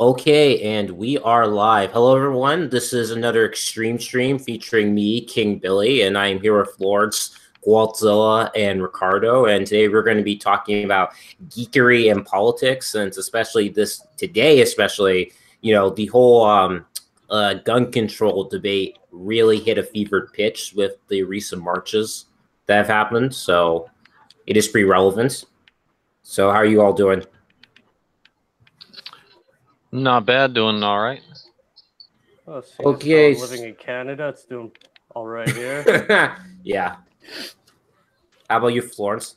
Okay, and we are live. Hello, everyone. This is another Extreme Stream featuring me, King Billy, and I am here with Lawrence, Waltzilla, and Ricardo. And today we're going to be talking about geekery and politics, and especially, the whole gun control debate really hit a fevered pitch with the recent marches that have happened. So it is pretty relevant. So how are you all doing? Not bad, doing all right. Oh, Okay. Living in Canada, it's doing all right here. Yeah. How about you, Florence?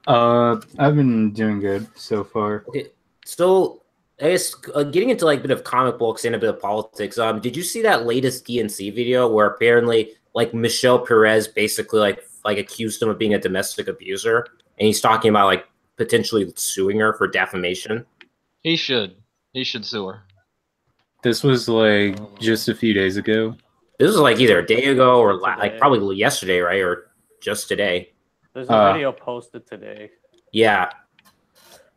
I've been doing good so far. Okay. So, I guess getting into like a bit of comic books and a bit of politics. Did you see that latest DNC video where apparently like Michelle Perez basically like accused him of being a domestic abuser, and he's talking about like potentially suing her for defamation? He should sue her. This was like just a few days ago. This was like either a day ago or like probably yesterday, right? Or just today. There's a video posted today. Yeah.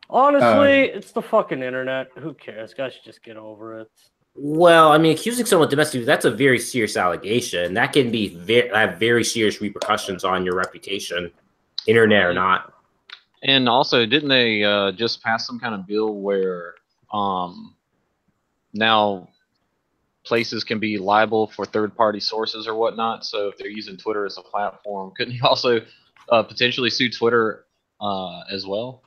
Honestly, it's the fucking internet. Who cares? Guys should just get over it. Well, I mean, accusing someone of domestic, that's a very serious allegation. That can be have very serious repercussions on your reputation, internet or not. And also, didn't they just pass some kind of bill where now places can be liable for third-party sources or whatnot? So if they're using Twitter as a platform, couldn't you also potentially sue Twitter as well?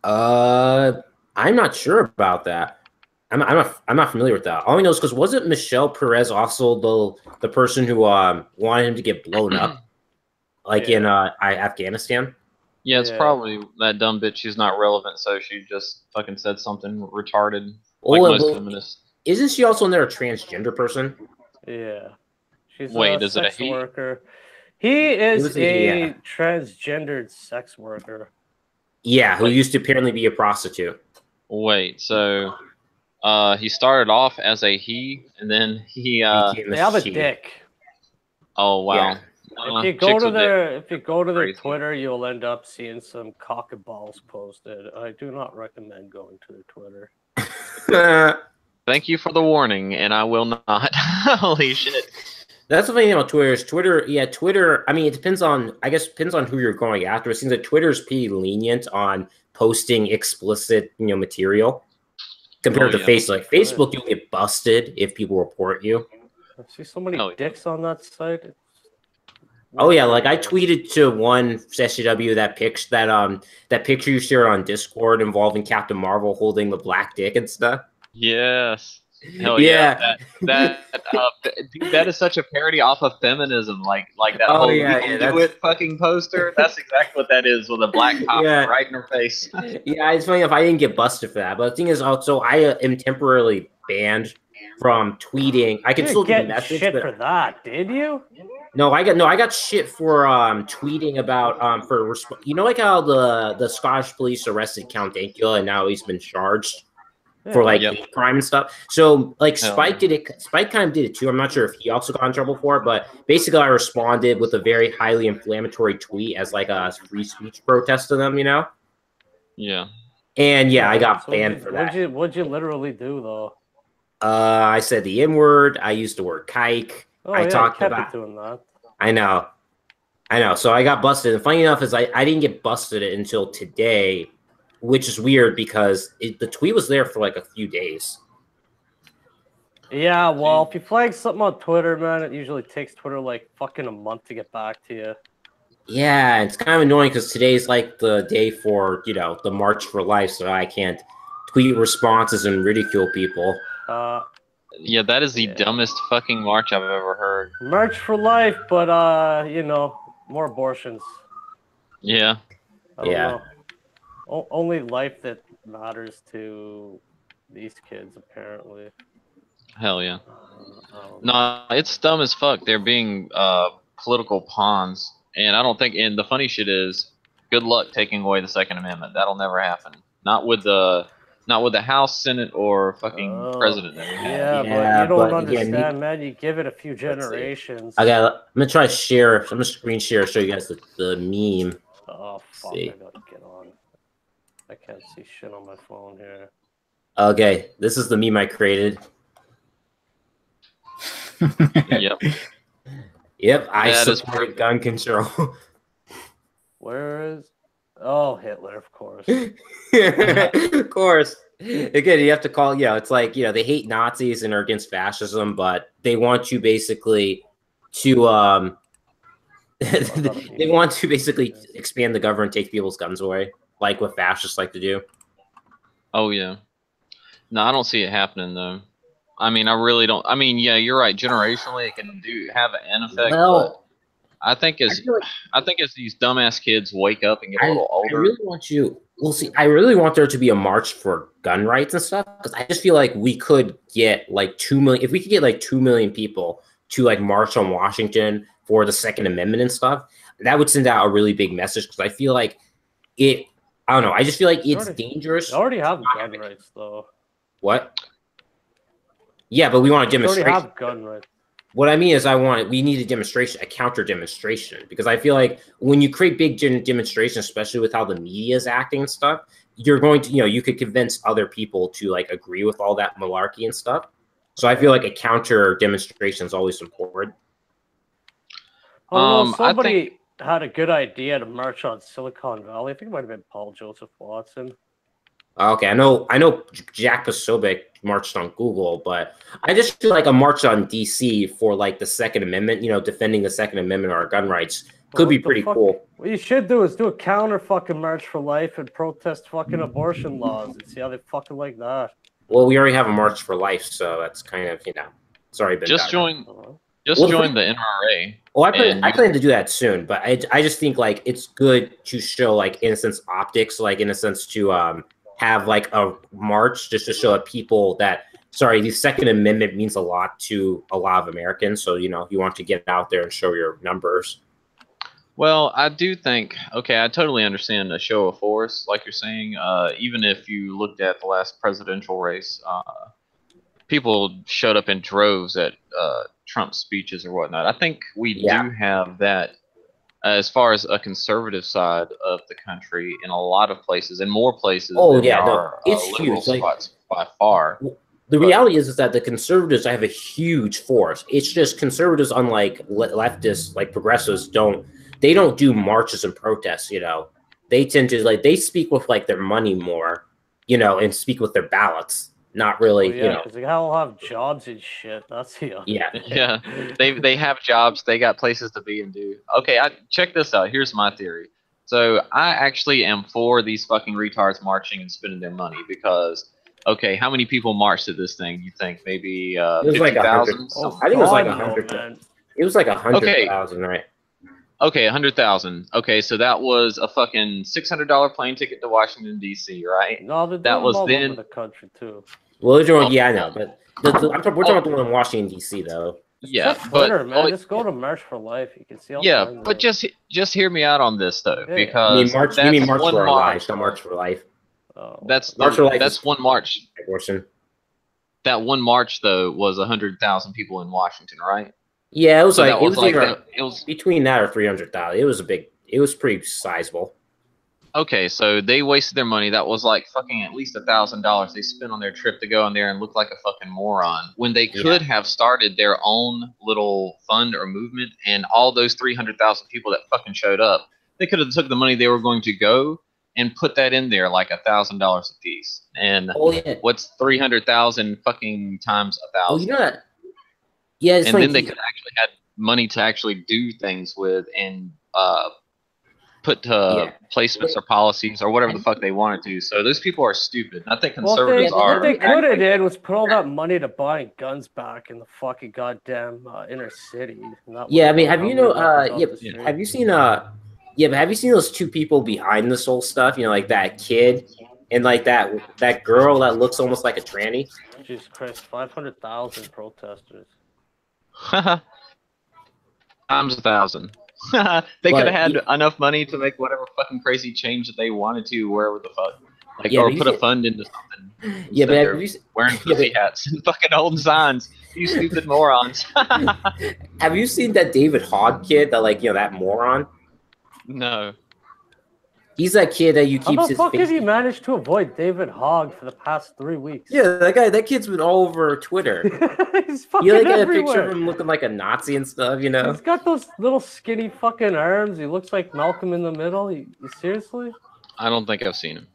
I'm not sure about that. I'm not familiar with that. All I know is because wasn't Michelle Perez also the person who wanted him to get blown up, like in Afghanistan? Yeah, it's probably that dumb bitch. She's not relevant, so she just fucking said something retarded, like most feminists. Isn't she also another transgender person? Yeah, she's a sex worker. He is a transgendered sex worker. Yeah, who used to apparently be a prostitute. Wait, so he started off as a he, and then he they have a dick. Oh wow! Yeah. If you go to their Twitter, you'll end up seeing some cock and balls posted. I do not recommend going to their Twitter. Thank you for the warning, and I will not. Holy shit! That's the thing about Twitter. Twitter. I mean, it depends on. I guess depends on who you're going after. It seems like Twitter's pretty lenient on posting explicit, material compared to Facebook. Like Facebook, you'll get busted if people report you. I see so many dicks on that site. Oh yeah, like I tweeted to one SCW that picture you shared on Discord involving Captain Marvel holding the black dick and stuff. Yes. Hell yeah. That is such a parody off of feminism, like that whole do it fucking poster. That's exactly what that is, with a black cop right in her face. Yeah, it's funny if I didn't get busted for that. But the thing is also I am temporarily banned from tweeting. I can still get message shit for that, did you? No, I got shit for tweeting about like how the Scottish police arrested Count Dankula and now he's been charged for hate crime and stuff. So like Spike did it. Spike kind of did it too. I'm not sure if he also got in trouble for it, but basically I responded with a very highly inflammatory tweet as like a free speech protest to them, Yeah. And I got banned for that. What'd you literally do though? I said the N word. I used the word kike. I talked about doing that. I know. So I got busted. And funny enough is I didn't get busted until today, which is weird because the tweet was there for like a few days. Yeah, well, if you flag something on Twitter, man, it usually takes Twitter like fucking a month to get back to you. Yeah, it's kind of annoying because today's like the day for, the March for Life, so I can't tweet responses and ridicule people. Yeah, that is the dumbest fucking march I've ever heard. March for Life, but more abortions. Yeah. I don't know. Only life that matters to these kids, apparently. Hell yeah. No, it's dumb as fuck. They're being political pawns, and I don't think. And the funny shit is, good luck taking away the Second Amendment. That'll never happen. Not with the House, Senate, or fucking president that we have. Yeah, but you don't understand, man. You give it a few generations. I'm gonna try to share. I'm gonna screen share, show you guys the meme. Oh fuck! I gotta get on. I can't see shit on my phone here. Okay, this is the meme I created. Yep. Yep, I support gun control. Where is? Oh, Hitler, of course. Of course. Again, you have to call. It's like they hate Nazis and are against fascism, but they want you basically to they want to basically expand the government, take people's guns away, like what fascists like to do. Oh yeah. No, I don't see it happening though. I mean, I really don't. I mean, yeah, you're right. Generationally, it can have an effect. Well, but I think as these dumbass kids wake up and get a little older. I really want you. We'll see. I really want there to be a march for gun rights and stuff because I just feel like we could get like 2 million. If we could get like 2 million people to like march on Washington for the Second Amendment and stuff, that would send out a really big message because I feel like it. I don't know. I just feel like it's dangerous. They already have gun rights though. What? Yeah, but we want a demonstration. Already have gun rights. What I mean is we need a demonstration, a counter demonstration, because I feel like when you create big demonstrations, especially with how the media is acting and stuff, you're going to, you could convince other people to like agree with all that malarkey and stuff. So I feel like a counter demonstration is always important. Somebody had a good idea to march on Silicon Valley. I think it might have been Paul Joseph Watson. Okay, I know Jack Posobiec marched on Google, but I just feel like a march on DC for like the Second Amendment, defending the Second Amendment or our gun rights could be pretty cool. What you should do is do a counter fucking march for life and protest fucking abortion laws and see how they fucking like that. Well, we already have a march for life, so that's kind of sorry, Ben. Just join the NRA. Well, I plan to do that soon, but I just think like it's good to show like in a sense optics, like in a sense to have like a march just to show people that the Second Amendment means a lot to a lot of Americans. So you want to get out there and show your numbers. Well, I do think I totally understand a show of force, like you're saying. Even if you looked at the last presidential race, people showed up in droves at Trump's speeches or whatnot. I think we do have that. As far as a conservative side of the country, in a lot of places, and more places it's huge. Spots by far. The reality is that the conservatives have a huge force. It's just conservatives, unlike leftists, like progressives, don't do marches and protests. They tend to they speak with like their money more, and speak with their ballots. Not really, because they all have jobs and shit. That's yeah. They have jobs. They got places to be and do. Okay, check this out. Here's my theory. So I actually am for these fucking retards marching and spending their money because, how many people marched at this thing? You think maybe 50,000? I think it was like 100. It was like 100,000, right? Okay, 100,000. Okay, so that was a fucking $600 plane ticket to Washington D.C., right? No, that was then the country too. Well, I know, but we're talking about the one in Washington D.C. though. Yeah, Twitter, man, just go to March for Life. You can see all. Yeah, but just hear me out on this though, because you mean March for Life, not March for Life. That's one march. Abortion. That one march though was 100,000 people in Washington, right? Yeah, it was it was between that or 300,000. It was pretty sizable. Okay, so they wasted their money. That was like fucking at least $1,000 they spent on their trip to go in there and look like a fucking moron when they could have started their own little fund or movement. And all those 300,000 people that fucking showed up, they could have took the money they were going to go and put that in there like $1,000 a piece. And what's 300,000 fucking times 1,000? Oh, you know that. Yeah, and then they could actually had money to actually do things with and put placements or policies or whatever the fuck they wanted to. So those people are stupid. I think conservatives are. What they could have did was put all that money to buying guns back in the fucking goddamn inner city. Yeah, I mean, have you seen but have you seen those two people behind this whole stuff? Like that kid and like that girl that looks almost like a tranny. Jesus Christ, 500,000 protesters. Times 1,000. They could have had enough money to make whatever fucking crazy change that they wanted to wherever the fuck. Or put a fund into something. Yeah, but have you wearing pussy hats and fucking holding signs. You stupid morons. Have you seen that David Hogg kid? That that moron? No. He's that kid that you How keeps the his fuck face. have you managed to avoid David Hogg for the past 3 weeks? Yeah, that kid's been all over Twitter. He's fucking You like get a everywhere. picture of him looking like a Nazi and stuff, you know? He's got those little skinny fucking arms. He looks like Malcolm in the Middle. You seriously? I don't think I've seen him,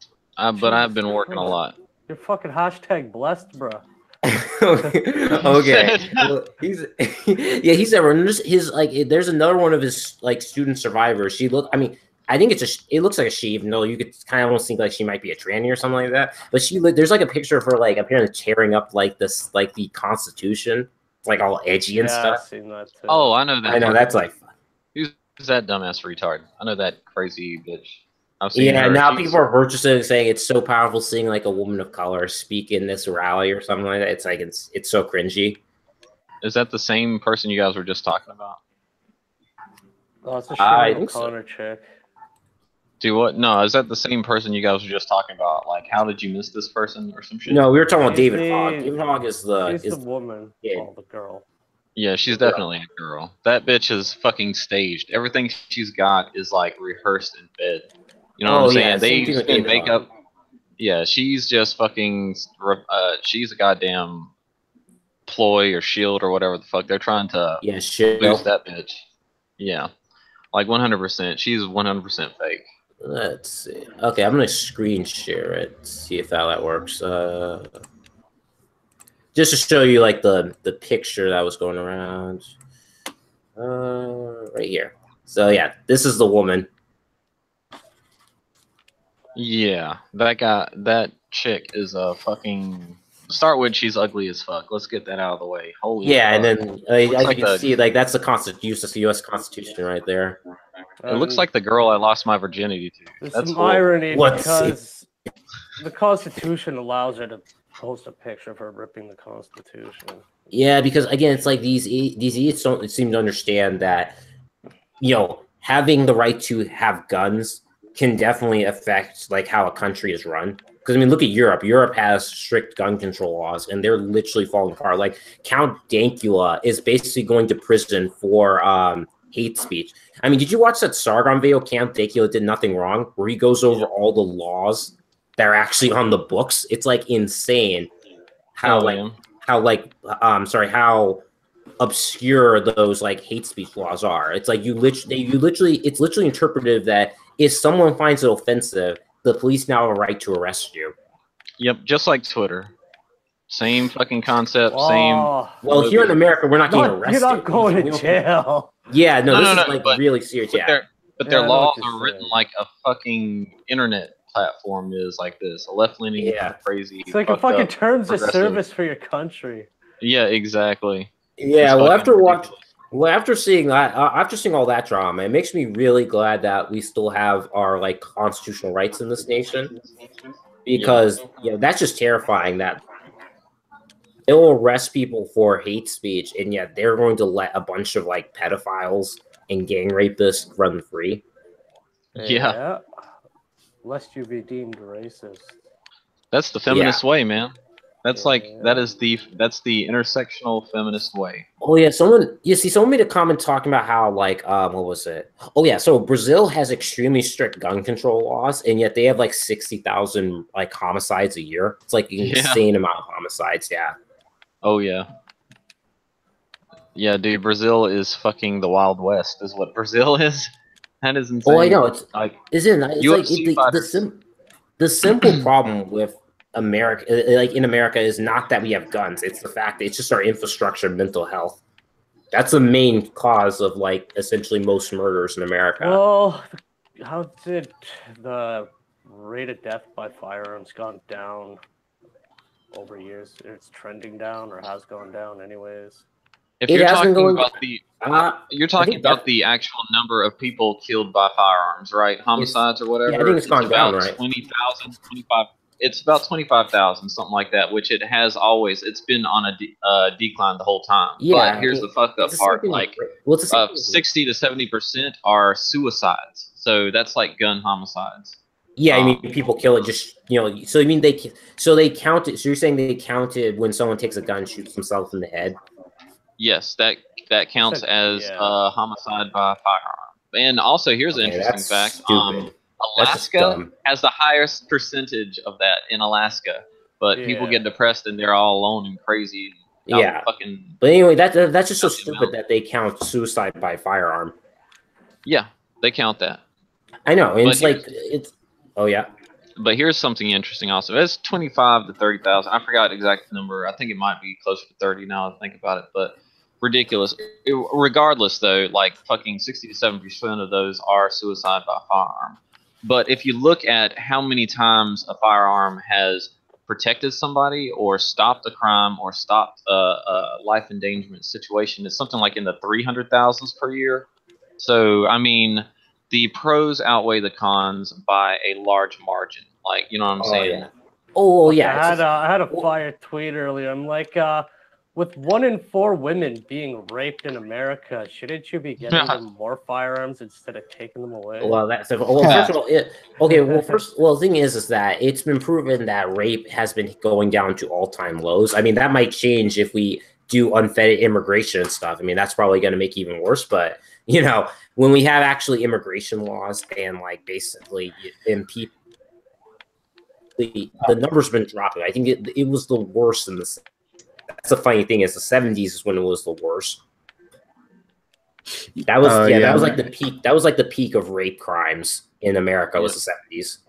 but I've been working a lot. You're fucking hashtag blessed, bro. Okay. Well, he's yeah, he's his like there's another one of his like student survivors. She look I mean, I think it looks like a she, even though you could kind of almost think like she might be a tranny or something like that. But there's like a picture of her like apparently tearing up like this like the Constitution. It's like all edgy and stuff. I've seen that too. Oh, I know that. I know that's like who's that dumbass retard? I know that crazy bitch. I've seen yeah, her. now people are purchasing saying it's so powerful seeing like a woman of color speak in this rally or something like that. It's like it's so cringy. Is that the same person you guys were just talking about? Oh, it's a Sinead O'Connor chick. Do what? No, is that the same person you guys were just talking about? Like, how did you miss this person or some shit? No, we were talking about David Hogg. David Hogg is the woman. Yeah. Oh, the girl. Yeah, she's definitely a girl. That bitch is fucking staged. Everything she's got is like rehearsed in bed. You know what I'm saying? Yeah, they use makeup. Yeah, she's just fucking. She's a goddamn ploy or shield or whatever the fuck they're trying to. Yeah, shit. Boost that bitch. Yeah, like 100%. She's 100% fake. Let's see. Okay, I'm gonna screen share it. See if how that works. Just to show you like the picture that was going around. Right here. So yeah, this is the woman. Yeah, that chick is a fucking. Start with she's ugly as fuck. Let's get that out of the way. Holy. Yeah, fuck. and then as you can see, like that's the Constitution, the U.S. Constitution, right there. It looks like the girl I lost my virginity to. There's That's some cool. irony because the Constitution allows her to post a picture of her ripping the Constitution. Yeah, because again, it's like these idiots don't seem to understand that, having the right to have guns can definitely affect like how a country is run. Because I mean, look at Europe. Europe has strict gun control laws, and they're literally falling apart. Like Count Dankula is basically going to prison for hate speech. I mean, did you watch that Sargon video? Count Dankula did nothing wrong, where he goes over all the laws that are actually on the books. It's like insane how how obscure those like hate speech laws are. It's like it's literally interpretive that if someone finds it offensive, the police now have a right to arrest you. Yep, just like Twitter. Same fucking concept, Oh. Well, here in America, we're not getting arrested. You're not going to jail. Yeah, no, this is like really serious. But their laws are written like a fucking internet platform is like this. A left-leaning, crazy. It's like a fucking terms of service for your country. Yeah, exactly. Yeah, after seeing all that drama, it makes me really glad that we still have our like constitutional rights in this nation, because that's just terrifying that they'll arrest people for hate speech, and yet they're going to let a bunch of like pedophiles and gang rapists run free. Yeah. Lest you be deemed racist. That's the feminist way, man. That's that's the intersectional feminist way. Oh yeah, someone made a comment talking about how like what was it? Oh yeah, so Brazil has extremely strict gun control laws, and yet they have like 60,000 like homicides a year. It's like an insane amount of homicides. Yeah. Oh yeah. Yeah, dude, Brazil is fucking the Wild West. Is what Brazil is. That is insane. Oh, I know. It's like the simple problem with America, like in America, is not that we have guns. It's the fact that it's just our infrastructure, mental health. That's the main cause of like essentially most murders in America. Well, how did the rate of death by firearms gone down over years? It's trending down, or has gone down, anyways. If you're talking about the actual number of people killed by firearms, right? Homicides or whatever. Yeah, I think it's gone down, right? 20,000, 25. It's about 25,000, something like that. Which it has always. It's been on a decline the whole time. Yeah. But here's the fucked up part: like 60 to 70% are suicides. So that's like gun homicides. Yeah, I mean, people kill it just So you mean they counted? So you're saying they counted when someone takes a gun, shoots himself in the head? Yes, that counts as homicide by firearm. And also, here's an interesting fact: a Alaska has the highest percentage of that in Alaska, but people get depressed and they're all alone and crazy. Yeah. Fucking. But anyway, that's just so stupid that they count suicide by firearm. Yeah, they count that. I know. And it's. Oh yeah. But here's something interesting also. It's 25 to 30,000. I forgot the exact number. I think it might be closer to 30 now that I think about it. But ridiculous. Regardless, though, like fucking 60 to 70% of those are suicide by firearm. But if you look at how many times a firearm has protected somebody or stopped a crime or stopped a life endangerment situation, it's something like in the 300,000s per year. So, I mean, the pros outweigh the cons by a large margin. Like, you know what I'm saying? Yeah. Oh, yeah. I had a fire tweet earlier. I'm like, with 1 in 4 women being raped in America, shouldn't you be getting them more firearms instead of taking them away? Well, first of all, the thing is that it's been proven that rape has been going down to all-time lows. I mean, that might change if we do unfettered immigration and stuff. I mean, that's probably going to make it even worse. But you know, when we have actually immigration laws and like basically in people, the numbers have been dropping. I think it was the worst in the. That's the funny thing is the 70s is when it was the worst. That was that was like the peak. That was like the peak of rape crimes in America was the 70s.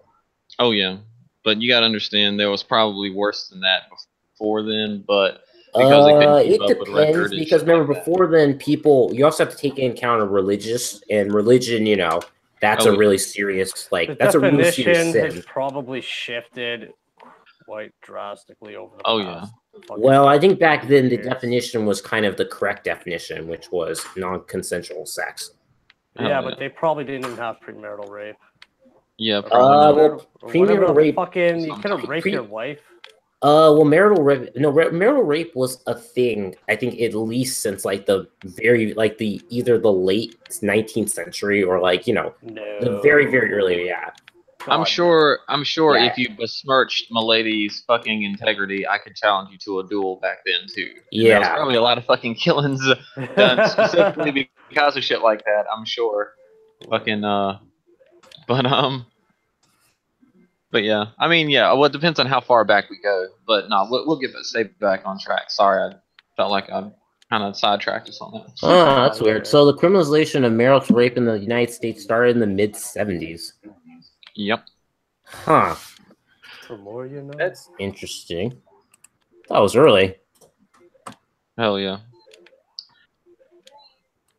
Oh yeah, but you got to understand there was probably worse than that before then, but because they couldn't keep up with record. Because remember before then, you also have to take into account religion. You know, that's a really serious that's a really serious sin. Has probably shifted quite drastically over the past. Well, I think back then the definition was kind of the correct definition, which was non-consensual sex. Yeah, but they probably didn't even have premarital rape. Yeah, probably. Premarital rape. You couldn't rape your wife. Marital rape. No, marital rape was a thing. I think at least since like the either the late 19th century or the very very early. Yeah. I'm sure if you besmirched Milady's fucking integrity, I could challenge you to a duel back then too. Yeah, there was probably a lot of fucking killings done specifically because of shit like that. I'm sure. But yeah, I mean, yeah. Well, it depends on how far back we go. But no, we'll get that stay back on track. Sorry, I felt like I kind of sidetracked us on that. Oh, that's weird. So the criminalization of marital rape in the United States started in the mid 70s. Yep. Huh. For more, you know. That's interesting. That was early. Hell yeah.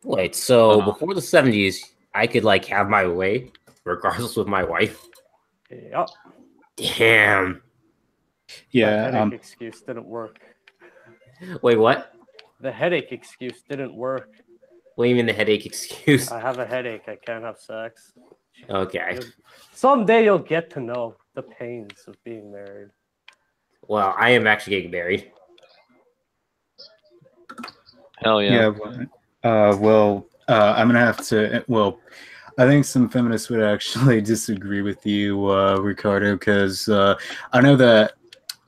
Wait, so before the 70s, I could have my way, regardless with my wife. Yep. Damn. Yeah. The headache excuse didn't work. Wait, what? The headache excuse didn't work. What do you mean the headache excuse? I have a headache. I can't have sex. Okay. Someday you'll get to know the pains of being married. Well, I am actually getting married. Hell yeah. Yeah. I'm gonna have to. Well, I think some feminists would actually disagree with you, Ricardo, because I know that.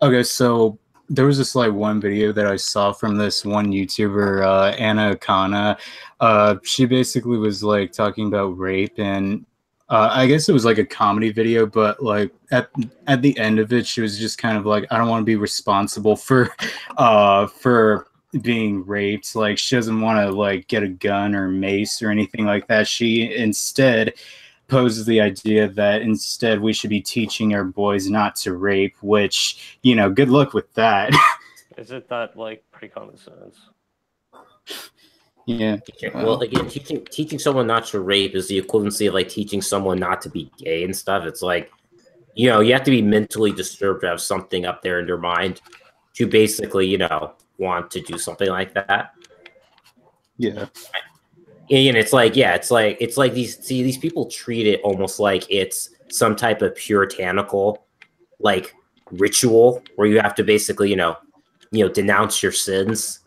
Okay, so there was this one video that I saw from this one YouTuber, Anna Kana. She basically was talking about rape, and I guess it was a comedy video, but at the end of it, she was just kind of I don't want to be responsible for being raped. She doesn't want to get a gun or mace or anything like that. She instead poses the idea that instead we should be teaching our boys not to rape, which, good luck with that. Isn't that pretty common sense? Yeah. Well, again, teaching someone not to rape is the equivalency of teaching someone not to be gay and stuff. It's you have to be mentally disturbed to have something up there in your mind to basically, want to do something like that. Yeah. And it's these people treat it almost like it's some type of puritanical ritual where you have to basically, denounce your sins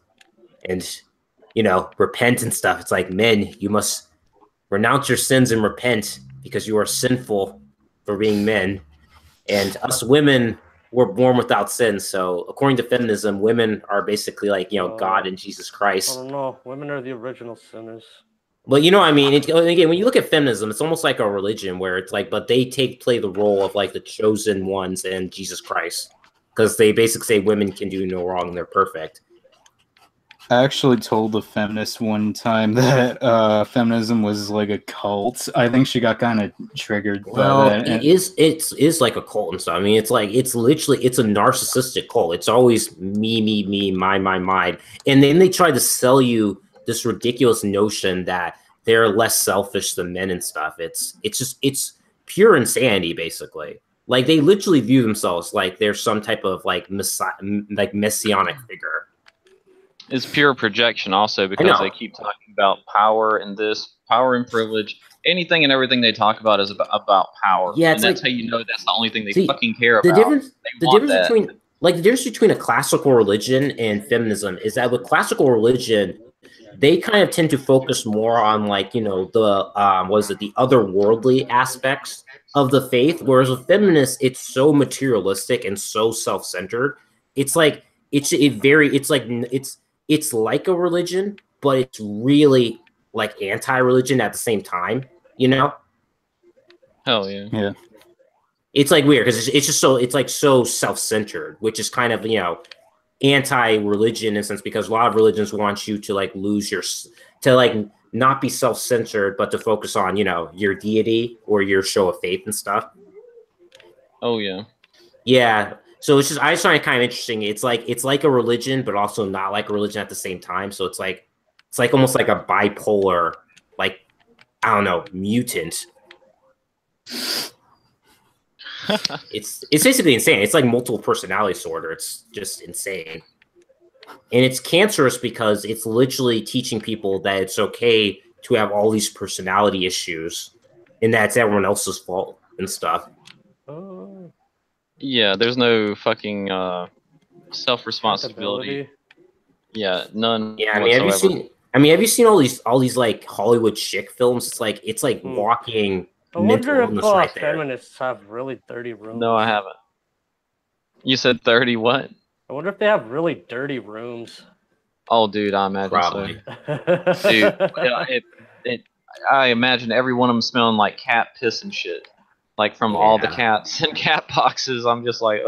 and repent and stuff. It's men, you must renounce your sins and repent because you are sinful for being men. And us women were born without sin. So according to feminism, women are basically God and Jesus Christ. I don't know. Women are the original sinners. But you know what I mean? Again, when you look at feminism, it's almost like a religion where it's like, but they play the role of like the chosen ones and Jesus Christ. Because they basically say women can do no wrong and they're perfect. I actually told a feminist one time that feminism was like a cult. I think she got kind of triggered by that. It's like a cult and stuff. I mean, it's like it's literally it's a narcissistic cult. It's always me, mine. And then they try to sell you this ridiculous notion that they're less selfish than men and stuff. It's pure insanity, basically. Like they literally view themselves like they're some type of like messianic figure. It's pure projection also because they keep talking about power and this, power and privilege. Anything and everything they talk about is about power. Yeah, and that's how you know that's the only thing they fucking care about. The difference between a classical religion and feminism is that with classical religion, they kind of tend to focus more on like, you know, the the otherworldly aspects of the faith, whereas with feminists, it's so materialistic and so self-centered. It's like it's like a religion, but it's really like anti-religion at the same time, you know? Hell yeah. Yeah. It's like weird because it's just so it's like so self-centered, which is kind of, you know, anti-religion in a sense because a lot of religions want you to like to like not be self-centered, but to focus on, you know, your deity or your show of faith and stuff. Oh yeah. Yeah. So it's just I just find it kind of interesting. It's like a religion, but also not like a religion at the same time. So it's like almost like a bipolar, like I don't know, mutant. It's basically insane. It's like multiple personality disorder. It's just insane. And it's cancerous because it's literally teaching people that it's okay to have all these personality issues and that's everyone else's fault and stuff. Yeah, there's no fucking self-responsibility. Yeah, none. Yeah, I mean, have you seen all these like Hollywood chick films? It's like walking. I wonder if feminists have really dirty rooms. No, I haven't. You said 30 what? I wonder if they have really dirty rooms. Oh, dude, I imagine probably. So. Dude, I imagine every one of them smelling like cat piss and shit. Like from all the cats and cat boxes. I'm just like,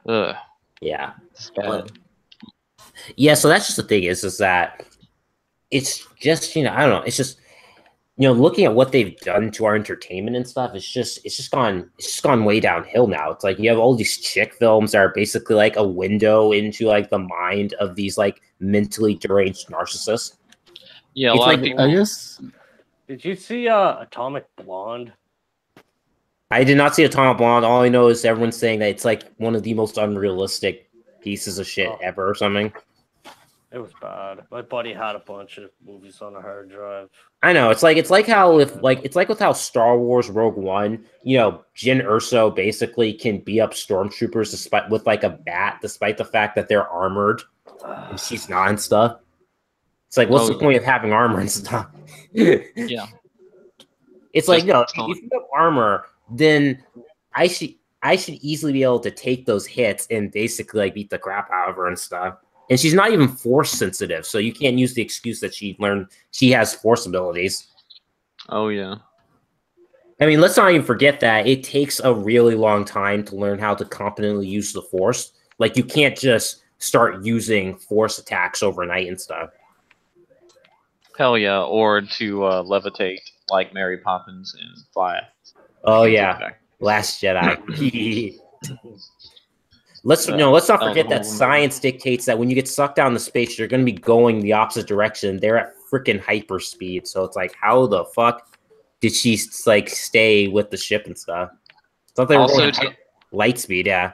ugh. Yeah. It's bad. Yeah, so that's just the thing is that it's just, you know, I don't know. It's just, you know, looking at what they've done to our entertainment and stuff, it's just gone way downhill now. It's like you have all these chick films that are basically like a window into like the mind of these like mentally deranged narcissists. Yeah, a lot of people. I guess. Did you see Atomic Blonde? I did not see Atomic Blonde. All I know is everyone's saying that it's like one of the most unrealistic pieces of shit ever or something. It was bad. My buddy had a bunch of movies on a hard drive. I know it's like how with how Star Wars Rogue One, you know, Jyn Erso basically can beat up stormtroopers despite with like a bat, despite the fact that they're armored and she's not and stuff. It's like, what's the point of having armor and stuff? Yeah, it's like no, if you have armor, then I should easily be able to take those hits and basically like beat the crap out of her and stuff. And she's not even force sensitive, so you can't use the excuse that she has force abilities. Oh yeah. I mean, let's not even forget that it takes a really long time to learn how to competently use the force. Like you can't just start using force attacks overnight and stuff. Hell yeah, or to levitate like Mary Poppins and fly. Oh yeah, Last Jedi. Let's not forget that science dictates that when you get sucked down into space, you're going to be going the opposite direction. They're at freaking hyperspeed, so it's like, how the fuck did she like stay with the ship and stuff? I thought they were going at light speed, yeah.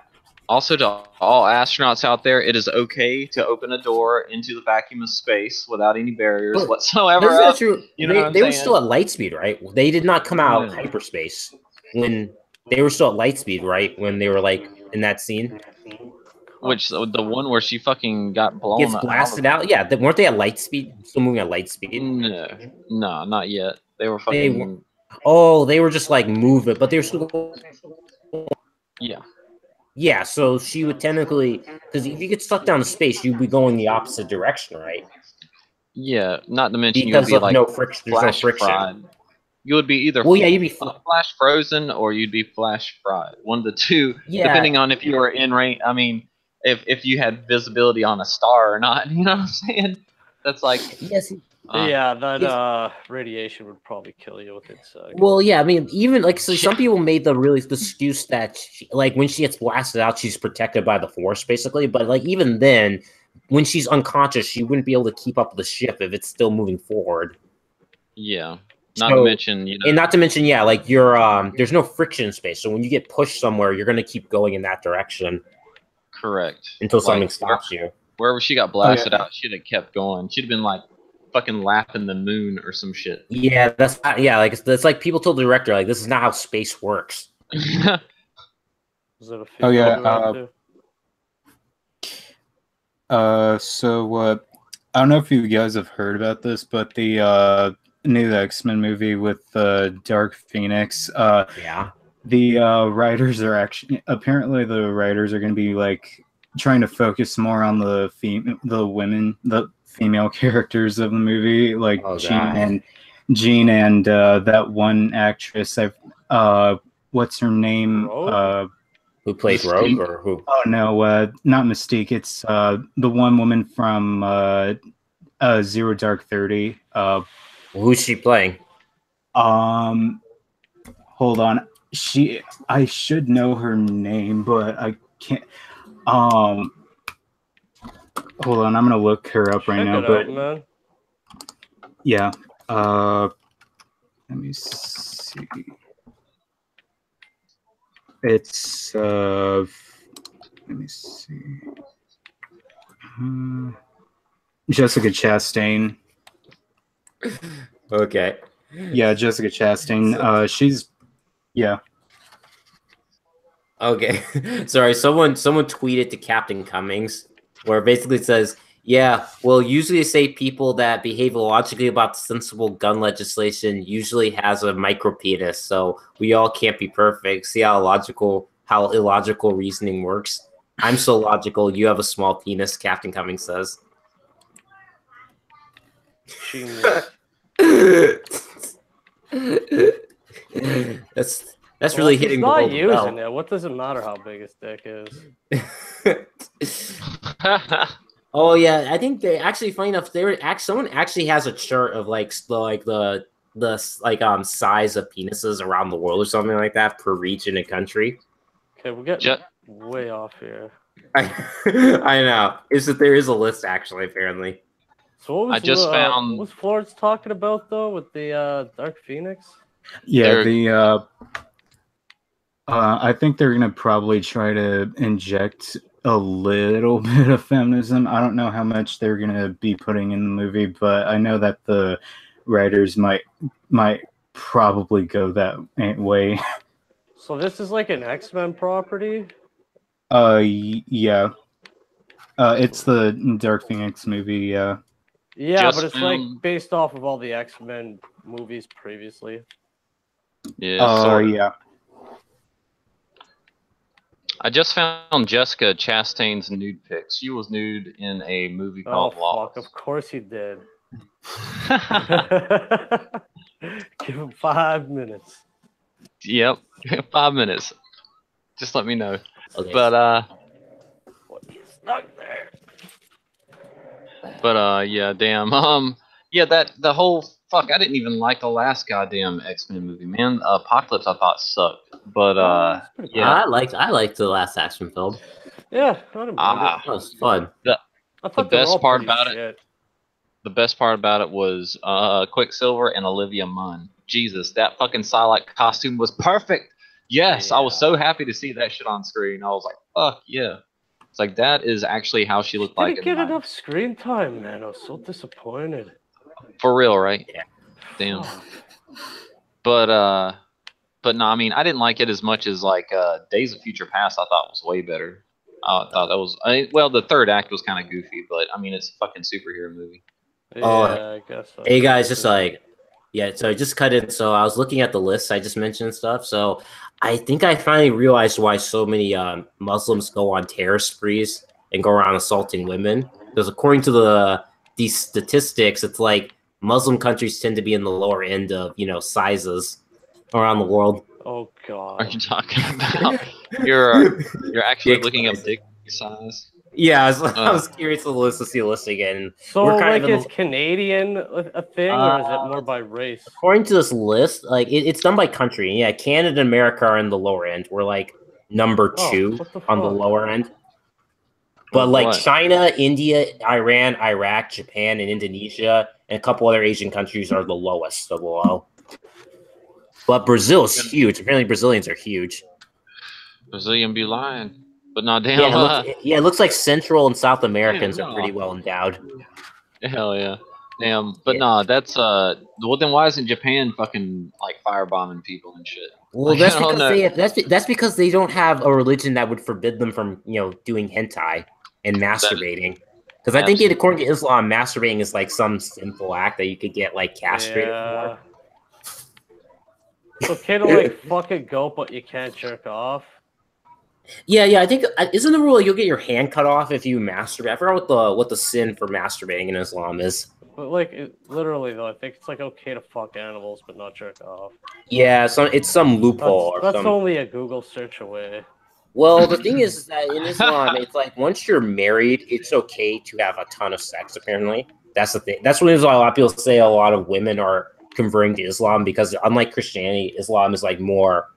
Also, to all astronauts out there, it is okay to open a door into the vacuum of space without any barriers whatsoever. That's true. They were still at light speed, right? They did not come out hyperspace when they were still at light speed, right? When they were like in that scene. Which the one where she fucking got blown gets blasted out? Yeah, weren't they at light speed? Still moving at light speed? No, not yet. They were fucking. They were just like moving, but they were still. Yeah. Yeah, so she would technically, because if you get stuck down to space, you'd be going the opposite direction, right? Yeah, not to mention because you'll be of like no friction. There's no flash friction. fried. You would be either Well, yeah, you'd be flash frozen or you'd be flash fried. One of the two, yeah. depending on if you were in range. I mean, if you had visibility on a star or not. You know what I'm saying? That's like Yes. Yeah, that radiation would probably kill you within seconds. Well, yeah, I mean, even like so some people made the excuse that like when she gets blasted out, she's protected by the force, basically. But like even then, when she's unconscious, she wouldn't be able to keep up with the ship if it's still moving forward. Yeah. Not to mention, you know, and not to mention, yeah, like you're there's no friction space, so when you get pushed somewhere, you're gonna keep going in that direction. Correct. Until something stops you. Wherever she got blasted out, she'd have kept going. She'd have been like fucking lapping the moon or some shit. Yeah, that's not, yeah, like that's like people told the director like this is not how space works. Is it a director? So I don't know if you guys have heard about this, but the new X-Men movie with Dark Phoenix. Yeah. The writers are apparently the writers are going to be like trying to focus more on the female characters of the movie, like Jean and that one actress. What's her name? Who plays Rogue or who? Oh no, not Mystique. It's the one woman from Zero Dark 30. Who's she playing? Hold on. I should know her name, but I can't. Hold on, I'm gonna look her up right now. But man. Yeah. Let me see. It's let me see. Jessica Chastain. Okay. Yeah, Jessica Chastain. She's yeah. Okay. Sorry, someone tweeted to Captain Cummings where it basically says, yeah, well, usually they say people that behave illogically about sensible gun legislation usually has a micro penis, so we all can't be perfect. See how illogical reasoning works? I'm so logical, you have a small penis, Captain Cummings says. That's really hitting below the using belt. it. What does it matter how big his dick is? Oh yeah, I think they actually, funny enough, someone actually has a chart of like the size of penises around the world or something like that per region and country. Okay, we're getting way off here. I know. Is that there is a list actually apparently. So what was found. What was Florence talking about though with the Dark Phoenix? Yeah, I think they're gonna probably try to inject a little bit of feminism. I don't know how much they're gonna be putting in the movie, but I know that the writers might probably go that way. So this is like an X-Men property? Yeah. It's the Dark Phoenix movie, yeah. Yeah, but it's like based off of all the X-Men movies previously. Yeah. Yeah. I just found Jessica Chastain's nude pics. She was nude in a movie called Lost. Fuck, of course he did. Give him 5 minutes. Yep, 5 minutes. Just let me know. Okay. But Stuck there. But yeah, damn. Yeah, the whole fuck. I didn't even like the last goddamn X-Men movie, man. Apocalypse I thought sucked, but yeah, I liked the last action film. Yeah, I don't mind it was fun. The best part about it. The best part about it was Quicksilver and Olivia Munn. Jesus, that fucking Psylocke costume was perfect. Yes, I was so happy to see that shit on screen. I was like, fuck yeah. It's like that is actually how she looked like. Didn't get enough screen time, man. I was so disappointed. For real, right? Yeah. Damn. But no, I mean, I didn't like it as much as like Days of Future Past. I thought was way better. I thought that was well, the third act was kind of goofy, but I mean, it's a fucking superhero movie. Yeah, I guess so. Hey guys, just like, yeah, so I just cut it. So I was looking at the list I just mentioned stuff. So I think I finally realized why so many Muslims go on terror sprees and go around assaulting women. Because according to the these statistics, it's like Muslim countries tend to be in the lower end of sizes around the world. Oh Are god. you talking about you're actually Dick looking up size. dick size? Yeah, I was curious to see a list again. So We're kind like, of in is Canadian a thing, or is it more by race? according to this list, like it's done by country. Yeah, Canada and America are in the lower end. We're like number two What the on the fuck? lower end. But like What? China, India, Iran, Iraq, Japan, and Indonesia, and a couple other Asian countries are the lowest of the low. But Brazil is huge. Apparently, Brazilians are huge. Brazilian be lying, but not damn. Yeah, it looks like Central and South Americans Damn, are pretty well endowed. Hell yeah. Damn, but Yeah. nah, that's well then why isn't Japan fucking like firebombing people and shit? Well, Like, that's I don't because know. that's because they don't have a religion that would forbid them from doing hentai and masturbating. Because I think according to Islam, masturbating is like some sinful act that you could get like castrated for. So kind of like fuck a goat, but you can't jerk off. Yeah. I think isn't the rule you'll get your hand cut off if you masturbate? I forgot what the sin for masturbating in Islam is. But like, literally though, I think it's like okay to fuck animals, but not jerk off. Yeah, it's some loophole. That's only a Google search away. Well, the thing is that in Islam, it's like once you're married, it's okay to have a ton of sex. Apparently, that's the thing. That's what a lot of people say. A lot of women are converting to Islam because, unlike Christianity, Islam is like more.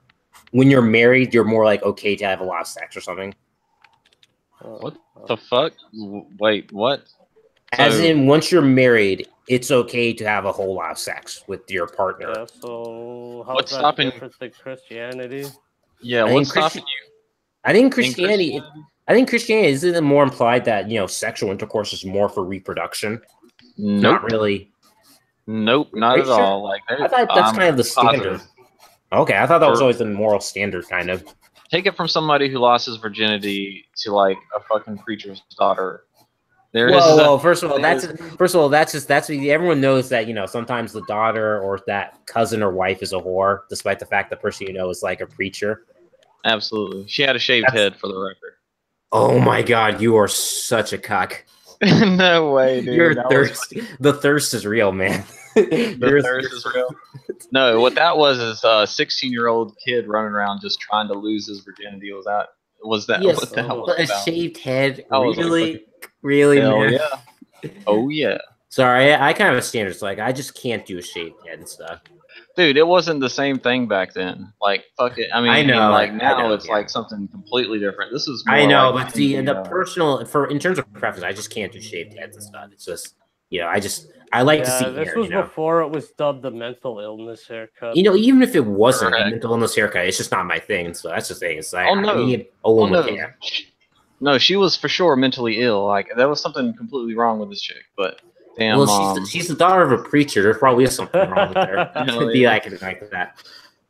When you're married, you're more like okay to have a lot of sex or something. What the fuck? Wait, what? As in, once you're married, it's okay to have a whole lot of sex with your partner. Yeah. So how's What's that stopping different than Christianity? Yeah, what's stopping you? I think Christianity. I think Christianity isn't it more implied that sexual intercourse is more for reproduction. Nope. Not really. Nope, not at all. Like I thought that's kind of the standard. Positive. Okay, I thought that was always the moral standard, kind of. Take it from somebody who lost his virginity to like a fucking preacher's daughter. First of all, that's everyone knows that sometimes the daughter or that cousin or wife is a whore, despite the fact the person is like a preacher. Absolutely, she had a shaved head for the record. Oh my god, you are such a cuck. No way, dude. You're thirsty. The thirst is real, man. The thirst is real. No, what that was is a 16-year-old kid running around just trying to lose his virginity. Was that yes, what the hell was about? Shaved head? Really? Really, Hell man? Yeah. Oh yeah. Sorry, I kind of have a standard. So, like, I just can't do a shaved head and stuff. Dude, it wasn't the same thing back then. Like, fuck it. I mean, I know. Like now, it's like something completely different. This is. More I know, like but the personal in terms of preference, I just can't do shaved heads and stuff. It's just I like to see this hair. Was before it was dubbed the mental illness haircut. Even if it wasn't a mental illness haircut, it's just not my thing. So that's the thing. It's like I need a woman with hair. No, she was for sure mentally ill. Like there was something completely wrong with this chick. But damn, well, she's the daughter of a preacher. There probably is something wrong with her. To be like that.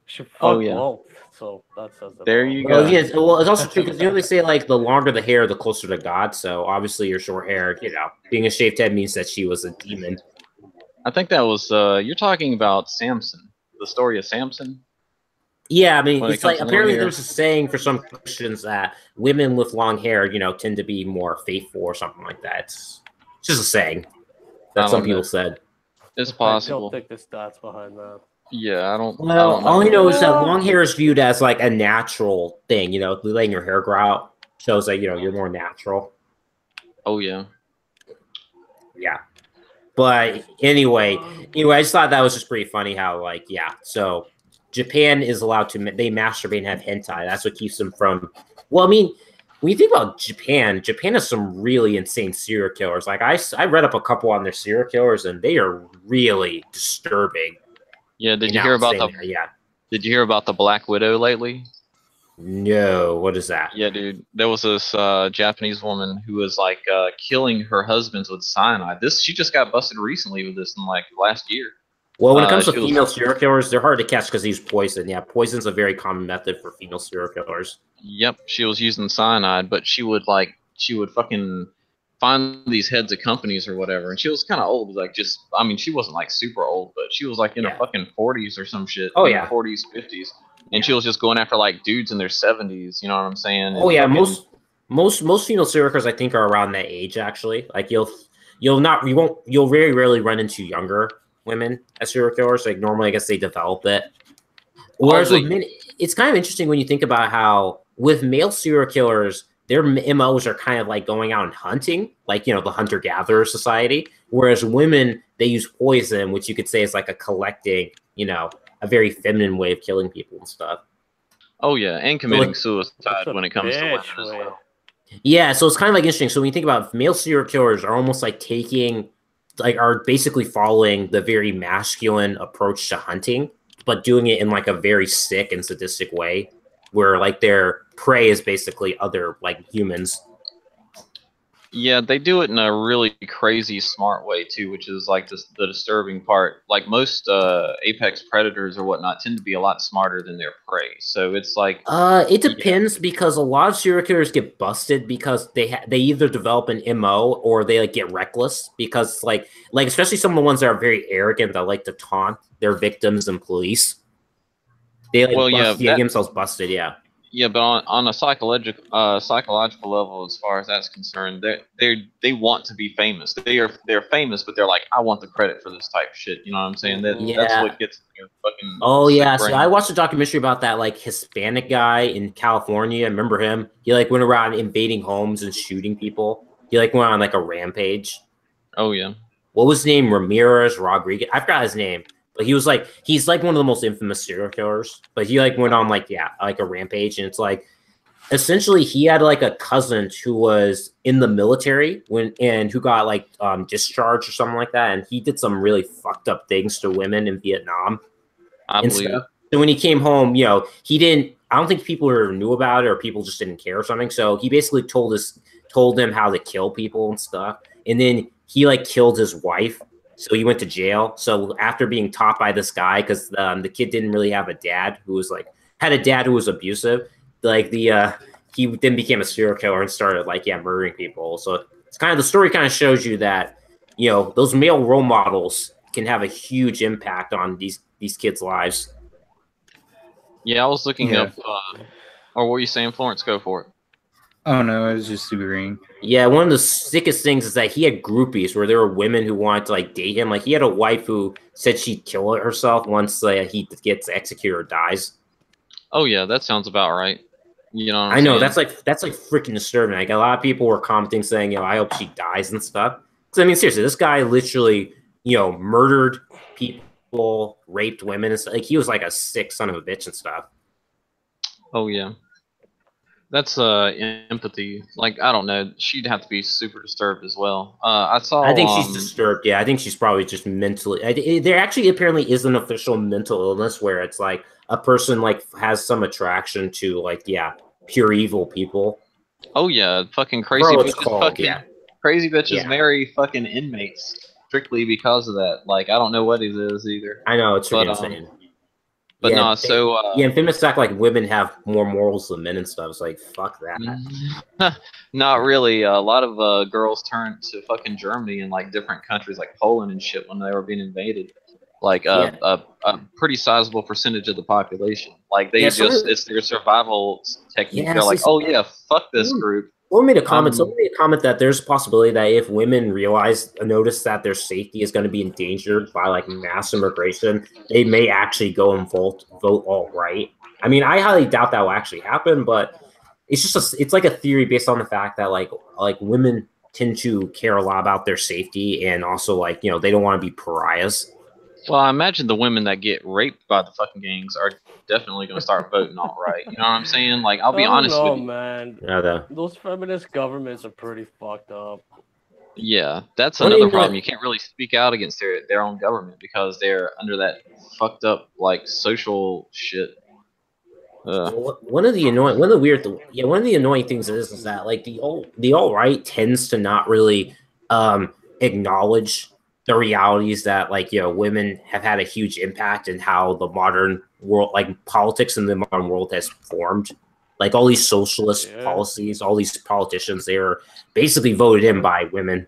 She both, so that says it. There you go. Well, yes. Well, it's also true because they say like the longer the hair, the closer to God. So obviously, your short hair, being a shaved head means that she was a demon. I think that was you're talking about Samson, the story of Samson. Yeah, I mean, it's like apparently there's a saying for some Christians that women with long hair, tend to be more faithful or something like that. It's just a saying that some people said. It's possible. I don't think the stats behind that. Yeah, I don't. Well, all I know is that long hair is viewed as like a natural thing. Letting your hair grow out shows that you're more natural. Oh yeah. Yeah. But anyway, I just thought that was just pretty funny how so Japan is allowed to they masturbate and have hentai. That's what keeps them from. Well, I mean, when you think about Japan has some really insane serial killers. Like I read up a couple on their serial killers, and they are really disturbing. Yeah, did you hear about Did you hear about the Black Widow lately? No, what is that? Yeah, dude, there was this Japanese woman who was like killing her husbands with cyanide. She just got busted recently with this in like last year. Well, when it comes to female serial killers, they're hard to catch because they use poison. Yeah, poison's a very common method for female serial killers. Yep, she was using cyanide, but she would fucking find these heads of companies or whatever, and she was kind of old. Like she wasn't like super old, but she was like in her fucking 40s or some shit. Oh yeah, 40s, 50s. And she was just going after like dudes in their 70s. You know what I'm saying? Oh yeah, most female serial killers I think are around that age. Actually, like you'll you'll very rarely run into younger women as serial killers. Like normally, I guess they develop it. Whereas with men, it's kind of interesting when you think about how with male serial killers, their MOs are kind of like going out and hunting, like, you know, the hunter-gatherer society. Whereas women, they use poison, which you could say is like a collecting, you know, a very feminine way of killing people and stuff. Oh yeah, and committing suicide when it comes to women as well. Yeah, so it's kind of like interesting. So when you think about male serial killers are almost like are basically following the very masculine approach to hunting, but doing it in like a very sick and sadistic way, where like their prey is basically other like humans. Yeah, they do it in a really crazy smart way too, which is like the disturbing part. Like most apex predators or whatnot tend to be a lot smarter than their prey. So it's like it depends because a lot of serial killers get busted because they either develop an MO or they like get reckless because like especially some of the ones that are very arrogant that like to taunt their victims and police. They like get themselves busted, yeah. Yeah, but on a psychological level, as far as that's concerned, they want to be famous. They're famous, but they're like, I want the credit for this type of shit. You know what I'm saying? That's what gets your fucking. Oh yeah, so I watched a documentary about that like Hispanic guy in California. Remember him? He like went around invading homes and shooting people. He like went on like a rampage. Oh yeah. What was his name? Ramirez Rodriguez. I forgot his name. But he's like one of the most infamous serial killers. But he like went on like a rampage, and it's like essentially he had like a cousin who was in the military and who got like discharged or something like that, and he did some really fucked up things to women in Vietnam. I believe. So when he came home, you know, he didn't. I don't think people knew about it, or people just didn't care or something. So he basically told him how to kill people and stuff, and then he like killed his wife. So he went to jail. So after being taught by this guy, because the kid didn't really have a dad who was had a dad who was abusive, like he then became a serial killer and started murdering people. So it's kind of the story kind of shows you that, you know, those male role models can have a huge impact on these kids' lives. Yeah, I was looking up. Or what were you saying, Florence? Go for it. Oh no, I was just agreeing. Yeah, one of the sickest things is that he had groupies where there were women who wanted to like date him. Like he had a wife who said she'd kill herself once he gets executed or dies. Oh yeah, that sounds about right. You know what I know that's like freaking disturbing. Like a lot of people were commenting saying, you know, I hope she dies and stuff. Because I mean, seriously, this guy literally, you know, murdered people, raped women, and stuff. Like he was like a sick son of a bitch and stuff. Oh yeah. That's empathy. Like I don't know, she'd have to be super disturbed as well. I think she's disturbed. Yeah, I think she's probably just mentally. There actually apparently is an official mental illness where it's like a person like has some attraction to pure evil people. Oh yeah, fucking crazy bitches. Crazy bitches marry fucking inmates strictly because of that. Like I don't know what it is either. I know it's freaking insane. But no, in feminists act like women have more morals than men and stuff. It's like, fuck that. Not really. A lot of girls turned to fucking Germany and like different countries like Poland and shit when they were being invaded. Like a pretty sizable percentage of the population. Like they it's their survival technique. They're like, oh yeah, fuck this group. Someone made a comment that there's a possibility that if women notice that their safety is going to be endangered by like mass immigration, they may actually go and vote all right. I mean, I highly doubt that will actually happen, but it's just it's like a theory based on the fact that like women tend to care a lot about their safety, and also like, you know, they don't want to be pariahs. Well, I imagine the women that get raped by the fucking gangs are definitely going to start voting all right. You know what I'm saying? Like, I'll be honest with you. Man. Those feminist governments are pretty fucked up. Yeah, that's another problem. You can't really speak out against their own government because they're under that fucked up like social shit. One of the annoying things is that like the alt-right tends to not really acknowledge the realities that, like, you know, women have had a huge impact in how the modern world, like politics in the modern world, has formed. Like all these socialist policies, all these politicians, they were basically voted in by women.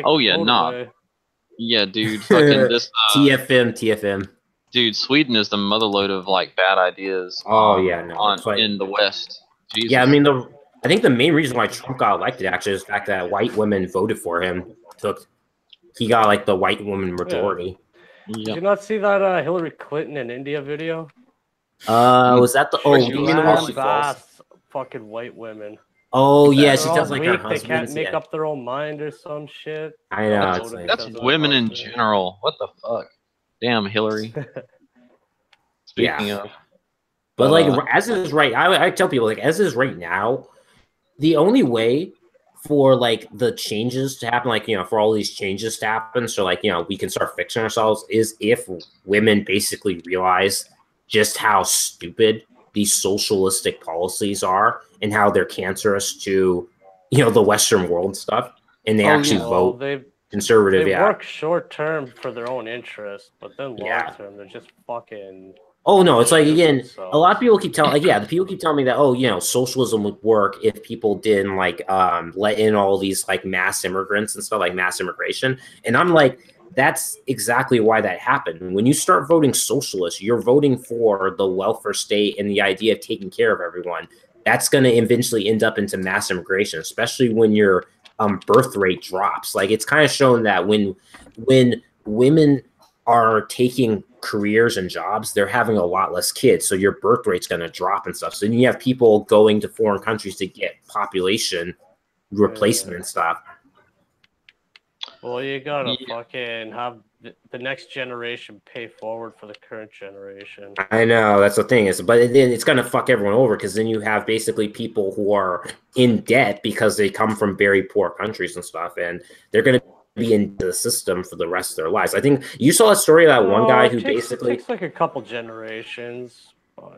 Oh yeah, nah. Yeah, dude. Fucking this TFM. Dude, Sweden is the motherlode of like bad ideas. Oh yeah, no. In the West. Jesus. Yeah, I mean I think the main reason why Trump got elected actually is the fact that white women voted for him. He got like the white woman majority. Yeah. Did you not see that Hillary Clinton in India video? Was that the you mean the one she falls? Fucking white women. Oh yeah, she does like her husband. They can't make up their own mind or some shit. I know. That's women in general. What the fuck? Damn, Hillary. Speaking of. But like as it is right, I tell people like as it is right now, the only way for like the changes to happen, like for all these changes to happen, so like we can start fixing ourselves, is if women basically realize just how stupid these socialistic policies are and how they're cancerous to the Western world and stuff, and they actually vote conservative. They work short term for their own interest, but then long term they're just fucking. Oh no, it's like again, a lot of people keep telling the people keep telling me that socialism would work if people didn't like let in all these like mass immigrants and stuff, like mass immigration. And I'm like, that's exactly why that happened. When you start voting socialist, you're voting for the welfare state and the idea of taking care of everyone. That's going to eventually end up into mass immigration, especially when your birth rate drops. Like it's kind of shown that when women are taking careers and jobs, they're having a lot less kids, so your birth rate's going to drop and stuff. So then you have people going to foreign countries to get population replacement and stuff. Well, you gotta fucking have the next generation pay forward for the current generation. I know, that's the thing is, but then it's gonna fuck everyone over because then you have basically people who are in debt because they come from very poor countries and stuff, and they're gonna be in the system for the rest of their lives. I think you saw a story of that one guy who basically takes like a couple generations.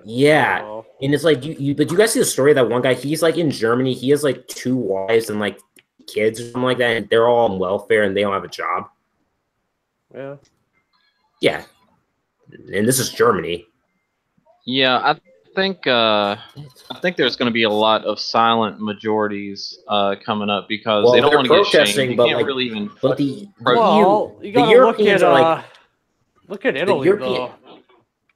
Yeah, and it's like but you guys see the story of that one guy? He's like in Germany. He has like 2 wives and like kids or something like that, and they're all on welfare and they don't have a job. Yeah, and this is Germany. Yeah, I think there's going to be a lot of silent majorities coming up because they don't want to get shamed. They can't really even. But you gotta look at Italy though.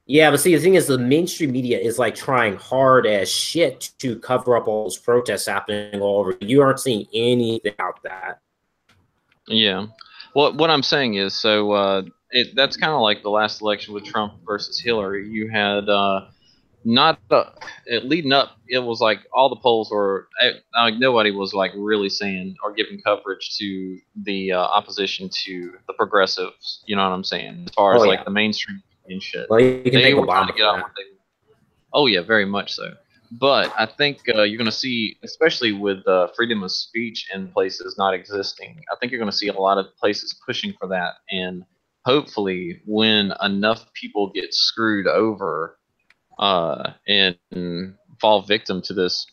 Yeah, but see, the thing is, the mainstream media is like trying hard as shit to cover up all those protests happening all over. You aren't seeing anything about that. Yeah. Well, what I'm saying is, so that's kind of like the last election with Trump versus Hillary. You had leading up, it was like all the polls were like nobody was like really saying or giving coverage to the opposition to the progressives. You know what I'm saying? As far as like the mainstream and shit. Well, you can they were trying to get out. Oh yeah, very much so. But I think you're going to see, especially with freedom of speech in places not existing, I think you're going to see a lot of places pushing for that. And hopefully, when enough people get screwed over and fall victim to this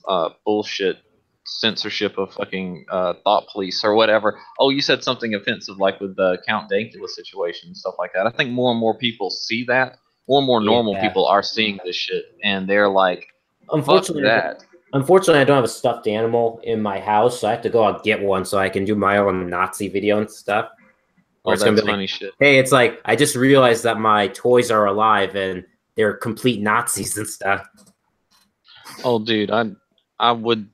bullshit censorship of fucking thought police or whatever. Oh, you said something offensive like with the Count Dankula situation and stuff like that. I think more and more people see that. More and more normal people are seeing this shit, and they're like, unfortunately, I don't have a stuffed animal in my house, so I have to go out and get one so I can do my own Nazi video and stuff. Or it's gonna be funny shit. Hey, it's like I just realized that my toys are alive and they're complete Nazis and stuff. Oh, dude, I would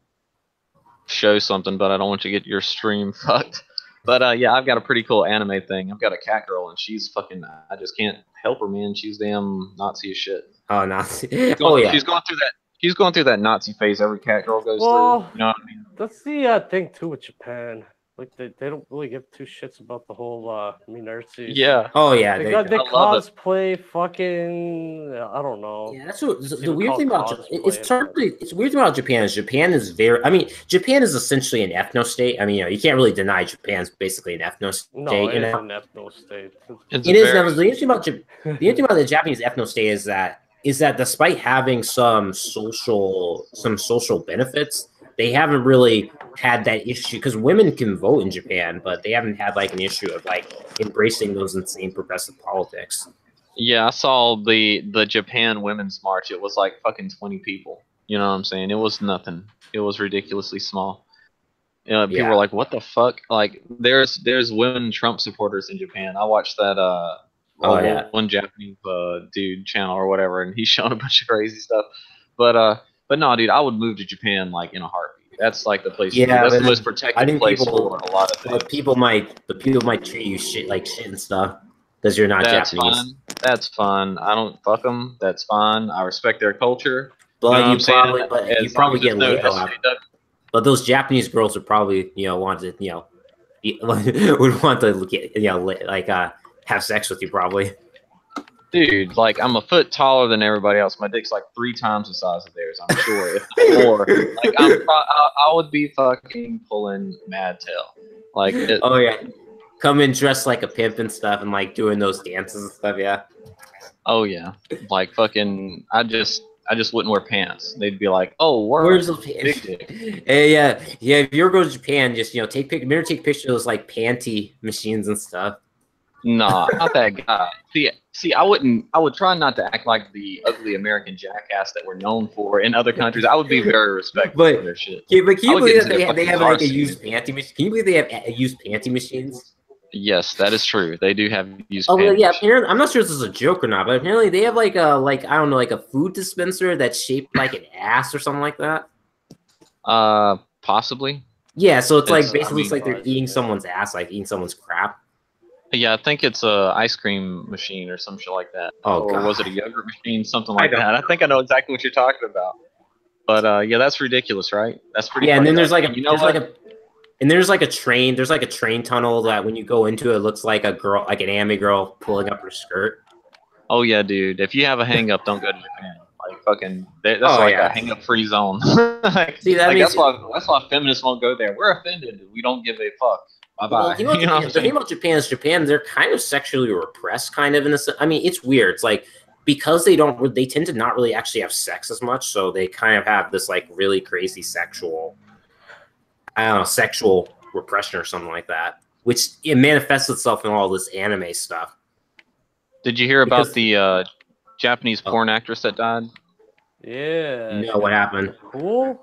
show something, but I don't want you to get your stream fucked. But yeah, I've got a pretty cool anime thing. I've got a cat girl, and she's fucking. I just can't help her, man. She's damn Nazi as shit. Oh, Nazi. She's going through that. She's going through that Nazi phase every cat girl goes through. You know what I mean? That's the thing too with Japan. Like they don't really give 2 shits about the whole Nazis. Yeah. Oh yeah. They cosplay fucking. I don't know. Yeah, that's what the weird thing about it's weird about Japan is Japan is very. I mean, Japan is essentially an ethno state. I mean, you can't really deny Japan's basically an ethno state. No, it is an ethno state. It is. The interesting about the Japanese ethno state is that despite having some social benefits, they haven't really had that issue because women can vote in Japan, but they haven't had like an issue of like embracing those insane progressive politics. Yeah, I saw the Japan Women's March. It was like fucking 20 people. You know what I'm saying? It was nothing. It was ridiculously small. People were like, "What the fuck?" Like, there's women Trump supporters in Japan. I watched that one Japanese dude channel or whatever, and he's showing a bunch of crazy stuff. But no, dude, I would move to Japan like in a heartbeat. that's like the place. Yeah, that's the but most I protected think place people, for a lot of things. but people might treat you shit like shit and stuff because you're not That's Japanese. fine. That's fine. I don't fuck them. That's fine. I respect their culture. But You know what I'm saying? you As long probably as there's get no laid a lot. SJW. But those Japanese girls would probably, want to, would want to get, have sex with you probably. Dude, like I'm a foot taller than everybody else. My dick's like 3 times the size of theirs. I'm sure, if not more. Like I would be fucking pulling mad tail. Like, oh yeah, come in dressed like a pimp and stuff, and like doing those dances and stuff. Yeah. Oh yeah, like fucking. I just wouldn't wear pants. They'd be like, "Oh, where's the big dick?" Hey, yeah. If you ever go to Japan, just take pictures of those like panty machines and stuff. Nah, not that guy. See, I would try not to act like the ugly American jackass that we're known for in other countries. I would be very respectful of their shit. But can you believe that they have like a scene. used panty machine? Can you believe they have used panty machines? Yes, that is true. They do have used. Oh well, panty yeah. machines. Apparently, I'm not sure if this is a joke or not, but apparently they have like a I don't know, like a food dispenser that's shaped like an ass or something like that. Possibly. Yeah, so it's like basically it's like they're eating someone's ass, like eating someone's crap. Yeah, I think it's a ice cream machine or some shit like that. Oh, or God. was it a yogurt machine? Something like that. I think I know exactly what you're talking about. But yeah, that's ridiculous, right? That's pretty. Yeah, and then there's funny. there's like a train tunnel that when you go into it looks like a girl, like an anime girl pulling up her skirt. Oh yeah, dude. If you have a hang up, don't go to Japan. Like fucking, that's like a hang up free zone. See, that's why feminists won't go there. We're offended. We don't give a fuck. Well, the thing about Japan is they're kind of sexually repressed, kind of in this. I mean, it's weird. It's like because they tend to not really actually have sex as much, so they kind of have this like really crazy sexual repression or something like that, which it manifests itself in all this anime stuff. Did you hear about the Japanese porn actress that died? Yeah. No, what happened? Cool.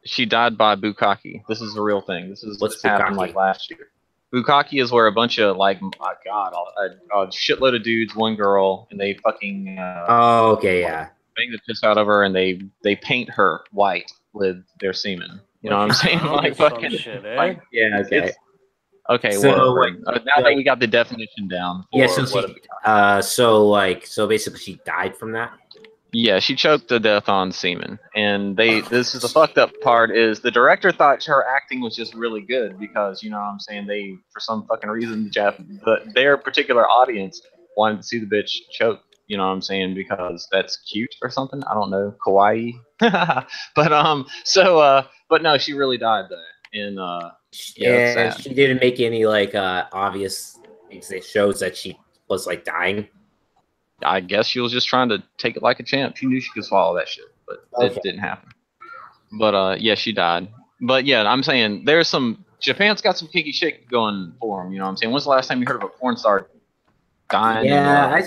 She died by bukkake. This is a real thing. This happened like last year. Bukkake is where a bunch of like, my God, a shitload of dudes, one girl, and they fucking oh, okay, yeah, bang the piss out of her, and they paint her white with their semen. You know what I'm saying? Like fucking shit, eh? Like, yeah, okay. Okay, so, well, now that we got the definition down. Yeah, so basically she died from that. Yeah, she choked to death on semen, and this is the fucked up part is the director thought her acting was just really good because you know what I'm saying they for some fucking reason their particular audience wanted to see the bitch choke. You know what I'm saying because that's cute or something. I don't know, kawaii. But no, she really died though, and yeah, she didn't make any like obvious shows that she was like dying. I guess she was just trying to take it like a champ. She knew she could swallow that shit, but it didn't happen. But yeah, she died. But yeah, I'm saying Japan's got some kinky shit going for them. You know what I'm saying? When's the last time you heard of a porn star dying? Yeah,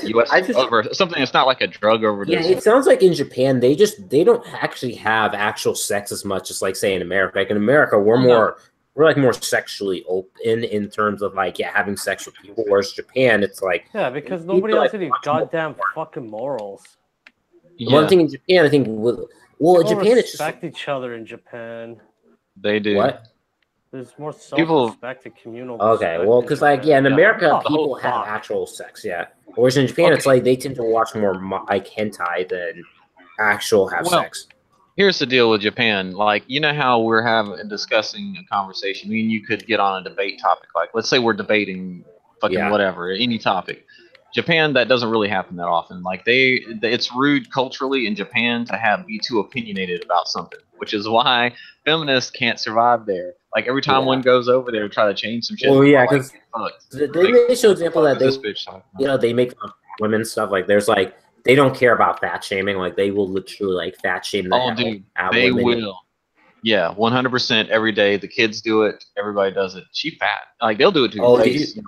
over something that's not like a drug overdose. Yeah, it sounds like in Japan they don't actually have actual sex as much as like say in America. Like in America, we're more sexually open in terms of like having sex with people, whereas Japan it's like because nobody has any goddamn fucking morals. One thing in Japan, I think, in Japan it's just respect each other in Japan. They do. What? There's more self-respect and communal. Okay, well, because like in America people have actual sex, whereas in Japan it's like they tend to watch more like hentai than actual sex. Here's the deal with Japan. Like, you know how we're discussing a conversation. I mean, you could get on a debate topic. Like, let's say we're debating fucking whatever, any topic. Japan, that doesn't really happen that often. Like, it's rude culturally in Japan to be too opinionated about something, which is why feminists can't survive there. Like, every time one goes over there to try to change some shit. Well, yeah, because they show example that they make women stuff. Like, there's like, they don't care about fat shaming. Like they will literally like fat shame. They will. Yeah, 100% every day. The kids do it. Everybody does it. She fat. Like they'll do it to your face.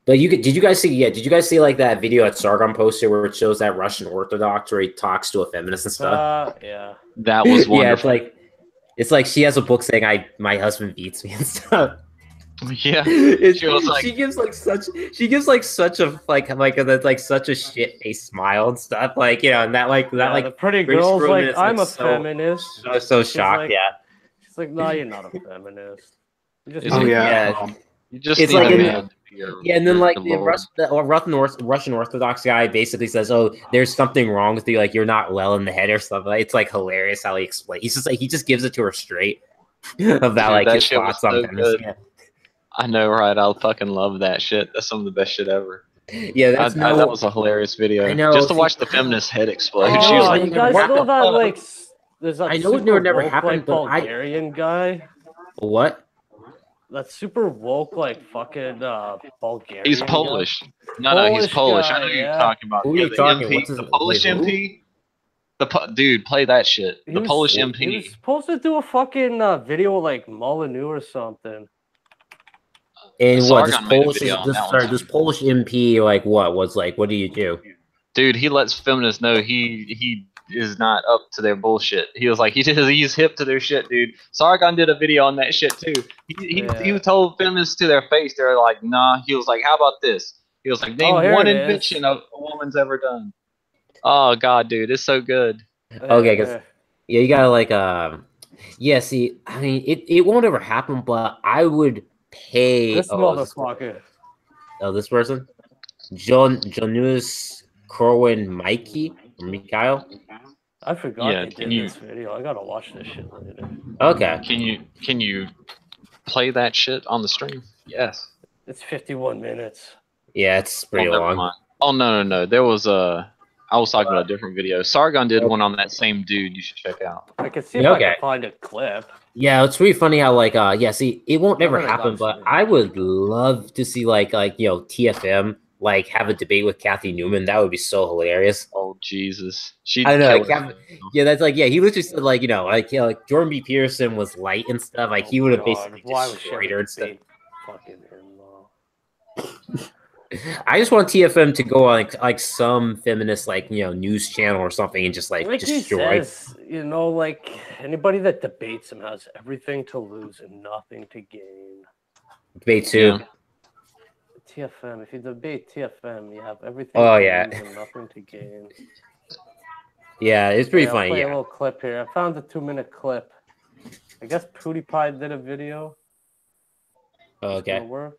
But did you guys see? Yeah, did you guys see like that video that Sargon posted where it shows that Russian Orthodox where he talks to a feminist and stuff? Yeah. That was wonderful. Yeah, it's like she has a book saying my husband beats me and stuff. Yeah, she gives such a shit face smile and stuff, like and that the pretty girl's like I'm a feminist. So shocked, She's It's like, no, you're not a feminist. You just It's Oh like, yeah. You just It's need like a in- man to be your, Yeah, and then your like the lord. Russian Orthodox guy basically says, "Oh, there's something wrong with you, like you're not well in the head or something." It's like hilarious how he explains. He's just like he just gives it to her straight about Dude, like that his shit was thoughts on so feminism. good. I know, right? I fucking love that shit. That's some of the best shit ever. Yeah, that's That was a hilarious video. I know, Just to see- watch the feminist head explode. I She know, was Oh, like, you never guys know happened. that like there's that I know it super never woke happened, like but Bulgarian guy. What? That super woke like fucking Bulgarian. he's guy. Polish. No, he's Polish. Guy, I know who you're yeah. talking about. Who are Yeah, you the talking? MP, What's his the Polish wait, who? MP. Dude, play that shit. He The was- Polish He MP. was supposed to do a fucking video with, like Molyneux or something. And what this Sargon made a Polish video on that one, too. this Polish MP like what was like? What do you do? Dude, he lets feminists know he is not up to their bullshit. He was like, he's hip to their shit, dude. Sargon did a video on that shit too. He told feminists to their face, they're like, nah. He was like, how about this? He was like, name here one it is. invention a woman's ever done. Oh god, dude, it's so good. Okay, because yeah, you gotta like yeah. See, I mean, it won't ever happen, but I would pay. This motherfucker. This person, Janus Corwin Mikey or Mikhail. I forgot Yeah, they can did you- this video. I gotta watch this shit later. Okay. Can you play that shit on the stream? Yes. It's 51 minutes. Yeah, it's pretty never long. mind. Oh no. There was I was talking about a different video. Sargon did one on that same dude. You should check out. I can see if I can find a clip. Yeah, it's really funny how like yeah, see, it won't ever Never happen, got but it. I would love to see like TFM like have a debate with Kathy Newman. That would be so hilarious. Oh Jesus, she'd I know, kill like, us. yeah, that's like he literally said like like Jordan B. Peterson was light and stuff. Like he would have basically Why would she destroyed her ever and stuff. debate fucking him though? I just want TFM to go on like some feminist like news channel or something and just like Like he destroy. says, like anybody that debates him has everything to lose and nothing to gain. Debate too. Yeah. TFM, if you debate TFM, you have everything Oh, to yeah. lose and nothing to gain. Yeah, it's pretty I'll funny. play a Yeah. little clip here. I found a 2-minute clip. I guess PewDiePie did a video. It's Okay. gonna work.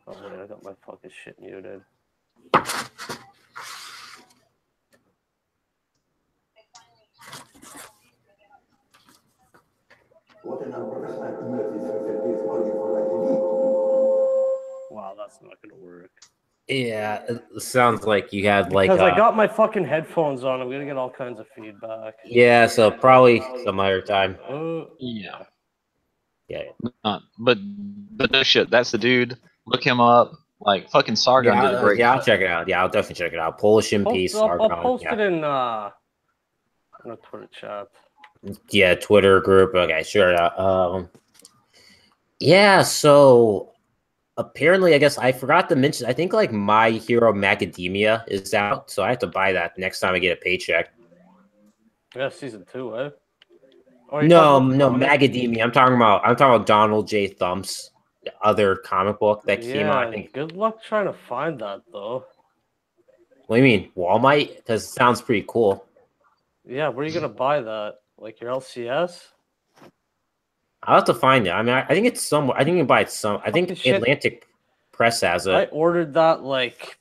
Oh wait, I got my fucking shit muted. Wow, that's not gonna work. Yeah, it sounds like you had like Because I got my fucking headphones on, I'm gonna get all kinds of feedback. yeah, so probably some other time. Yeah. Yeah. But no shit. That's the dude. Look him up. Like fucking Sargon did a great. I'll check it out. Yeah, I'll definitely check it out. Polish MP I'll post it in a Twitter chat. Yeah, Twitter group. Okay, sure. Yeah, so apparently, I guess I forgot to mention. I think like My Hero Macadamia is out, so I have to buy that next time I get a paycheck. Yeah, season 2, eh? No, Macadamia. I'm talking about Donald J. Thump's other comic book that came out. I think. Good luck trying to find that though. What do you mean, Walmart? Because it sounds pretty cool. Yeah, where are you gonna buy that? Like your LCS? I'll have to find it. I mean, I think it's somewhere. I think you can buy it some. I think Atlantic Press has it. I ordered that like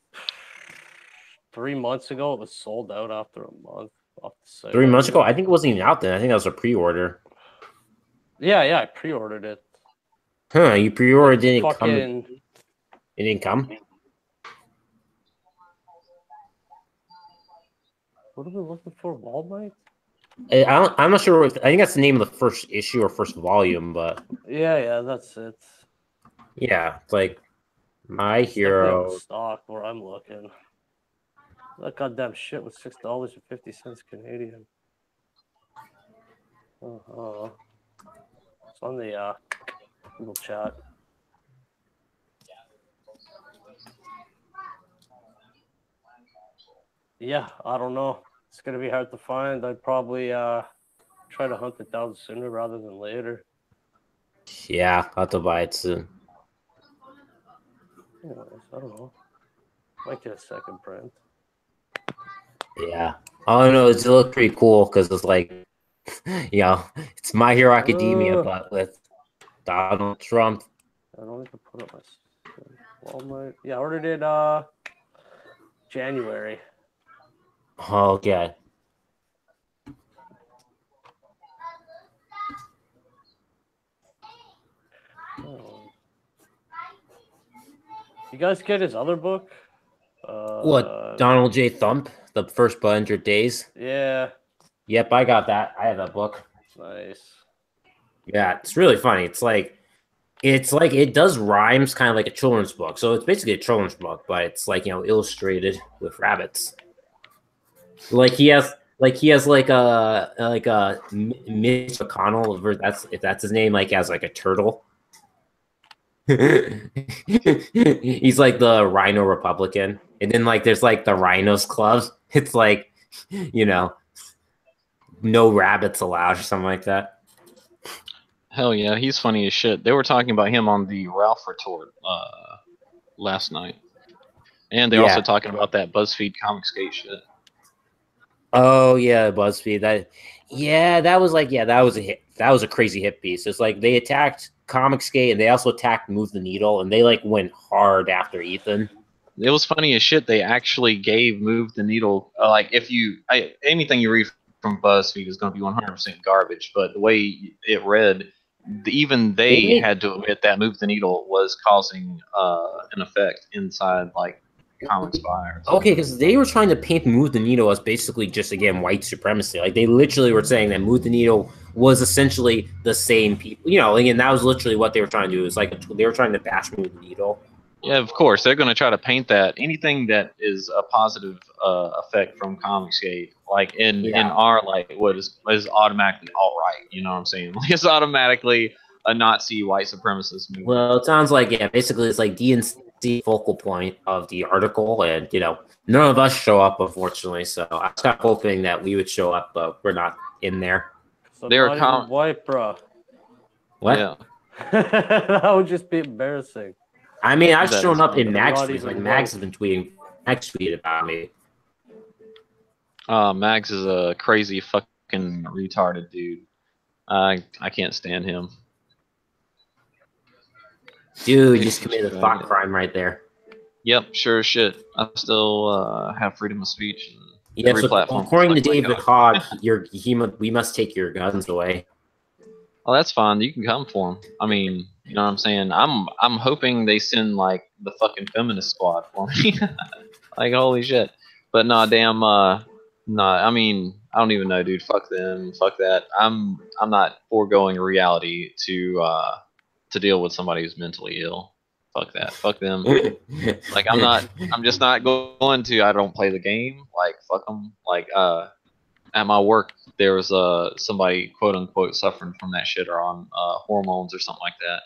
3 months ago. It was sold out after a month off the site. 3 months ago? I think it wasn't even out then. I think that was a pre-order. Yeah, I pre-ordered it. Huh? You pre-ordered didn't come? Fucking... It didn't come. What are we looking for? Walmart? I'm not sure. I think that's the name of the first issue or first volume, but Yeah, that's it. yeah, it's like My It's definitely Hero. out of stock where I'm looking. That goddamn shit was $6.50 Canadian. It's on the Google chat. Yeah, I don't know. It's gonna be hard to find. I'd probably try to hunt it down sooner rather than later. Yeah, I'll have to buy it soon. Anyways, I don't know. Might get a second print. Yeah. Oh no, it looks pretty cool because it's like You know, it's My Hero Academia, but with Donald Trump. I don't need to put up my Walmart. Yeah, I ordered it January. Okay. Oh. You guys get his other book? What, Donald J. Thump, The First 100 Days? Yeah. Yep, I got that. I have that book. Nice. Yeah, it's really funny. It's like it does rhymes kind of like a children's book. So it's basically a children's book, but it's like, you know, illustrated with rabbits. Like he has like a Mitch McConnell, if that's his name, like as like a turtle. He's like the Rhino Republican, and then like there's like the Rhinos Club. It's like, you know, no rabbits allowed or something like that. Hell yeah, he's funny as shit. They were talking about him on the Ralph Retort last night, and they're also talking about that BuzzFeed Comicsgate shit. Oh yeah, BuzzFeed. That was like, that was a hit. That was a crazy hit piece. It's like they attacked Comicsgate and they also attacked Move the Needle, and they like went hard after Ethan. It was funny as shit. They actually gave Move the Needle like anything you read from BuzzFeed is going to be 100% garbage, but the way it read, even they had to admit that Move the Needle was causing an effect inside like comics buyers. Okay, because they were trying to paint Move the Needle as basically just, again, white supremacy. Like they literally were saying that Move the Needle was essentially the same people. You know, and that was literally what they were trying to do. It's like they were trying to bash Move the Needle. Yeah, of course they're going to try to paint that anything that is a positive effect from Comicsgate, like in our like what is automatically alt-right. You know what I'm saying? Like it's automatically a Nazi white supremacist movement. Well, it sounds like basically it's like DNC focal point of the article, and you know, none of us show up unfortunately. So I was kind of hoping that we would show up, but we're not in there. So they're white, bro. What? Yeah. That would just be embarrassing. I mean, I've shown up in Mag's tweets. Like Mag's has been tweeting. Max tweeted about me. Mags is a crazy fucking retarded dude. I can't stand him. Dude, you just committed a thought crime right there. Yep, sure as shit. I still have freedom of speech. Yeah, so according to David Hogg, we must take your guns away. Oh, that's fine. You can come for him. I mean, you know what I'm saying? I'm hoping they send like the fucking feminist squad for me. Like holy shit. But nah, damn. I mean, I don't even know, dude. Fuck them. Fuck that. I'm not foregoing reality to deal with somebody who's mentally ill. Fuck that. Fuck them. Like I'm just not going to. I don't play the game. Like fuck them. Like at my work there was somebody quote unquote suffering from that shit or on hormones or something like that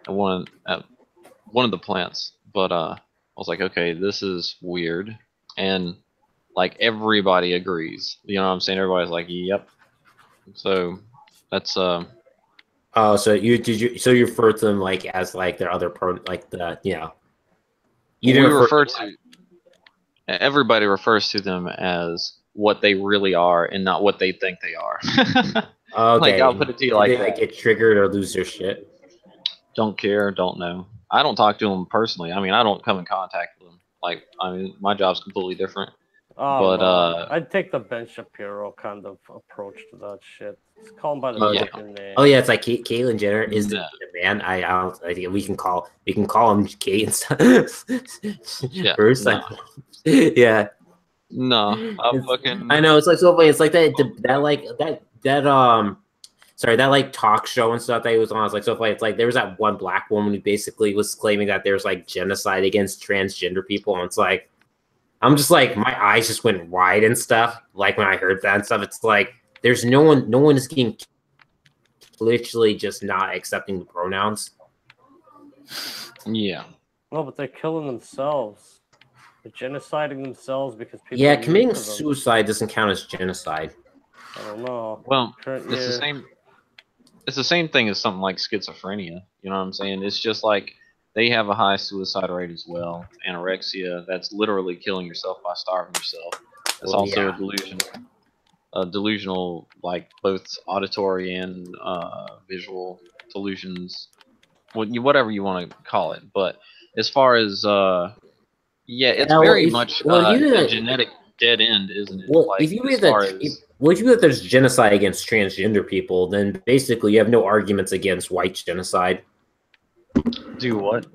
at one of the plants. But I was like, okay, this is weird, and like everybody agrees. You know what I'm saying? Everybody's like, yep. So that's Oh, so you refer to them like as like their other like the everybody refers to them as what they really are and not what they think they are. Okay. Like I'll put it to you like they like get triggered or lose their shit? Don't care, don't know. I don't talk to them personally. I mean, I don't come in contact with them. Like, I mean, my job's completely different. Oh, but I'd take the Ben Shapiro kind of approach to that shit. It's called by the fucking name. Oh yeah, it's like Caitlyn Jenner is the man. I think we can call him Kate and stuff. Yeah. First, no. Yeah. No, I know it's like so funny. It's like that like talk show and stuff that he was on. It's like so funny. It's like there was that one black woman who basically was claiming that there's like genocide against transgender people, and it's like I'm just like my eyes just went wide and stuff. Like when I heard that and stuff, it's like there's no one is getting literally just not accepting the pronouns. Yeah. No, but they're killing themselves. They're genociding themselves because people. Yeah, committing suicide doesn't count as genocide. I don't know. Well, it's the same. It's the same thing as something like schizophrenia. You know what I'm saying? It's just like they have a high suicide rate as well. Anorexia, that's literally killing yourself by starving yourself. That's also a delusion. delusional, like both auditory and visual delusions, whatever you want to call it. But as far as yeah, it's Yeah, very much you a genetic dead end, isn't it? well, Like if you as believe far that as if you believe that there's genocide against transgender people, then basically you have no arguments against white genocide. do what?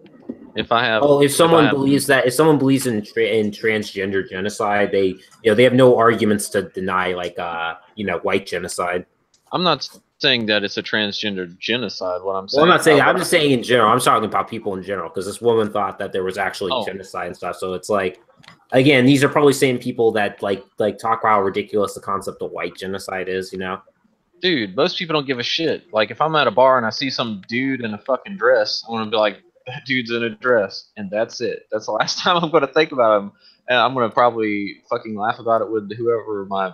If I have, Oh, if if I someone have, believes that, if someone believes in transgender genocide, they have no arguments to deny like white genocide. I'm not saying that it's a transgender genocide. What I'm Well, I'm saying, not saying. I'm just saying in general. I'm talking about people in general because this woman thought that there was actually Oh. genocide and stuff. So it's like, again, these are probably same people that like talk about how ridiculous the concept of white genocide is. You know, dude, most people don't give a shit. Like if I'm at a bar and I see some dude in a fucking dress, I'm gonna be like, that dude's in a dress, and that's it. That's the last time I'm gonna think about him, and I'm gonna probably fucking laugh about it with whoever my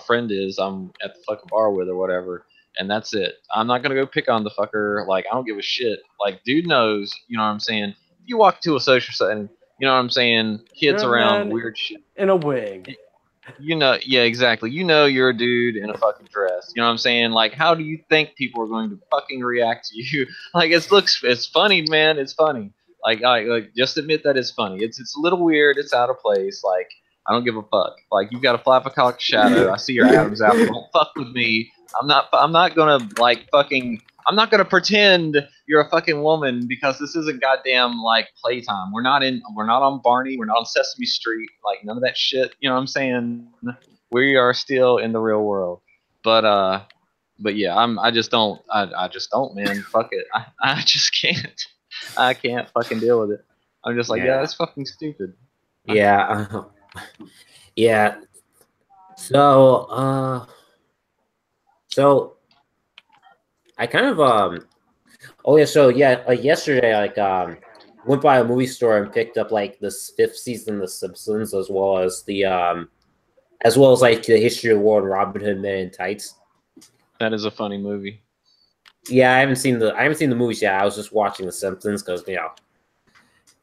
friend is I'm at the fucking bar with or whatever. And that's it. I'm not gonna go pick on the fucker. Like I don't give a shit. Like dude knows, you know what I'm saying? If you walk to a social setting, you know what I'm saying? Kids You're a around, man weird shit. in a wig. You know, yeah, exactly. You know you're a dude in a fucking dress. You know what I'm saying? Like, how do you think people are going to fucking react to you? Like, it's funny, man. It's funny. Like, just admit that it's funny. It's a little weird. It's out of place. Like, I don't give a fuck. Like, you got a flap a cock shadow. I see your Adam's apple. Don't fuck with me. I'm not gonna like fucking. I'm not gonna pretend you're a fucking woman because this isn't goddamn like playtime. We're not on Barney. We're not on Sesame Street. Like none of that shit. You know what I'm saying? We are still in the real world. But yeah, I just don't. I just don't, man. Fuck it. I just can't. I can't fucking deal with it. I'm just like, yeah, that's fucking stupid. Yeah, yeah. So I kind of oh yeah, so yeah, like yesterday, went by a movie store and picked up like this 5th season of The Simpsons as well as like the History of the World, Robin Hood Men in Tights. That is a funny movie. Yeah, I haven't seen the movies yet. I was just watching The Simpsons because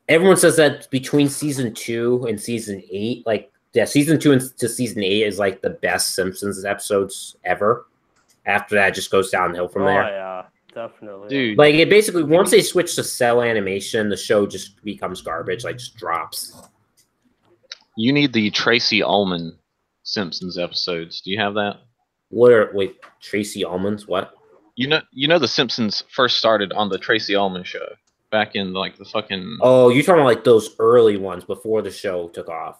everyone says that between season 2 and season 8, like season 2 to season 8 is like the best Simpsons episodes ever. After that, it just goes downhill from there. Oh yeah, definitely. Dude. Like it basically once they switch to cell animation, the show just becomes garbage. Like just drops. You need the Tracy Ullman Simpsons episodes. Do you have that? Wait, Tracy Ullman's what? You know the Simpsons first started on the Tracy Ullman show back in like the fucking. Oh, you're talking about like those early ones before the show took off.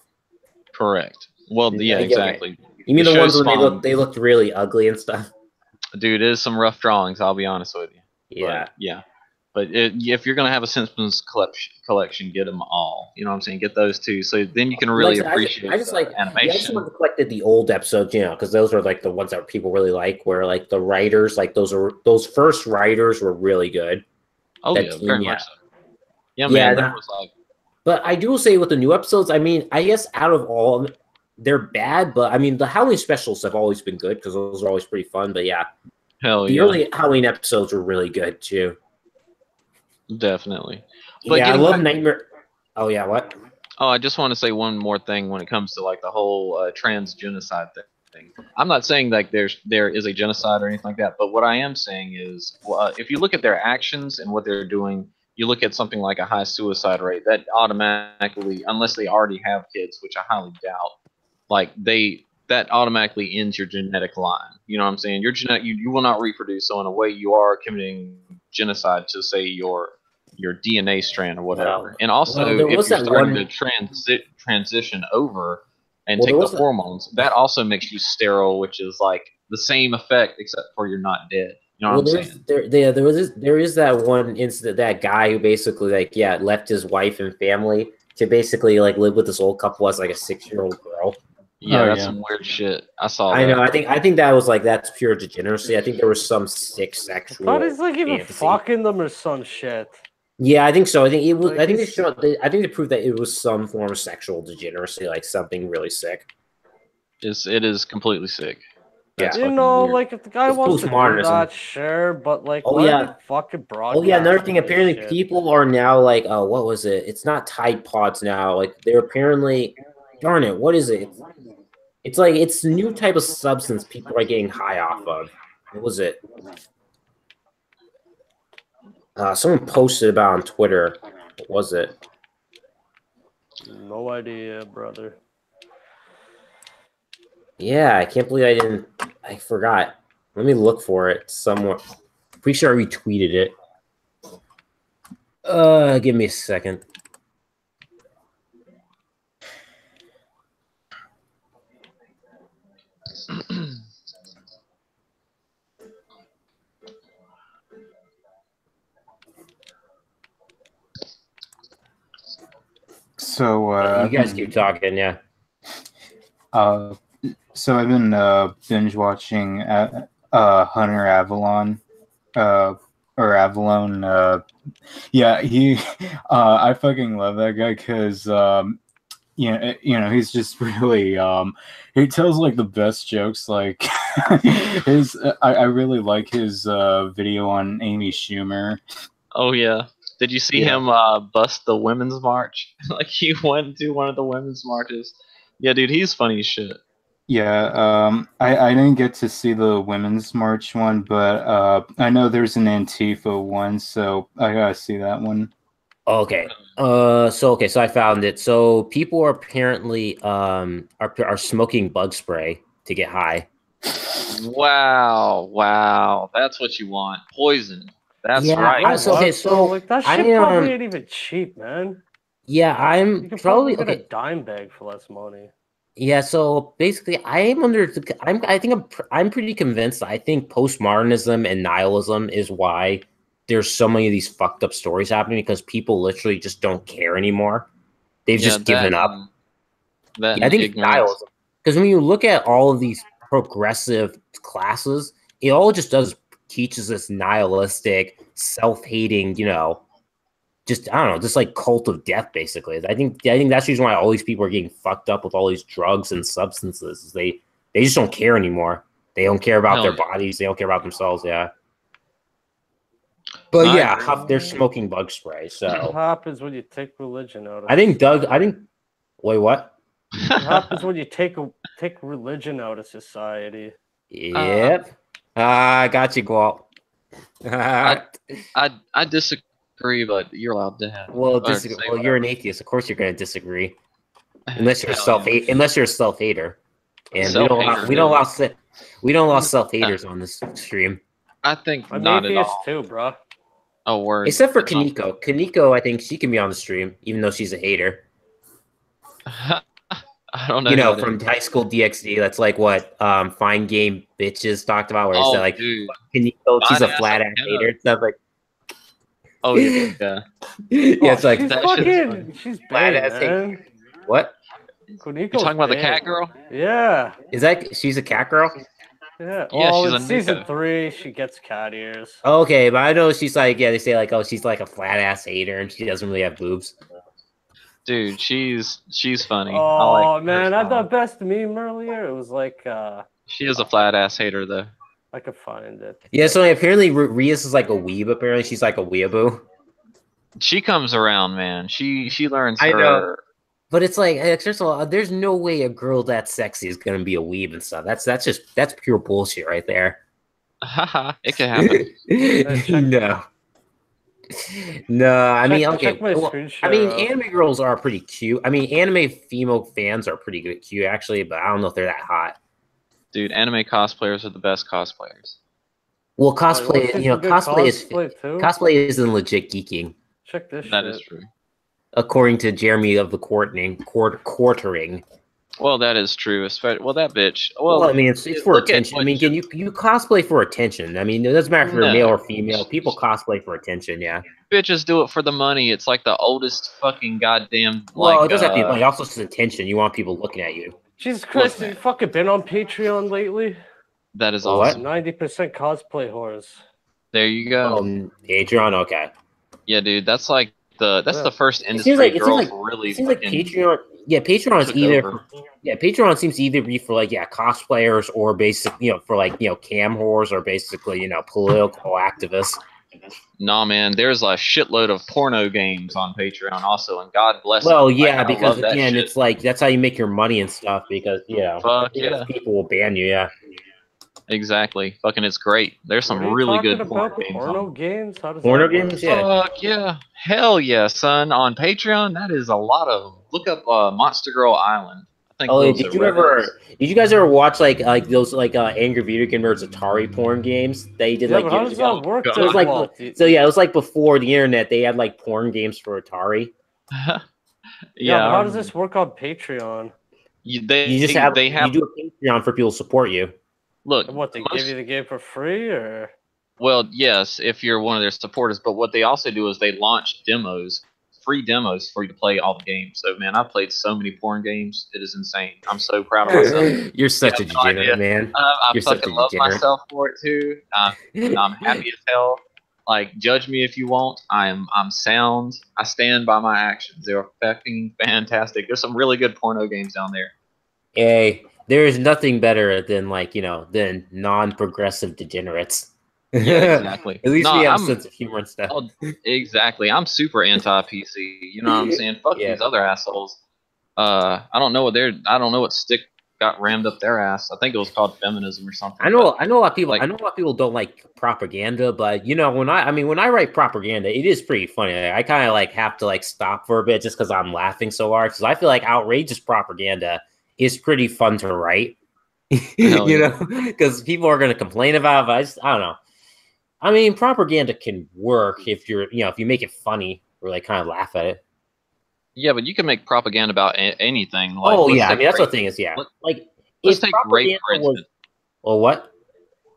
Correct. Well, yeah, exactly. You mean the ones when they looked really ugly and stuff? Dude, it is some rough drawings. I'll be honest with you. Yeah, but, yeah. But if you're gonna have a Simpsons collection, get them all. You know what I'm saying? Get those two, so then you can really appreciate. I just like animation. I just want to collected the old episodes, because those are like the ones that people really like. Where like the writers, like those first writers were really good. Oh yeah, very much so. Yeah, man, that was like. But I do say with the new episodes, I mean, I guess out of all of them, they're bad, but I mean, the Halloween specials have always been good because those are always pretty fun. But yeah, the early Halloween episodes were really good too. Definitely. But yeah, I love Nightmare. Oh yeah, what? Oh, I just want to say one more thing when it comes to like the whole trans genocide thing. I'm not saying like there is a genocide or anything like that, but what I am saying is, if you look at their actions and what they're doing, you look at something like a high suicide rate, that automatically, unless they already have kids, which I highly doubt, like that automatically ends your genetic line. You know what I'm saying? Your you will not reproduce. So in a way, you are committing genocide to say your DNA strand or whatever. And also, if you're starting to transition over and take the hormones, that also makes you sterile, which is like the same effect except for you're not dead. You know what I'm saying? There is that one incident, that guy who basically left his wife and family to basically like live with this old couple as like a 6-year-old girl. Yeah, that's some weird shit. I saw that. I know. I think that was like, that's pure degeneracy. I think there was some sick sexual. I thought he's like even fucking them or some shit. Yeah, I think so. I think it was. Like, I think they proved that it was some form of sexual degeneracy, like something really sick. It is completely sick. That's you know, weird. Like if the guy wants to do that, sure, but like, fucking broadcast. Oh yeah, another thing. Apparently, people are now like, oh, what was it? It's not Tide Pods now. Like they're apparently, darn it, what is it? It's like it's a new type of substance people are getting high off of. What was it? Someone posted about on Twitter. What was it? No idea, brother. Yeah, I can't believe I forgot. Let me look for it somewhere. Pretty sure I retweeted it. Give me a second. So you guys keep talking, yeah. So I've been binge watching Hunter Avalon, or Avalon. Yeah, he. I fucking love that guy because he's just really he tells like the best jokes. Like I really like his video on Amy Schumer. Oh yeah. Did you see him bust the women's march? Like he went to one of the women's marches. Yeah, dude, he's funny as shit. Yeah, I didn't get to see the women's march one, but I know there's an Antifa one, so I gotta see that one. Okay. So I found it. So people are apparently are smoking bug spray to get high. Wow, that's what you want. Poison. That's right. So like that shit probably ain't even cheap, man. Yeah, You can probably get a dime bag for less money. Yeah, so basically, I'm pretty convinced. I think postmodernism and nihilism is why there's so many of these fucked up stories happening because people literally just don't care anymore. They've just given up. I think it's nihilism because when you look at all of these progressive classes, it all just teaches this nihilistic, self-hating, just I don't know, just like cult of death, basically. I think that's the reason why all these people are getting fucked up with all these drugs and substances. Is they just don't care anymore. They don't care about their bodies. They don't care about themselves. Yeah. But they're smoking bug spray. So what happens when you take religion out of? Wait, what? What happens when you take religion out of society? Yep. I got you, Gwalt. I disagree, but you're allowed to have. Well, you're an atheist. Of course, you're going to disagree, unless you're unless you're a self-hater, and we don't allow self-haters on this stream. I think I'm not at atheist all. too, bro. Oh, word. Except for Kaneko. Kaneko, I think she can be on the stream, even though she's a hater. I don't know. From High School DxD, that's like what Fine Game Bitches talked about, where it's like, Kaneko, she's a flat ass hater. It's not like. Oh yeah. Yeah, it's like she's flat ass hater. What? You're talking about the cat girl? Yeah. She's a cat girl? Yeah. Yeah, she's in season 3, she gets cat ears. Okay, but I know she's like, they say like, oh, she's like a flat ass hater and she doesn't really have boobs. Dude, she's funny. Oh man, I thought best meme earlier. It was like she is a flat ass hater though. I could find it. Yeah, so apparently Rias is like a weeb. Apparently, she's like a weeaboo. She comes around, man. She learns I her. know. But it's like, first of all, there's no way a girl that sexy is gonna be a weeb and stuff. That's pure bullshit right there. Haha, it can happen. No, I mean, okay. Anime girls are pretty cute. I mean, anime female fans are pretty good, cute actually, but I don't know if they're that hot. Dude, anime cosplayers are the best cosplayers. Well, cosplay, cosplay isn't legit geeking. Check this. That is true. According to Jeremy of the Quartering. Well, that is true. Well, that bitch. Well, I mean, it's for attention. I mean, you cosplay for attention. I mean, it doesn't matter if you're male or female. People cosplay for attention, yeah. Bitches do it for the money. It's like the oldest fucking goddamn. Well, it doesn't have to be money. Also, it's attention. You want people looking at you. Jesus Christ, have you fucking been on Patreon lately? That is awesome. 90% cosplay whores. There you go. Patreon, okay. Yeah, dude, that's like the first industry girls really. It seems like Patreon. Yeah, Patreon is either. Patreon seems to either be for like cosplayers or basically for like cam whores or basically political activists. Nah, man, there's a shitload of porno games on Patreon also, and God bless them. Well, yeah, Like, I because love that again, shit. it's like that's how you make your money and stuff. Because Fuck because yeah. people will ban you. Yeah, Exactly. Fucking, it's great. There's some What are you really talking good porno about? games Porno on. games? How does porno that work? games. Yeah. Fuck yeah. Hell yeah, son. On Patreon, that is a lot of. Look up Monster Girl Island. I think Oh, those did are you Reddits. did you guys ever watch like those like Angry Video Game Nerds Atari porn games they did Yeah, like but how years does ago? that work? God. It was like Well, so yeah, it was like before the internet. They had like porn games for Atari. yeah, but I how does remember. this work on Patreon? You just have They have. you do a Patreon for people to support you. Look, What, they give you the game for free, or? well, yes, if you're one of their supporters, but what they also do is they launch demos, free demos for you to play all the games. So, man, I've played so many porn games. It is insane. I'm so proud of myself. You're such a You have no degenerate, idea. man. I You're such fucking a love degenerate. myself for it, too. I'm happy as hell. Like, judge me if you want. I'm sound. I stand by my actions. They're fucking fantastic. There's some really good porno games down there. Hey, there is nothing better than than non-progressive degenerates. Yeah, exactly. At least No, we have a I'm sense of humor and stuff. oh, exactly. I'm super anti-PC. You know what I'm saying? Fuck Yeah. these other assholes. I don't know what stick got rammed up their ass. I think it was called feminism or something. I know a lot of people. like- I know a lot of people don't like propaganda, but when I write propaganda, it is pretty funny. I kind of have to stop for a bit just because I'm laughing so hard. Because I feel like outrageous propaganda is pretty fun to write. Because people are going to complain about it. But I don't know. I mean, propaganda can work if if you make it funny or kind of laugh at it. Yeah, but you can make propaganda about anything. I mean, that's the thing is, let's take rape for instance. Well, what?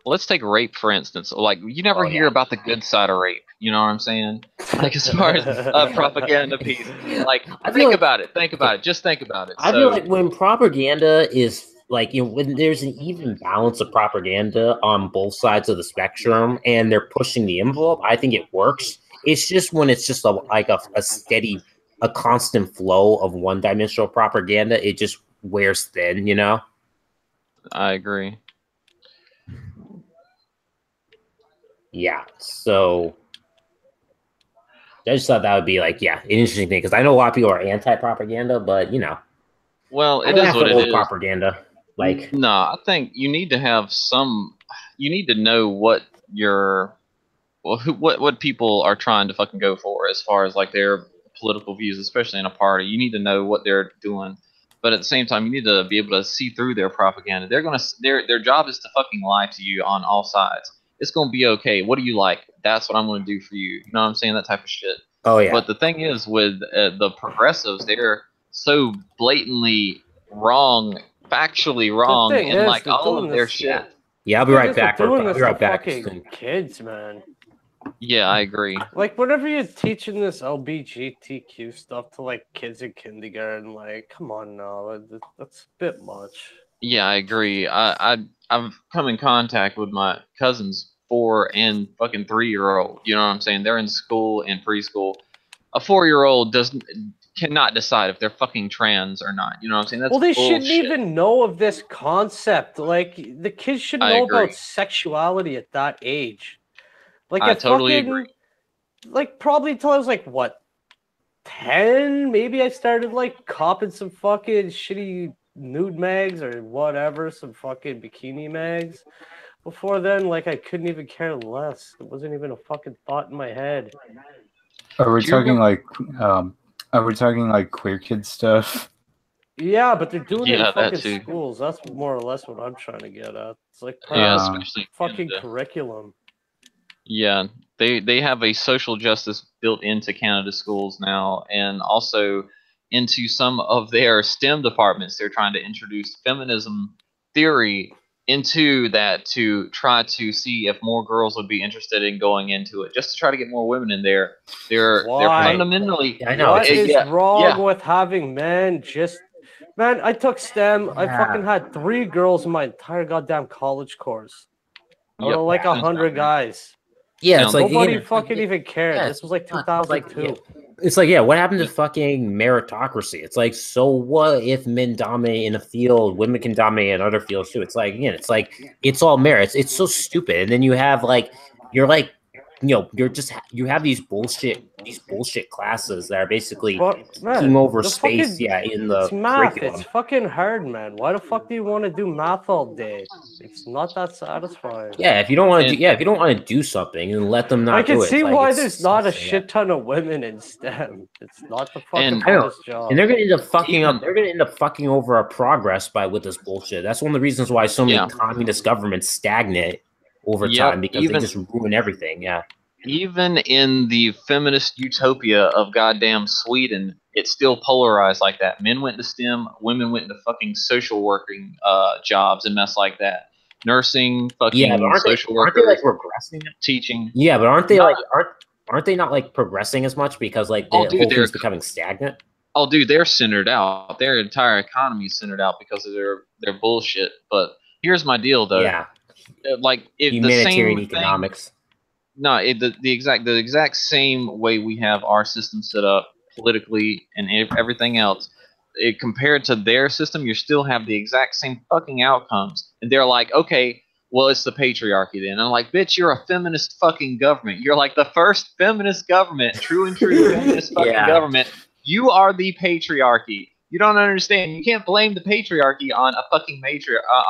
Let's take rape for instance. Like, you never hear about the good side of rape. You know what I'm saying? Like, as far as propaganda piece, think about it. Think about it. Just think about it. I feel like when propaganda is when there's an even balance of propaganda on both sides of the spectrum and they're pushing the envelope, I think it works. It's just when it's just a steady, a constant flow of one-dimensional propaganda, it just wears thin, I agree. Yeah, so I just thought that would be an interesting thing because I know a lot of people are anti-propaganda, but well, it is what it is. Propaganda, no, I think you need to have some. You need to know what what people are trying to fucking go for as far as their political views, especially in a party. You need to know what they're doing, but at the same time, you need to be able to see through their propaganda. Their job is to fucking lie to you on all sides. It's gonna be okay. What do you like? That's what I'm gonna do for you. You know what I'm saying? That type of shit. Oh yeah. But the thing is, with the progressives, they're so blatantly wrong, factually wrong, and all of their shit. Yeah, I'll be right back. I'll be right back. Kids, man. Yeah, I agree. Whenever you're teaching this LGBTQ stuff to kids in kindergarten, come on now, that's a bit much. Yeah, I agree. I've come in contact with my cousins, 4 and fucking 3-year-old. You know what I'm saying? They're in school and preschool. A 4-year-old cannot decide if they're fucking trans or not. You know what I'm saying? That's they bullshit. shouldn't even know of this concept. The kids should know about sexuality at that age. I totally agree. Probably until I was 10, maybe I started copping some fucking shitty nude mags or whatever, some fucking bikini mags. Before then, I couldn't even care less. It wasn't even a fucking thought in my head. Are we talking queer kid stuff? Yeah, but they're doing it in fucking too. schools. That's more or less what I'm trying to get at. It's especially fucking curriculum. Yeah, they have a social justice built into Canada schools now, and also into some of their STEM departments. They're trying to introduce feminism theory into that to try to see if more girls would be interested in going into it, just to try to get more women in there. They're fundamentally. I know. What is wrong with having men just? Man, I took STEM. I fucking had 3 girls in my entire goddamn college course. Out of 100 guys. Yeah, it's nobody fucking even cared. Yeah, this was 2002. It's what happened to fucking meritocracy? It's so what if men dominate in a field, women can dominate in other fields too? It's again, it's all merits. It's so stupid. And then you have you're you have these bullshit classes that are basically man, team over the space, fucking- in the It's math. curriculum. It's fucking hard, man. Why the fuck do you want to do math all day? It's not that satisfying. Yeah, if you don't want to do something, then let them not I can do it. see Like, why it's there's not a something shit ton of women in STEM. It's not the fucking And- hardest job. And they're gonna end up fucking Even- up. They're gonna end up fucking over our progress with this bullshit. That's one of the reasons why so many Yeah. communist governments stagnate over Yep, time, because they just ruin everything. Yeah. Even in the feminist utopia of goddamn Sweden, it's still polarized like that. Men went to STEM, women went into fucking social working jobs and mess like that. Nursing, fucking Yeah, but social aren't they workers, like regressing? teaching. Yeah, but aren't they Not- aren't they not like progressing as much because like the Oh, dude, whole they're- thing's becoming stagnant? Oh, dude, they're centered out. Their entire economy is centered out because of their bullshit. But here's my deal, though. Yeah, Like if the humanitarian same economics. Thing, no, the exact same way we have our system set up politically and everything else. Compared to their system, you still have the exact same fucking outcomes. And they're like, okay, well, it's the patriarchy then. And I'm like, bitch, you're a feminist fucking government. You're like the first feminist government, true and true feminist fucking Yeah. government. You are the patriarchy. You don't understand. You can't blame the patriarchy on a fucking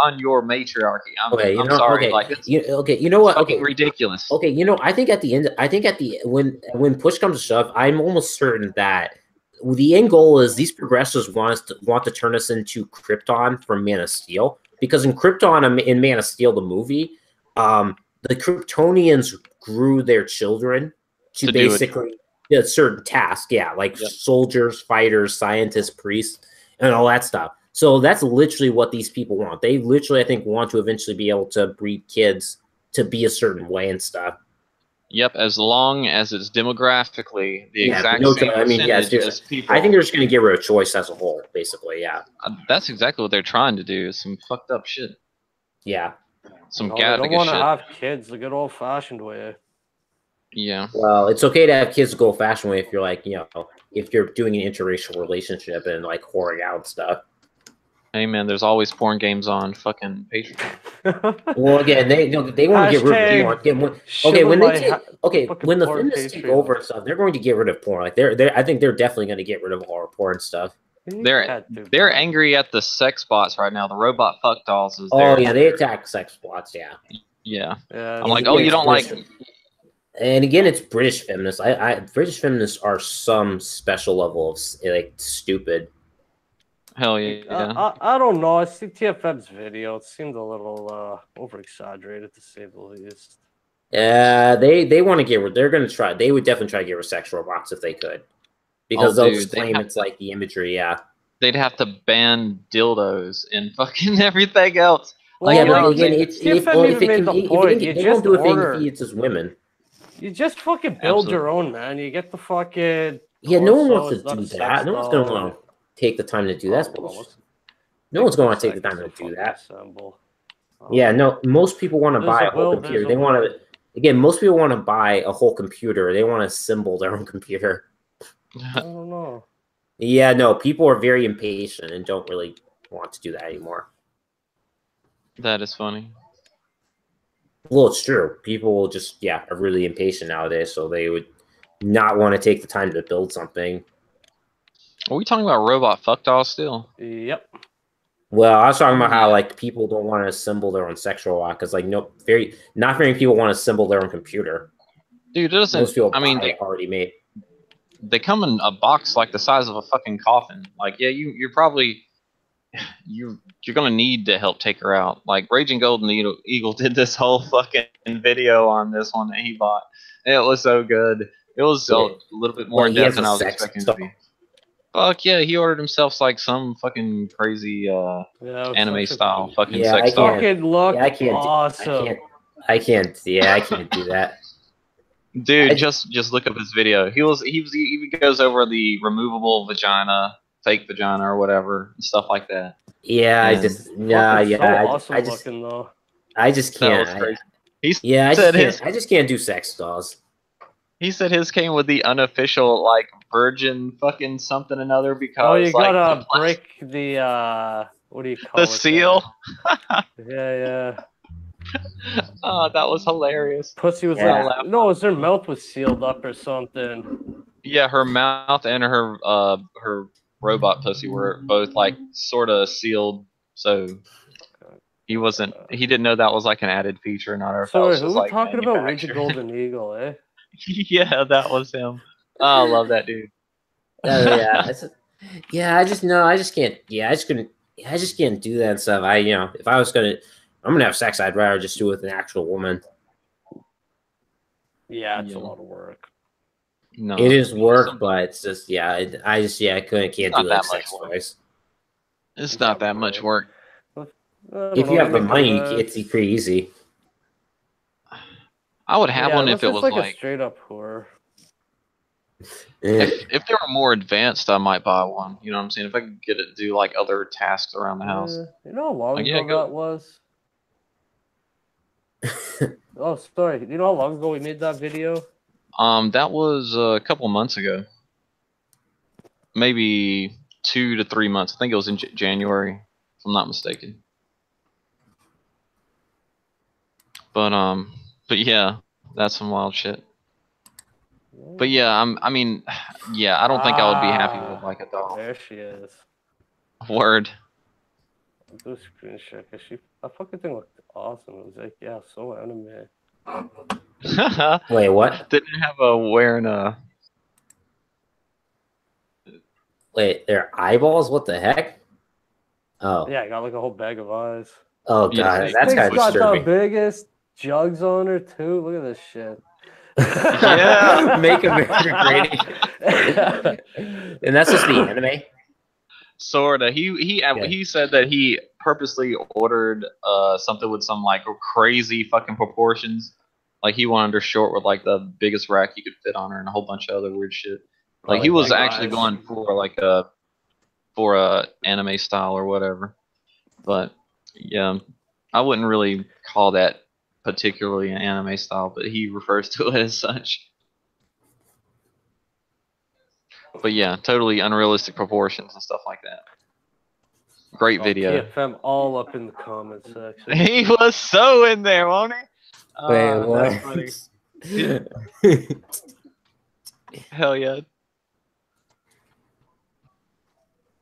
on your matriarchy. I'm sorry. Okay, Like, it's you know what? fucking Okay, ridiculous. okay, I think at the end, when push comes to shove, I'm almost certain that the end goal is these progressives want to turn us into Krypton from Man of Steel, because in Krypton, in Man of Steel the movie, the Kryptonians grew their children to basically a certain task, like soldiers, fighters, scientists, priests, and all that stuff. So that's literally what these people want. They literally, I think, want to eventually be able to breed kids to be a certain way and stuff. Yep, as long as it's demographically the exact same percentage as people. I think they're just going to get rid of choice as a whole, basically, yeah. That's exactly what they're trying to do, is some fucked up shit. Yeah. Some They Gattaca don't want to shit. have kids the good old-fashioned way. Yeah. Well, it's okay to have kids the old-fashioned way if you're like, if you're doing an interracial relationship and like whoring out stuff. Hey man, there's always porn games on fucking Patreon. Well, again, they want to get rid of when the feminists take over and stuff, they're going to get rid of porn. Like I think they're definitely going to get rid of all our porn stuff. They're angry at the sex bots right now. The robot fuck dolls is there. Oh yeah, they attack sex bots. Yeah. I'm like, oh, you don't like. And again, it's British feminists. British feminists are some special level of like stupid. Hell yeah. I don't know. I see TFM's video. It seemed a little over exaggerated to say the least. They want to get rid. They're going to try. They would definitely try to get rid of sex robots if they could, because they'll just claim it's like the imagery. Yeah. They'd have to ban dildos and fucking everything else. Well, yeah, but again, they won't do it if he feeds his women. You just fucking build your own, man. You get the fucking. Yeah, no one wants to do that. No one's going to want to take the time to do that. No one's going to take the time to do that. Yeah, no. Most people want to buy a whole computer. They want to. Again, most people want to buy a whole computer. They want to assemble their own computer. I don't know. Yeah, no. People are very impatient and don't really want to do that anymore. That is funny. Well, it's true. People just, are really impatient nowadays, so they would not want to take the time to build something. Are we talking about robot fuck dolls still? Yep. Well, I was talking about how like people don't want to assemble their own sexual robot because like not very many people want to assemble their own computer. Dude, it doesn't. Most people they already made. They come in a box like the size of a fucking coffin. Like, yeah, you're probably you're gonna need to help take her out. Like Raging Golden Eagle did this whole fucking video on this one that he bought. And it was so good. It was a little bit more in depth than I was expecting to be. Fuck yeah, he ordered himself like some fucking crazy anime style fucking sex doll. Fucking look awesome. I can't do that. Dude, just look up his video. He goes over the removable vagina, fake vagina or whatever, and stuff like that. Yeah, and I just can't. I just can't do sex dolls. He said his came with the unofficial like virgin fucking something another because you gotta break the what do you call the seal? Yeah. Oh, that was hilarious. Pussy was like, no, her mouth was sealed up or something. Yeah, her mouth and her robot pussy were both like sort of sealed, so he didn't know that was like an added feature, not her. Sorry, was who just was like talking about Reach a Golden Eagle, eh? Yeah, that was him. Oh, I love that dude. Yeah, I just no, I just can't. Yeah, I just couldn't. I just can't do that stuff. If I was I'm gonna have sex, I'd rather just do it with an actual woman. Yeah, it's a lot of work. No, it is work, but it's just I can't do like sex toys. It's not that much work. If you have the money, it's pretty easy. I would have one if it was like a straight up whore. If they were more advanced, I might buy one. You know what I'm saying? If I could get it to do like other tasks around the house. You know how long ago that was? Oh, sorry. You know how long ago we made that video? That was a couple months ago. Maybe 2 to 3 months. I think it was in January, if I'm not mistaken. But yeah, that's some wild shit. But yeah, I mean, I don't think I would be happy with like a doll. There she is. Word. I'll do a screenshot because that fucking thing looked awesome. It was like, yeah, so anime. Wait, what? Didn't have a wearing a. Wait, their eyeballs? What the heck? Oh. Yeah, I got like a whole bag of eyes. Oh god, that's kind of got disturbing. the biggest jugs on her too. Look at this shit. Yeah, Make America Great. And that's just the anime. Sorta. He said that he purposely ordered something with some like crazy fucking proportions. Like he wanted her short with like the biggest rack he could fit on her and a whole bunch of other weird shit. Like he was actually going for like a anime style or whatever. But yeah, I wouldn't really call that particularly an anime style, but he refers to it as such. But yeah, totally unrealistic proportions and stuff like that. Great video. TFM all up in the comment section. He was so in there, wasn't he? Wait, what? That's funny. Hell yeah.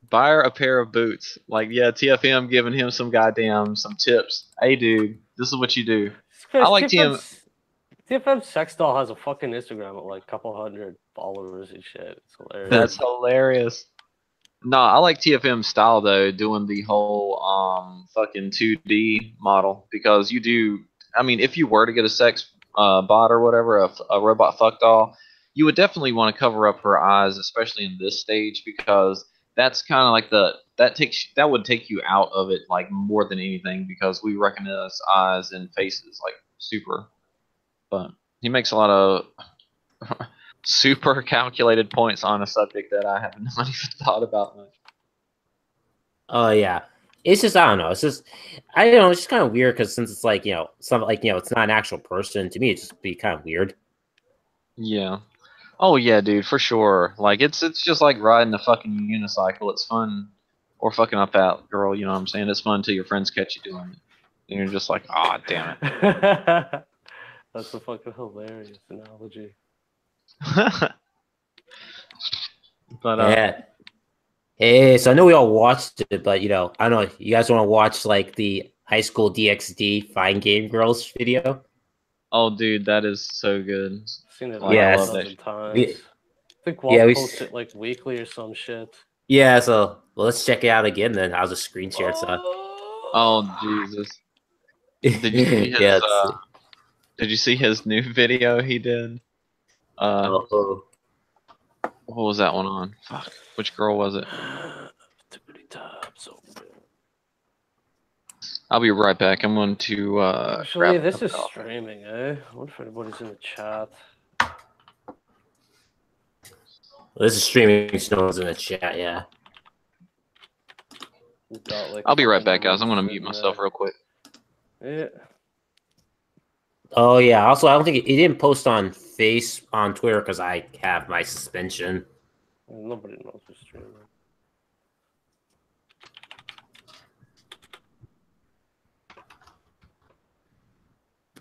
Buy her a pair of boots. Like, yeah, TFM giving him some tips. Hey, dude, this is what you do. I like TFM sex doll has a fucking Instagram with like a couple hundred followers and shit. It's hilarious. That's hilarious. No, I like TFM style though, doing the whole fucking 2D model because you do. I mean, if you were to get a sex bot or whatever, a robot fuck doll, you would definitely want to cover up her eyes, especially in this stage because that's kind of like that would take you out of it like more than anything because we recognize eyes and faces like super. But he makes a lot of super calculated points on a subject that I have not even thought about much. Oh yeah, it's just I don't know. It's just I don't know. It's just kind of weird because since it's like it's not an actual person. To me, it's just be kind of weird. Yeah. Oh yeah, dude, for sure. Like it's just like riding a fucking unicycle. It's fun, or fucking up that girl. You know what I'm saying? It's fun until your friends catch you doing it, and you're just like, ah, oh, damn it. That's a fucking hilarious analogy. But yeah. Hey, so I know we all watched it, but I don't know. You guys want to watch like the high school DxD Fine Game Girls video? Oh, dude, that is so good. I've seen it I love that times. I think Walt posts it like weekly or some shit. Yeah, so let's check it out again then. I'll just screen share it. Oh Jesus! Did you see his? Did you see his new video he did? What was that one on? Fuck. Which girl was it? I'll be right back. I'm going to actually, this is streaming, eh? I wonder if anybody's in the chat. Well, this is streaming, so no one's in the chat, yeah. I'll be right back, guys. I'm going to mute myself real quick. Yeah. Oh yeah. Also, I don't think it didn't post on Twitter because I have my suspension. Nobody knows who's streaming.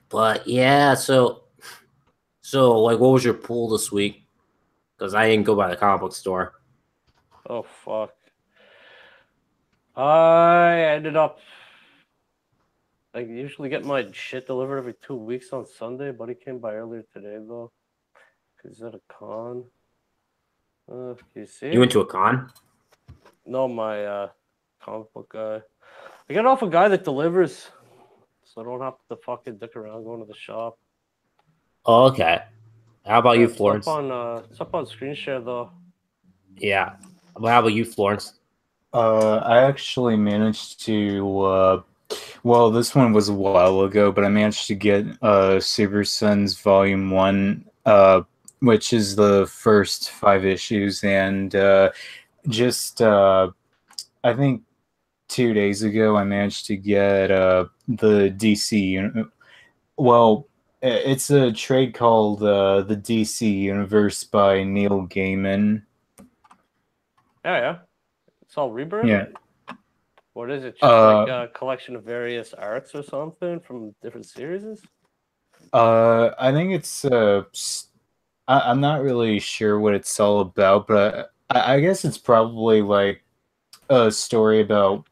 But yeah, so like, what was your pool this week? Because I didn't go by the comic book store. Oh fuck. I ended up I usually get my shit delivered every 2 weeks on Sunday. Buddy came by earlier today though. Cause he's at a con. Can you see? You went to a con? No, my comic book guy. I got off a guy that delivers, so I don't have to fucking dick around going to the shop. Oh, okay. How about you, It's Florence? it's up on screen share though. Yeah. Well, how about you, Florence? I actually managed to. Well, this one was a while ago, but I managed to get Super Sons Volume 1, which is the first 5 issues, and just I think 2 days ago I managed to get the DC. Well, it's a trade called the DC Universe by Neil Gaiman. Yeah. It's all Rebirth? Yeah. What is it? Just like a collection of various arcs or something from different series? I think it's I'm not really sure what it's all about, but I guess it's probably like a story about.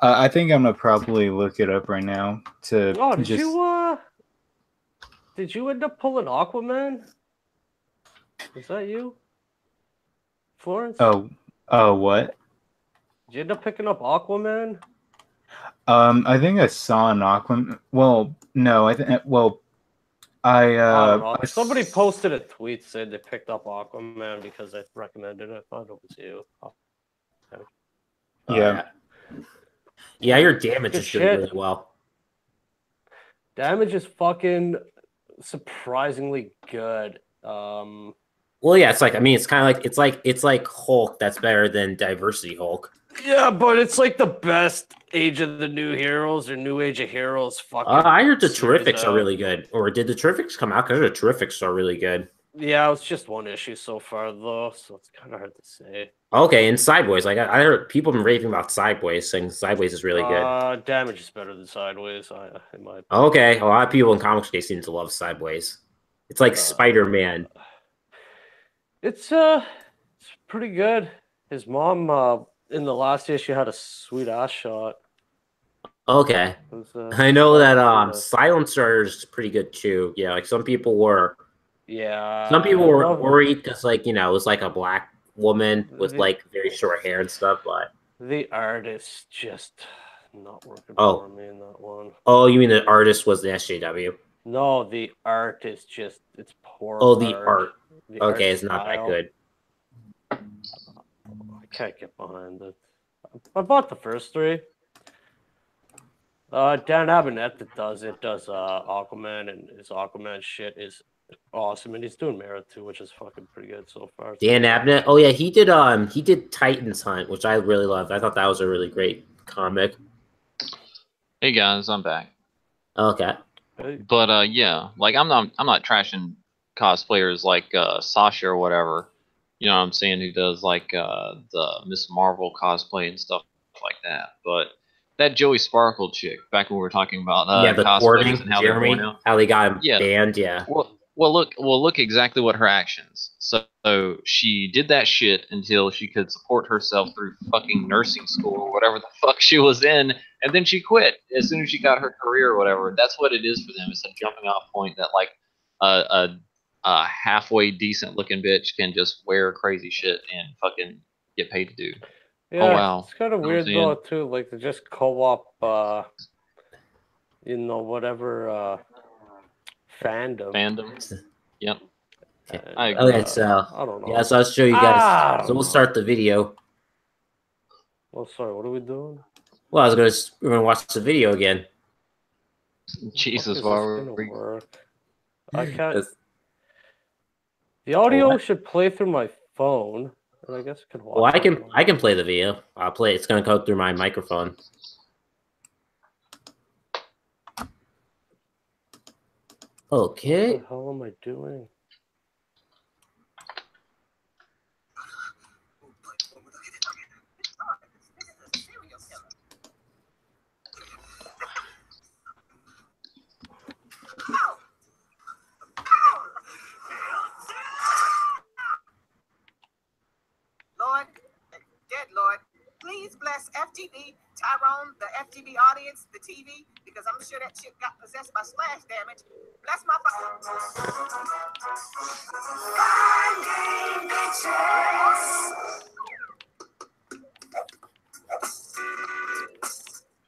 I think I'm gonna probably look it up right now to Oh, just. Did you end up pulling Aquaman? Was that you, Florence? Oh, what? Did you end up picking up Aquaman? I think I saw an Aquaman. Well, no, I think. Well, I don't know. Somebody posted a tweet saying they picked up Aquaman because I recommended it. I thought it was you. Yeah. Yeah, your damage Good is doing shit. really well. Damage is fucking surprisingly good. Well, yeah, it's like, I mean, it's kind of like it's like Hulk that's better than Diversity Hulk. Yeah, but it's like the best Age of the New Heroes or New Age of Heroes fucking. I heard the Terrifics are really good. Or did the Terrifics come out? Because the Terrifics are really good. Yeah, it's just one issue so far though, so it's kind of hard to say. Okay, and Sideways, like I heard people have been raving about Sideways, saying Sideways is really good. Damage is better than Sideways, in my opinion. Okay, a lot of people in comics they seem to love Sideways. It's like Spider-Man. It's pretty good. His mom in the last issue had a sweet ass shot. Okay, I know that Silencer is pretty good too. Yeah, like some people were. Yeah. Some people were worried because, like, it was like a black woman with like very short hair and stuff, but the artist just not working for me in that one. Oh, you mean the artist was the SJW? No, the art is just it's poor. Oh, the art. Okay, it's not that good. I can't get behind it. I bought the first three. Dan Abnett that does Aquaman, and his Aquaman shit is awesome, and he's doing Merit too, which is fucking pretty good so far. Dan Abnett. Oh yeah, he did Titans Hunt, which I really loved. I thought that was a really great comic. Hey guys, I'm back. Okay. But yeah, like I'm not trashing cosplayers like Sasha or whatever. You know what I'm saying, who does like the Miss Marvel cosplay and stuff like that. But that Joey Sparkle chick, back when we were talking about the cosplayers and how Jeremy, how they got him banned, yeah. Well, look exactly what her actions. So she did that shit until she could support herself through fucking nursing school or whatever the fuck she was in, and then she quit as soon as she got her career or whatever. That's what it is for them. It's a jumping off point that like a halfway decent looking bitch can just wear crazy shit and fucking get paid to do. Yeah, oh wow, it's kind of weird though too. Like to just co-op, whatever fandom. Yep. Okay, so I don't know. Yeah, so I'll show you guys. So we'll start the video. Well, sorry, what are we doing? Well, we're gonna watch the video again. Jesus, why are we? I can't. The audio should play through my phone, and I guess I could watch. Well, I can play the video. I'll play. It's gonna go through my microphone. Okay. What the hell am I doing? ass FTB, Tyrone, the FTB audience, the TV, because I'm sure that shit got possessed by splash damage. Bless my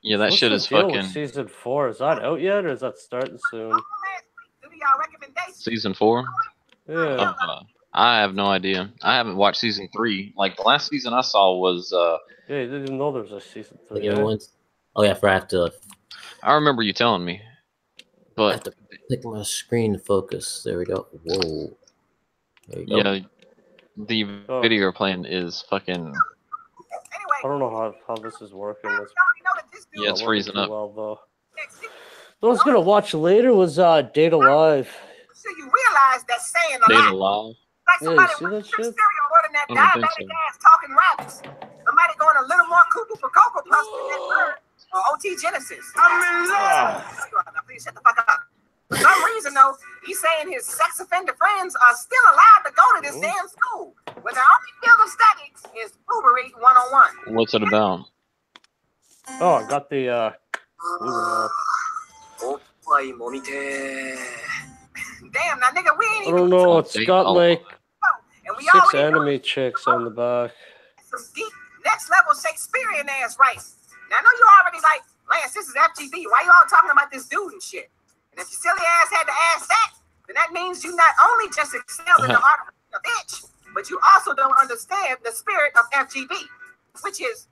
Yeah, that shit is fucking. Season 4, is that out yet, or is that starting soon? Season 4? Yeah. I have no idea. I haven't watched season 3. Like the last season I saw was. Yeah, you didn't even know there was a season 3. Oh yeah, I have to. I remember you telling me, but I have to click my screen to focus. There we go. Whoa. There you go. Yeah, the video you're playing is fucking. I don't know how this is working. Yeah, it's freezing up. Well, though. What I was gonna watch later was Data Live. So you realize that saying a Data lot. Live. Like somebody with stereo ordering that diabetic ass talking rabbits. Somebody going a little more cuckoo for Cocoa Puffs than that bird or OT Genesis. I'm in love. Now, please shut the fuck up. For some reason, though, he's saying his sex offender friends are still allowed to go to this damn school, where their only field of study is Ubery 101. What's it about? Oh, I got the Damn, now nigga, we ain't I even. don't know. It's got like 6 anime chicks on the back. Some deep, next level Shakespearean ass rights. Now I know you already like, Lance, this is FGB. Why you all talking about this dude and shit? And if your silly ass had to ask that, then that means you not only just excel in the art of a bitch, but you also don't understand the spirit of FGB, which is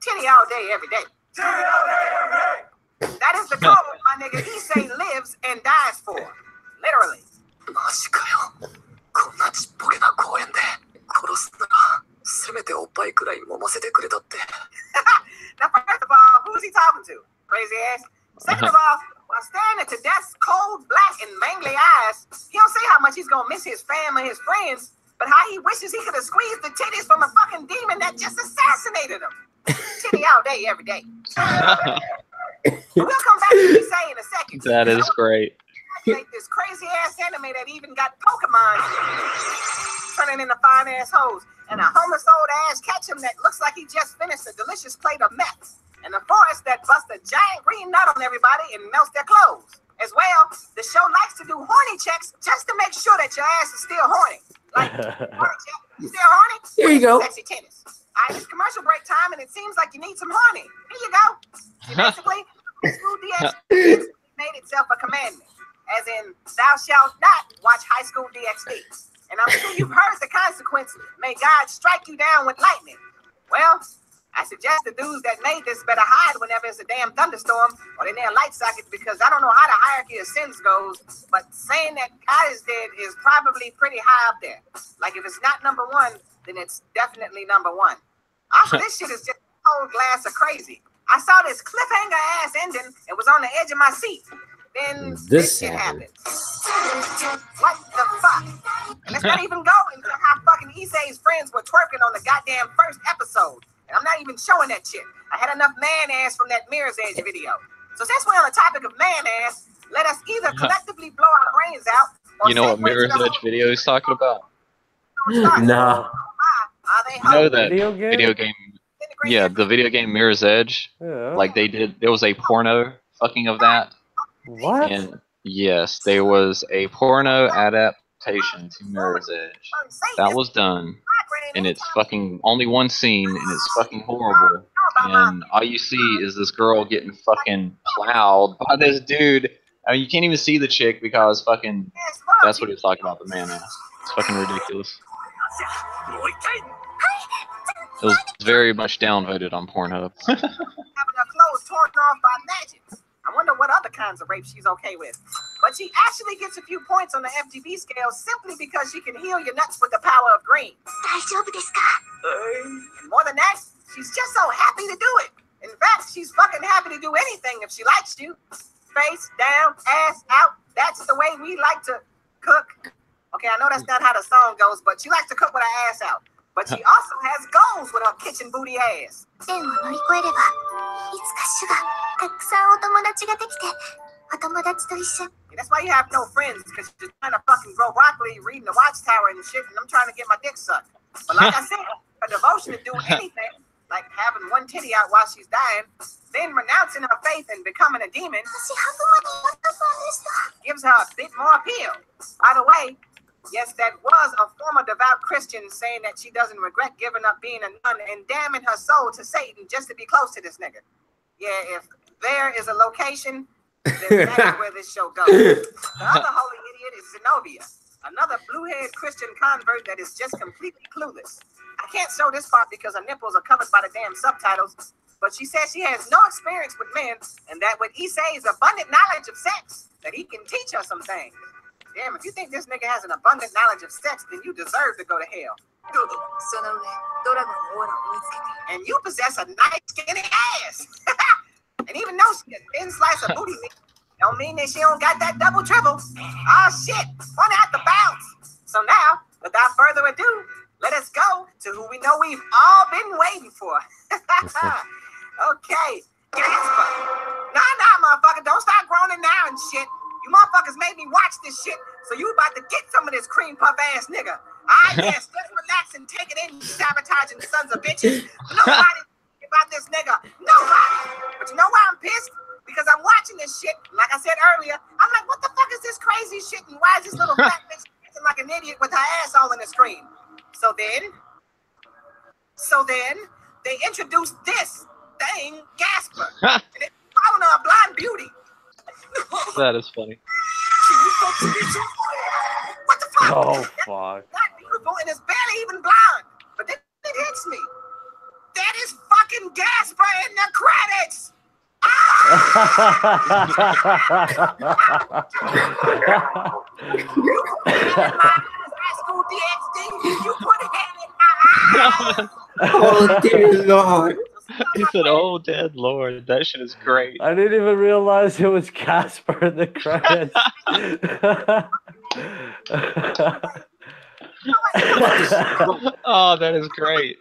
titty all day, every day. Titty all day, every day. That is the code my nigga Issei lives and dies for. Literally. Now, first of all, who's he talking to? Crazy ass. Second of all, while staring at death's cold, black, and mangly eyes, he don't say how much he's gonna miss his family, his friends, but how he wishes he could have squeezed the titties from a fucking demon that just assassinated him. Titty all day, every day. We'll come back to Issei in a second. That is great. This crazy ass anime that even got Pokemon turning into fine ass hoes, and a homeless old ass Ketchum that looks like he just finished a delicious plate of meth, and a forest that busts a giant green nut on everybody and melts their clothes. As well, the show likes to do horny checks just to make sure that your ass is still horny. Like, horny check, you still horny? Here you go. Sexy tennis. It's commercial break time, and it seems like you need some horny. Here you go. See, basically, School DX made itself a commandment. As in, thou shalt not watch High School DxD. And I'm sure you've heard the consequence. May God strike you down with lightning. Well, I suggest the dudes that made this better hide whenever it's a damn thunderstorm or in their light socket, because I don't know how the hierarchy of sins goes, but saying that God is dead is probably pretty high up there. Like, if it's not number one, then it's definitely number one. Also, this shit is just a whole glass of crazy. I saw this cliffhanger ass ending and was on the edge of my seat. Then this shit happened. What the fuck? And let's not even go into how fucking Issei's friends were twerking on the goddamn first episode. And I'm not even showing that shit. I had enough man ass from that Mirror's Edge video. So since we're on the topic of man ass, let us either collectively blow our brains out. Or you know what Mirror's Edge video he's talking about? Nah. You know that video game? Yeah, the video game Mirror's Edge. Yeah. Like there was a porno fucking of that. What? And yes, there was a porno adaptation to Mirror's Edge. That was done. And it's fucking only one scene, and it's fucking horrible. And all you see is this girl getting fucking plowed by this dude. I mean, you can't even see the chick because fucking that's what he was talking about, the man ass. It's fucking ridiculous. It was very much downvoted on Pornhub. Having her clothes torn off by magic. I wonder what other kinds of rape she's okay with. But she actually gets a few points on the FGB scale simply because she can heal your nuts with the power of green. And more than that, she's just so happy to do it. In fact, she's fucking happy to do anything if she likes to. Face down, ass out. That's the way we like to cook. Okay, I know that's not how the song goes, but she likes to cook with her ass out. But she also has goals with her kitchen booty ass. That's why you have no friends, because you're trying to fucking grow broccoli, reading the Watchtower and shit, and I'm trying to get my dick sucked. But like I said, a devotion to doing anything like having one titty out while she's dying, then renouncing her faith and becoming a demon, gives her a bit more appeal. By the way, yes, that was a former devout Christian saying that she doesn't regret giving up being a nun and damning her soul to Satan just to be close to this nigga. Yeah, if there is a location, then that is where this show goes. The other holy idiot is Zenobia, another blue-haired Christian convert that is just completely clueless. I can't show this part because her nipples are covered by the damn subtitles, but she says she has no experience with men and that with Issei's abundant knowledge of sex, that he can teach her some things. Damn, if you think this nigga has an abundant knowledge of sex, then you deserve to go to hell. And you possess a nice skinny ass. And even though she a thin slice of booty meat, don't mean that she don't got that double triple. Oh shit, one out the bounce. So now, without further ado, let us go to who we know we've all been waiting for. Okay, Gasper. Nah, motherfucker, don't start groaning now and shit. You motherfuckers made me watch this shit, so you about to get some of this cream puff ass nigga. Yes, just relax and take it in, you sabotaging sons of bitches. Nobody about this nigga. Nobody. But you know why I'm pissed? Because I'm watching this shit, like I said earlier, I'm like, what the fuck is this crazy shit, and why is this little fat bitch acting like an idiot with her ass all in the screen? So then, they introduced this thing, Gasper. And it's calling her a blind beauty. That is funny. What the fuck? Oh, fuck. That's not beautiful and it's barely even blonde. But then it hits me. That is fucking Gasper in the credits. You put it in my eyes. Oh dear Lord. He said, "Oh, dead Lord." That shit is great. I didn't even realize it was Casper in the credits. Oh, that is great.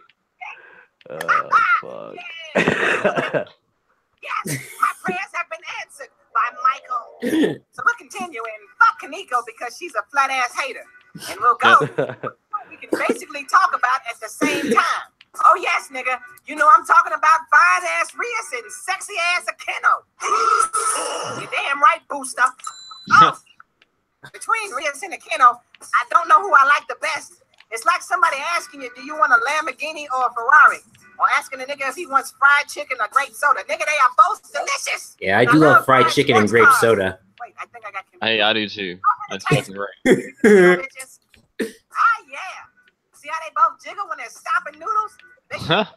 Oh, fuck. Yes, my prayers have been answered by Michael. So we'll continue and fuck Kaneko because she's a flat ass hater. And we'll go. We can basically talk about at the same time. Oh yes, nigga. You know I'm talking about fine ass Rias and sexy ass Akeno. You're damn right, Booster. Oh, between Rias and Akeno, I don't know who I like the best. It's like somebody asking you, do you want a Lamborghini or a Ferrari? Or asking a nigga if he wants fried chicken or grape soda. Nigga, they are both delicious. Yeah, I do love fried chicken and grape soda. Wait, I think I got confused. Hey, I do too. That's fucking great. Bitches. Ah, yeah. See how they both jiggle when they're stopping noodles? What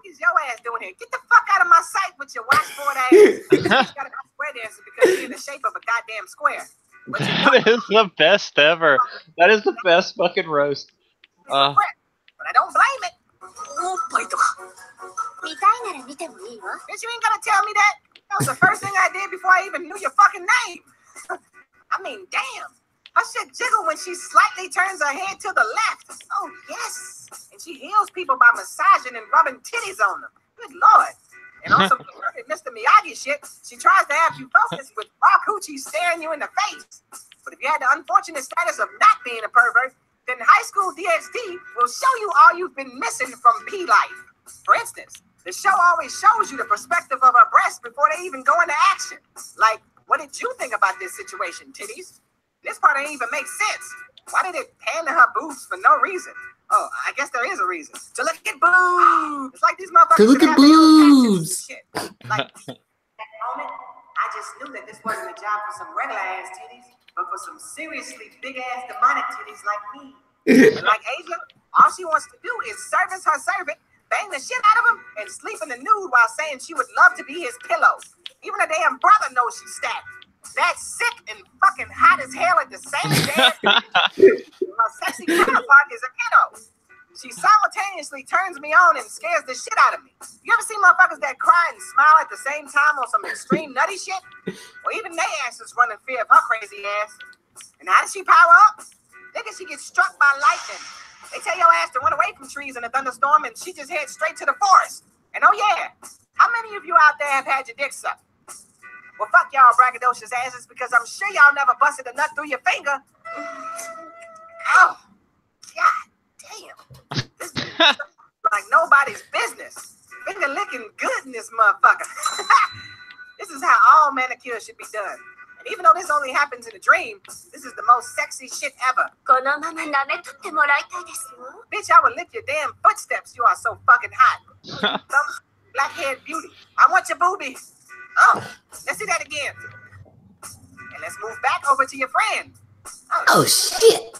is your ass doing here? Get the fuck out of my sight with your washboard ass. You gotta be square dancing because you're in the shape of a goddamn square. That is the best ever. That is the best fucking roast. But I don't blame it. Bitch, you ain't gonna tell me that? That was the first thing I did before I even knew your fucking name. I mean, damn. Her shit jiggle when she slightly turns her head to the left. Oh, yes. And she heals people by massaging and rubbing titties on them. Good Lord. And on some Mr. Miyagi shit, she tries to have you focus with raw coochie staring you in the face. But if you had the unfortunate status of not being a pervert, then High School DxD will show you all you've been missing from P life. For instance, the show always shows you the perspective of her breasts before they even go into action. Like, what did you think about this situation, titties? This part ain't even make sense. Why did it pan to her boobs for no reason? Oh, I guess there is a reason. To look at boobs. It's like these motherfuckers. To look at boobs. Shit. Like, that moment, I just knew that this wasn't a job for some regular ass titties, but for some seriously big ass demonic titties like me. And like Asia, all she wants to do is service her servant, bang the shit out of him, and sleep in the nude while saying she would love to be his pillow. Even a damn brother knows she's stacked. That's sick and fucking hot as hell at the same damn time. My sexy counterpart is a kiddo. She simultaneously turns me on and scares the shit out of me. You ever see motherfuckers that cry and smile at the same time on some extreme nutty shit? Well, even they asses run in fear of her crazy ass. And how does she power up? Nigga, she gets struck by lightning. They tell your ass to run away from trees in a thunderstorm and she just heads straight to the forest. And oh yeah, how many of you out there have had your dick sucked? Well, fuck y'all braggadocious asses because I'm sure y'all never busted a nut through your finger. Oh, God damn. This is like nobody's business. Bitch, this motherfucker. This is how all manicure should be done. And even though this only happens in a dream, this is the most sexy shit ever. Bitch, I would lick your damn footsteps. You are so fucking hot. Some black-haired beauty. I want your booby. Oh, let's see that again. And let's move back over to your friend. Oh shit.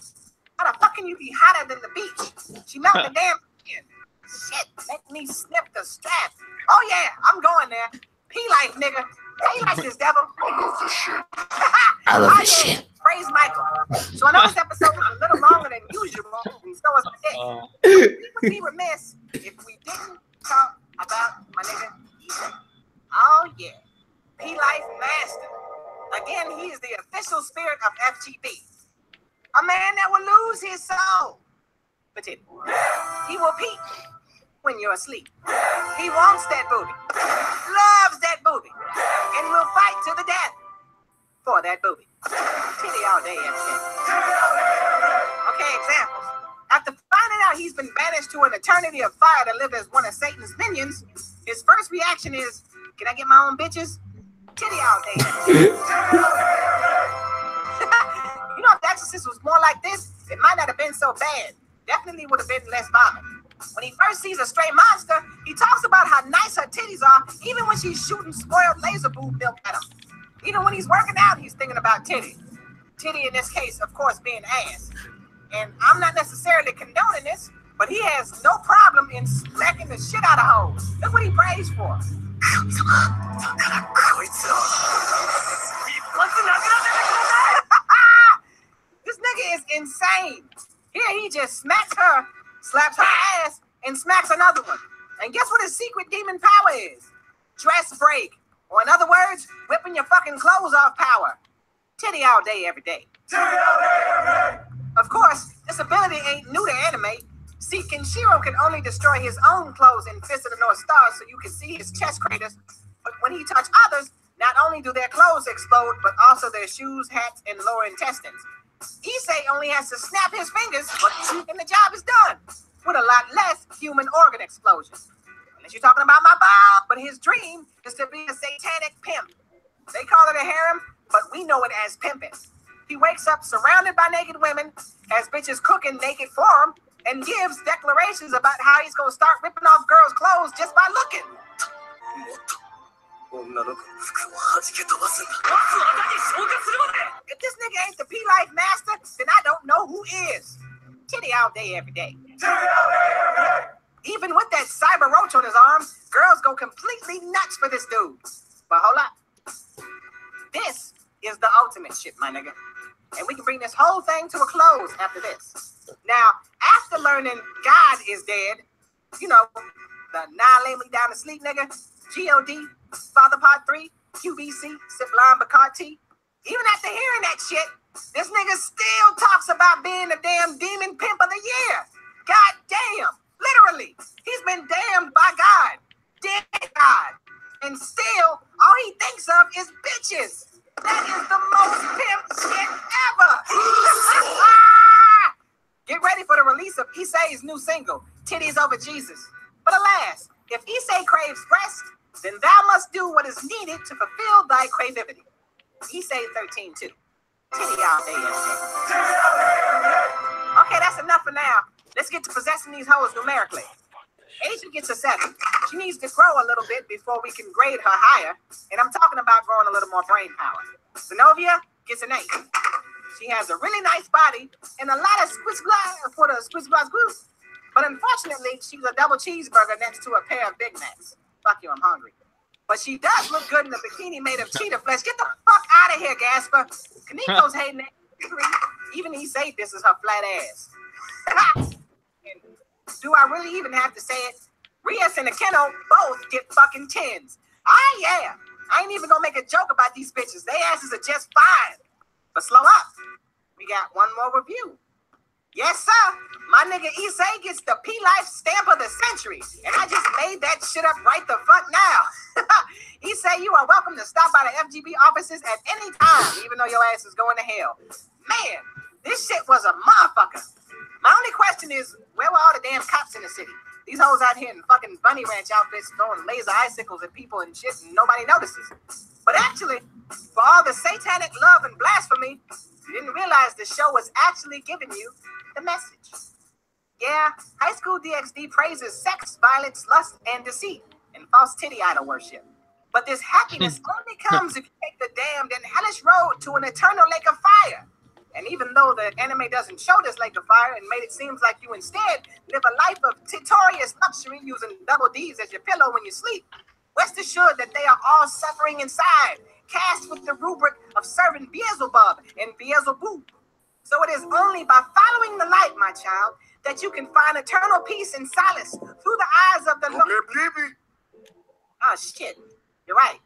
How the fuck can you be hotter than the beach? She melted the damn skin. Shit, let me snip the strap. Oh yeah, I'm going there. P-Life, nigga. P-Life this devil. I love this shit. Praise Michael. So I know this episode was a little longer than usual, and so was the dick. We would be remiss if we didn't talk about my nigga Ethan. Oh yeah, P-Life Master. Again, he is the official spirit of FGB. A man that will lose his soul. But he will peek when you're asleep. He wants that booty, loves that booty, and will fight to the death for that booty. Titty all day, every day. Okay, examples. After finding out he's been banished to an eternity of fire to live as one of Satan's minions, his first reaction is, can I get my own bitches? Titty all day. You know, if the Exorcist was more like this, it might not have been so bad. Definitely would have been less vomit. When he first sees a stray monster, he talks about how nice her titties are, even when she's shooting spoiled laser boob milk at him. Even when he's working out, he's thinking about titty. Titty in this case, of course, being ass. And I'm not necessarily condoning this, but he has no problem in smacking the shit out of hoes. Look what he prays for. This nigga is insane. Here he just smacks her, slaps her ass, and smacks another one. And guess what his secret demon power is? Dress break. Or in other words, whipping your fucking clothes off power. Titty all day, every day. Titty all day, every day. Of course, this ability ain't new to anime. See, Kenshiro can only destroy his own clothes in Fist of the North Star so you can see his chest craters. But when he touches others, not only do their clothes explode, but also their shoes, hats, and lower intestines. Issei only has to snap his fingers, and the job is done, with a lot less human organ explosions. Unless you're talking about my Bob, but his dream is to be a satanic pimp. They call it a harem, but we know it as pimping. He wakes up surrounded by naked women, has bitches cooking naked for him, and gives declarations about how he's gonna start ripping off girls' clothes just by looking. If this nigga ain't the P-Life master, then I don't know who is. Titty all day, every day. Even with that cyber roach on his arm, girls go completely nuts for this dude. But hold up. This is the ultimate shit, my nigga. And we can bring this whole thing to a close after this. Now, after learning God is dead, you know, the Nah Lay Me Down to Sleep nigga, G.O.D., Father Part 3, QBC, Siflan Bacardi. Even after hearing that shit, this nigga still talks about being the damn demon pimp of the year. God damn. Literally. He's been damned by God. Dead God. And still, all he thinks of is bitches. That is the most pimp shit ever. Get ready for the release of Issei's new single, Titties Over Jesus. But alas, if Issei craves breast, then thou must do what is needed to fulfill thy cravivity. Issei 13:2. Titty all day, every day. Okay, that's enough for now. Let's get to possessing these hoes numerically. Asia gets a 7. She needs to grow a little bit before we can grade her higher. And I'm talking about growing a little more brain power. Zenobia gets an 8. She has a really nice body and a lot of squish-blah for the squish-blah squish. But unfortunately, she's a double cheeseburger next to a pair of Big Macs. Fuck you, I'm hungry. But she does look good in a bikini made of cheetah flesh. Get the fuck out of here, Gasper. Kaniko's hating that. Even he say this is her flat ass. And do I really even have to say it? Rias and Akeno both get fucking 10s. Ah, yeah. I ain't even gonna make a joke about these bitches. They asses are just fine. But slow up. We got one more review. Yes, sir. My nigga Issei gets the P-Life stamp of the century. And I just made that shit up right the fuck now. Issei, you are welcome to stop by the FGB offices at any time, even though your ass is going to hell. Man, this shit was a motherfucker. My only question is, where were all the damn cops in the city? These hoes out here in fucking bunny ranch outfits throwing laser icicles at people and shit, and nobody notices. But actually, for all the satanic love and blasphemy, you didn't realize the show was actually giving you the message. Yeah, High School DxD praises sex, violence, lust, and deceit, and false titty idol worship. But this happiness only comes if you take the damned and hellish road to an eternal lake of fire. And even though the anime doesn't show this lake of fire and made it seem like you instead live a life of titorious luxury using double D's as your pillow when you sleep, rest assured that they are all suffering inside, cast with the rubric of serving Beelzebub and Beelzebub. So it is only by following the light, my child, that you can find eternal peace and solace through the eyes of the Lord. Oh, shit. You're right.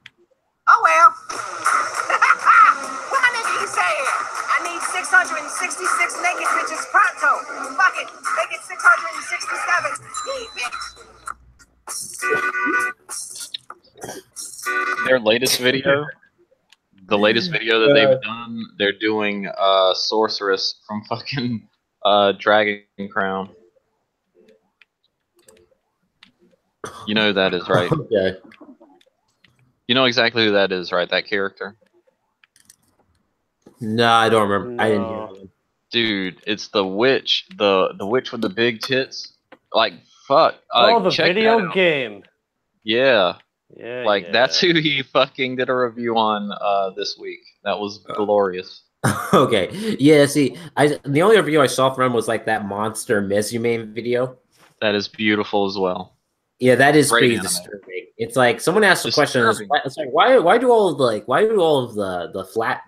Oh, well. What did he say? I need 666 naked bitches pronto. Fuck it. Make it 667. Their latest video, the latest video that they've done, they're doing Sorceress from fucking Dragon Crown. You know who that is, right? Yeah. You know exactly who that is, right? That character? No, I don't remember. No. I didn't hear it. Dude, it's the witch. The witch with the big tits. Like, fuck. Oh, the check that video out. game. Yeah. Yeah. Like, yeah. that's who he fucking did a review on this week. That was glorious. Okay. Yeah, see, the only review I saw from him was like that monster Mezume video. That is beautiful as well. Yeah, that is Great pretty anime. disturbing. It's like someone asked the question. Disturbing. It's like why do all of the flat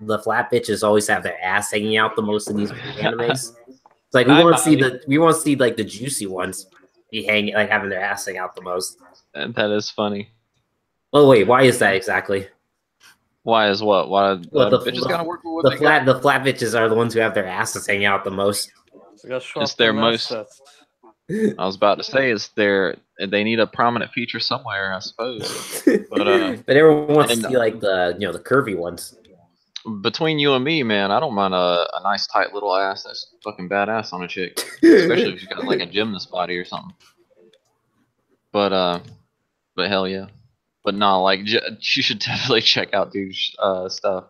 bitches always have their ass hanging out the most in these animes? It's like we want to see like the juicy ones be hanging like having their ass hang out the most. And that is funny. Oh wait, why is that exactly? Why is what? Why Well, bitches gotta work with what they got? the flat bitches are the ones who have their asses hanging out the most. It's their most. I was about to say they need a prominent feature somewhere, I suppose. But everyone wants to see like the the curvy ones. Between you and me, man, I don't mind a nice tight little ass that's fucking badass on a chick, especially if she's got like a gymnast body or something. But hell yeah. But no, like you should definitely check out dude's stuff.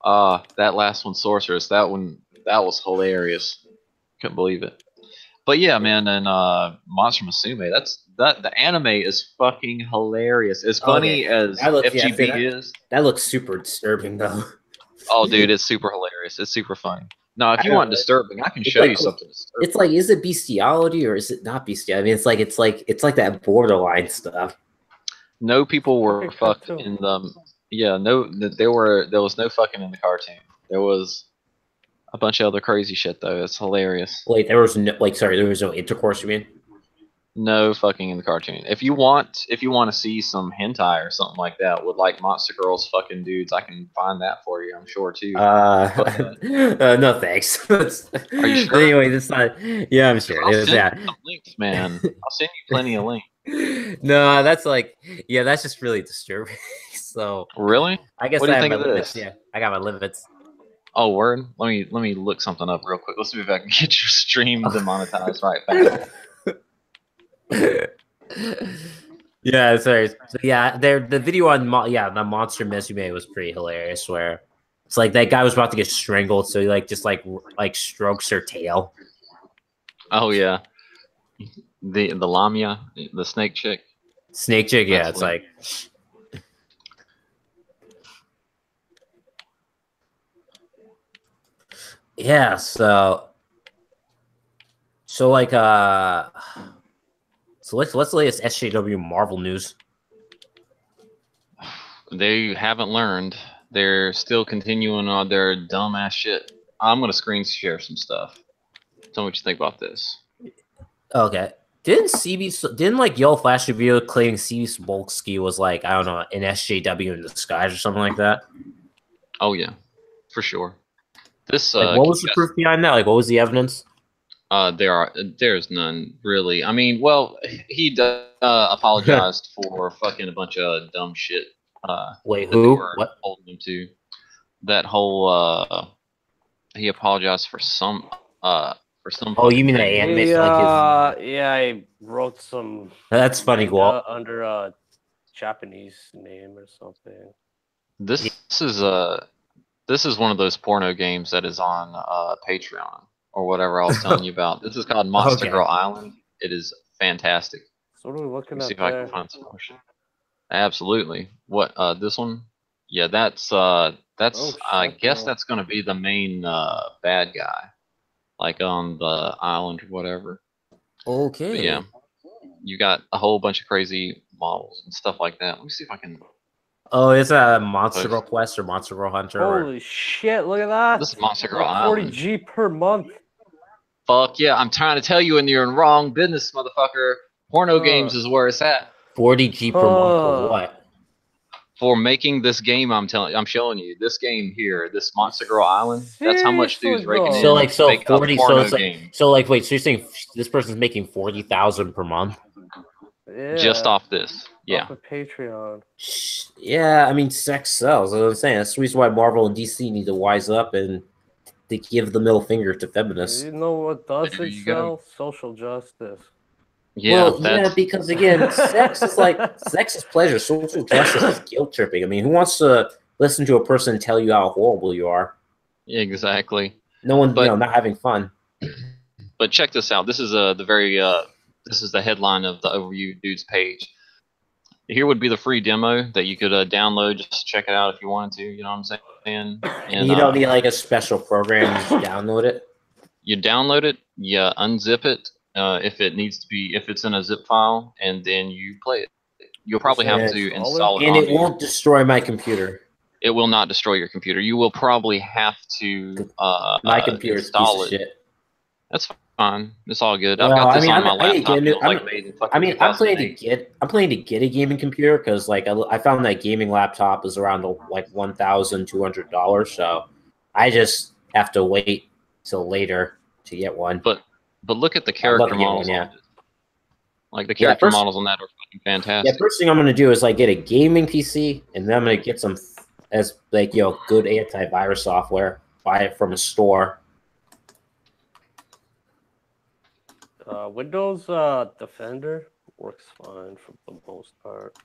That last one, Sorceress, that was hilarious. Couldn't believe it. But yeah, man, and Monster Musume, the anime is fucking hilarious. As funny as FGB is. That looks super disturbing though. Oh, dude, it's super hilarious. It's super funny. No, if you want disturbing, I can show you something disturbing. It's like, is it bestiality or is it not bestiality? I mean, it's like that borderline stuff. No people were fucked in them. Yeah, there was no fucking in the cartoon. There was a bunch of other crazy shit though. It's hilarious. Wait, there was no intercourse, you mean? No fucking in the cartoon. If you want to see some hentai or something like that with like monster girls fucking dudes, I can find that for you. I'm sure too. No thanks. Are you sure? Anyway, this not. Yeah, I'm sure. I'll send you some links, man. I'll send you plenty of links. No, that's that's just really disturbing. So really, I guess what do I you have think my of limits. this? Yeah, I got my limits. Oh, word. Let me look something up real quick. Let's see if I can get your stream demonetized right back. Yeah, sorry. So, yeah, the video on the Monster Mesume was pretty hilarious. Where it's like that guy was about to get strangled, so he just strokes her tail. Oh yeah, the Lamia, the snake chick. Snake chick, yeah. That's It's like. Yeah, so what's the latest SJW Marvel news? They haven't learned. They're still continuing on their dumbass shit. I'm gonna screen share some stuff. Tell me what you think about this. Okay. Didn't like Yellow Flash review claiming CB Smolsky was like, I don't know, an SJW in disguise or something like that? Oh yeah, for sure. This what was the proof behind that? Like, what was the evidence? There's none really. I mean, well, he apologized for fucking a bunch of dumb shit. Wait, who? What? Holding him to that whole. He apologized for some. or some. Oh, you mean the thing. animation? Like Yeah, I wrote some. that's funny, Gual. Under a Japanese name or something. This is one of those porno games that is on Patreon or whatever I was telling you about. This is called Monster Okay. Girl Island. It is fantastic. So what are we looking Let me see at if I there? can find some more shit. Absolutely. What this one? Yeah, that's Oh, I shit, guess bro. that's gonna be the main bad guy, like on the island or whatever. Okay. But yeah, you got a whole bunch of crazy models and stuff like that. Let me see if I can. Oh, is that Monster Girl Quest or Monster Girl Hunter? Holy shit! Look at that. This is Monster Girl Like Island. 40G per month. Fuck yeah, I'm trying to tell you, and you're in wrong business, motherfucker. Porno games is where it's at. 40G per month for what? For making this game, I'm showing you this game here, this Monster Girl Island. That's how much dude's raking in. So like, so to make 40. a So porno it's like, game. so like, wait. So you're saying this person's making 40,000 per month? Yeah. Just off this, yeah. Off of Patreon. Yeah, I mean, sex sells. That's what I'm saying. That's the reason why Marvel and DC need to wise up and to give the middle finger to feminists. You know what doesn't There you sell? go. Social justice. Yeah, Well, yeah, because again, sex is pleasure. Social justice is guilt tripping. I mean, who wants to listen to a person tell you how horrible you are? exactly. No one, But- not having fun. But check this out. This is this is the headline of the overview dude's page. Here would be the free demo that you could download just to check it out if you wanted to. You know what I'm saying? And You don't need like a special program. You just download it. You download it, you unzip it if it needs to be, if it's in a zip file, and then you play it. You'll probably have to install it. And it won't destroy my computer. It will not destroy your computer. You will probably have to My computer's install piece of shit. That's fine. It's all good. Well, I've got this on my I need to laptop. get a new- It was, like, made in fucking I mean, I'm planning 2008. to get a gaming computer because like I found that gaming laptop is around like $1,200. So I just have to wait till later to get one. But look at the I'd love character to get models one, yeah. on it. Like the character first- models on that are fucking fantastic. Yeah, first thing I'm gonna do is like get a gaming PC, and then I'm gonna get some as like good antivirus software. Buy it from a store. Windows Defender works fine for the most part.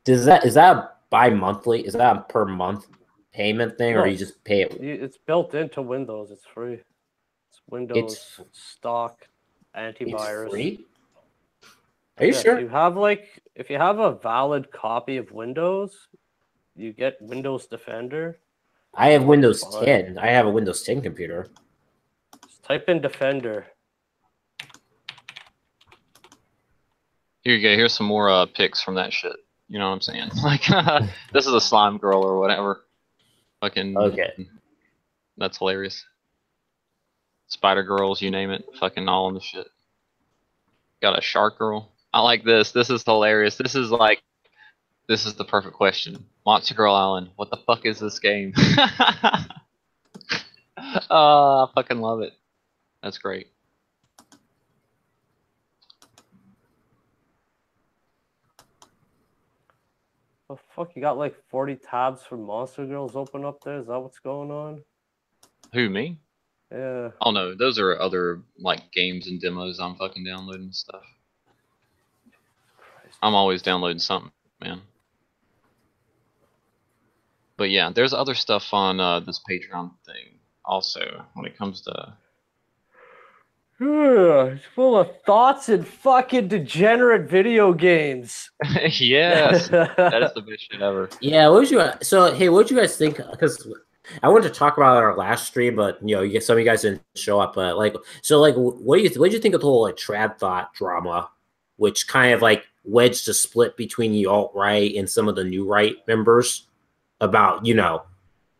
Is that bi-monthly? Is that a per month payment thing, or No. you just pay it? It's built into Windows. It's free. It's Windows stock antivirus. It's free? Are you sure? If you have a valid copy of Windows, you get Windows Defender. I have Windows Fine. 10. I have a Windows 10 computer. Just type in Defender. Here you go. Here's some more pics from that shit. You know what I'm saying? Like, this is a slime girl or whatever. Fucking. Okay. That's hilarious. Spider girls, you name it. Fucking all in the shit. Got a shark girl. I like this. This is hilarious. This is the perfect question. Monster Girl Island. What the fuck is this game? Oh, I fucking love it. That's great. Oh fuck! You got like 40 tabs for Monster Girls open up there. Is that what's going on? Who, me? Yeah. Oh no, those are other like games and demos I'm fucking downloading and stuff. I'm always downloading something, man. But yeah, there's other stuff on this Patreon thing also when it comes to. It's full of thoughts and fucking degenerate video games. Yes, that is the best shit ever. Yeah, what would you guys think? Because I wanted to talk about it on our last stream, but some of you guys didn't show up. But what do you think of the whole like trad thought drama, which kind of like wedged a split between the alt right and some of the new right members about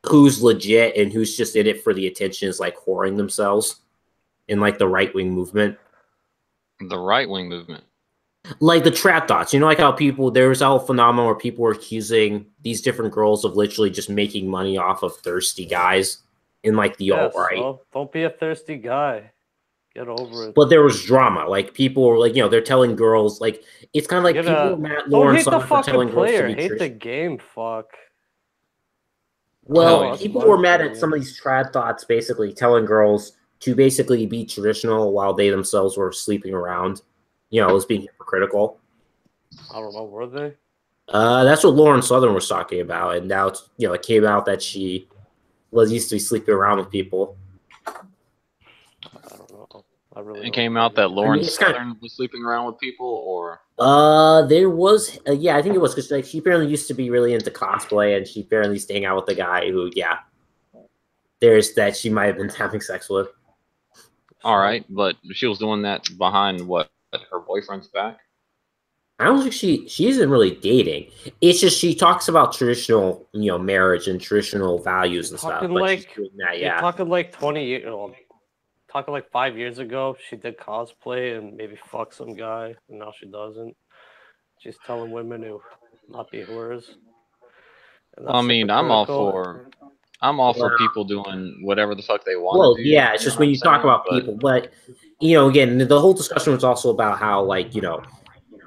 who's legit and who's just in it for the attention, is like whoring themselves in like the right wing movement. The right wing movement. Like the trap thoughts, like how there was a whole phenomenon where people were accusing these different girls of literally just making money off of thirsty guys in like the alt-right. Well, don't be a thirsty guy. Get over it. But there was drama. Like people were like, they're telling girls like it's kind of like people were Matt Lawrence don't hate the for telling fucking player. girls to be Hate the game. Fuck. Well, that's people my were mad at opinion. some of these trad thoughts basically telling girls to basically be traditional while they themselves were sleeping around. You know, it was being hypocritical. I don't know, were they? That's what Lauren Southern was talking about, and now it's, you know, it came out that she was used to be sleeping around with people. I don't know. I really. It came out that Lauren Southern kinda, was sleeping around with people, or there was, yeah, I think it was because like she apparently used to be really into cosplay, and she apparently used to hang out with the guy who, yeah, there's that she might have been having sex with. All right, but she was doing that behind what, her boyfriend's back. I don't think she isn't really dating. It's just she talks about traditional, you know, marriage and traditional values and stuff. But like, she's doing that, yeah. Talking like 20 years, talking like 5 years ago, she did cosplay and maybe fuck some guy, and now she doesn't. She's telling women to not be whores. I mean, I'm all for people doing whatever the fuck they want. Well, to do, yeah, it's just when you talk about people, but you know, again, the whole discussion was also about how, like, you know,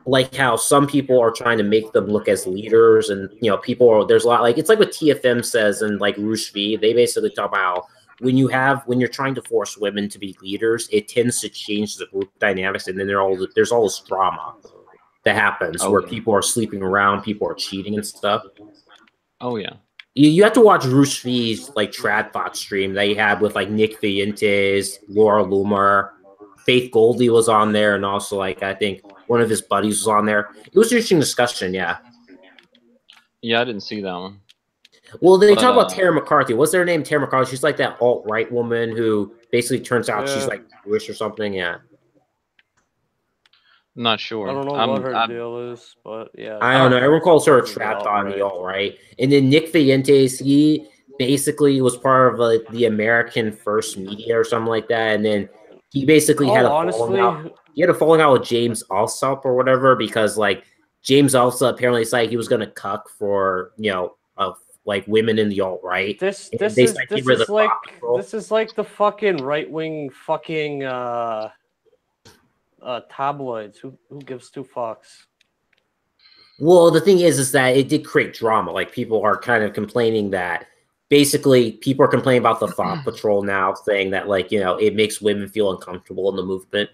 like how some people are trying to make them look as leaders, and you know, people are, there's a lot, like, it's like what TFM says and like Roosh V, they basically talk about when you're trying to force women to be leaders, it tends to change the group dynamics, and then there's all this drama that happens where people are sleeping around, people are cheating and stuff. Oh yeah. You have to watch Roosh V's like Tradbot stream that he had with like Nick Vientes, Laura Loomer, Faith Goldie was on there, and also like I think one of his buddies was on there. It was an interesting discussion, yeah. Yeah, I didn't see that one. Well, they talk about Tara McCarthy. What's their name? Tara McCarthy. She's like that alt-right woman who basically turns out she's like Jewish or something. Yeah. I'm not sure. I don't know what her deal is, but yeah. I don't know. Everyone calls her a trapped on the alt-right. And then Nick Vientes, he basically was part of the American First Media or something like that. And then he basically had a falling out. He had a falling out with James Alsop or whatever, because like James Alsop apparently it's like he was gonna cuck for, you know, like women in the alt-right. This is like the fucking right-wing fucking tabloids. Who gives two fucks? Well, the thing is that it did create drama. Like people are kind of complaining that basically people are complaining about the Thought Patrol now, saying that like, you know, it makes women feel uncomfortable in the movement.